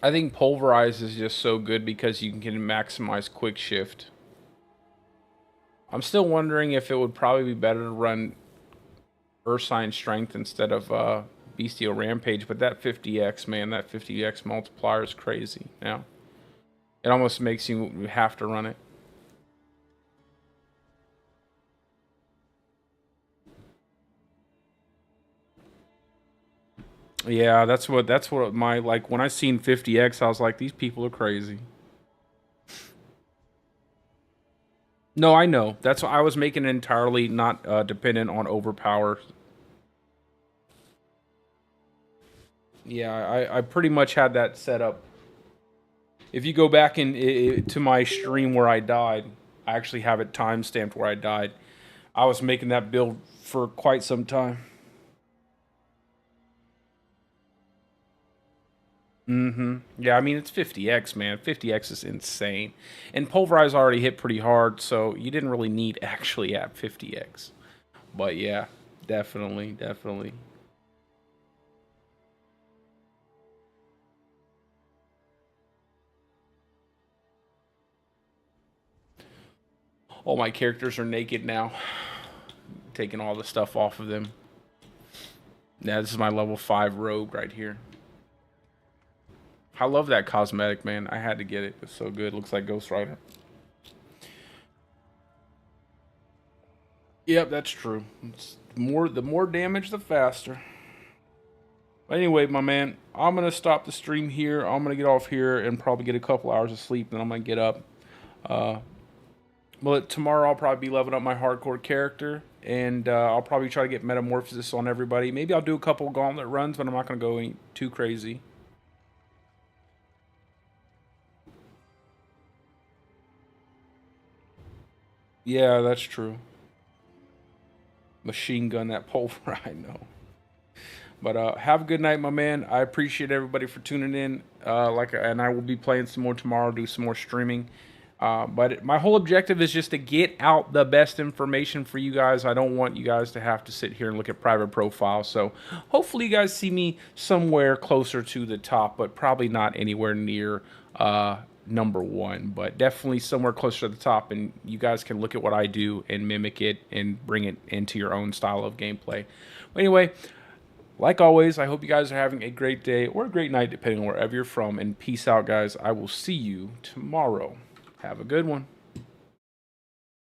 I think pulverize is just so good because you can maximize quick shift. I'm still wondering if it would probably be better to run Ursine Strength instead of Bestial Rampage, but that 50x, man, that 50x multiplier is crazy now. It almost makes you have to run it. Yeah, that's what my, like, when I seen 50x, I was like, these people are crazy. No, I know. That's why I was making it entirely not dependent on overpower. Yeah, I pretty much had that set up. If you go back to my stream where I died, I actually have it timestamped where I died. I was making that build for quite some time. Yeah, I mean, it's 50x, man. 50x is insane. And Pulverize already hit pretty hard, so you didn't really need actually at 50x. But yeah, definitely, definitely. All my characters are naked now. Taking all the stuff off of them. Yeah, this is my level 5 rogue right here. I love that cosmetic, man. I had to get it. It's so good. Looks like Ghost Rider. Yep, that's true. It's the more damage, the faster. But anyway, my man, I'm going to stop the stream here. I'm going to get off here and probably get a couple hours of sleep. Then I'm going to get up. But tomorrow I'll probably be leveling up my hardcore character. And I'll probably try to get metamorphosis on everybody. Maybe I'll do a couple gauntlet runs, but I'm not going to go too crazy. Yeah, that's true. Machine gun that pulver, I know. But have a good night, my man. I appreciate everybody for tuning in. And I will be playing some more tomorrow, do some more streaming. But my whole objective is just to get out the best information for you guys. I don't want you guys to have to sit here and look at private profiles. So hopefully you guys see me somewhere closer to the top, but probably not anywhere near number 1, but definitely somewhere closer to the top, and you guys can look at what I do and mimic it and bring it into your own style of gameplay. But anyway, like always, I hope you guys are having a great day or a great night, depending on wherever you're from, and peace out, guys. I will see you tomorrow. Have a good one.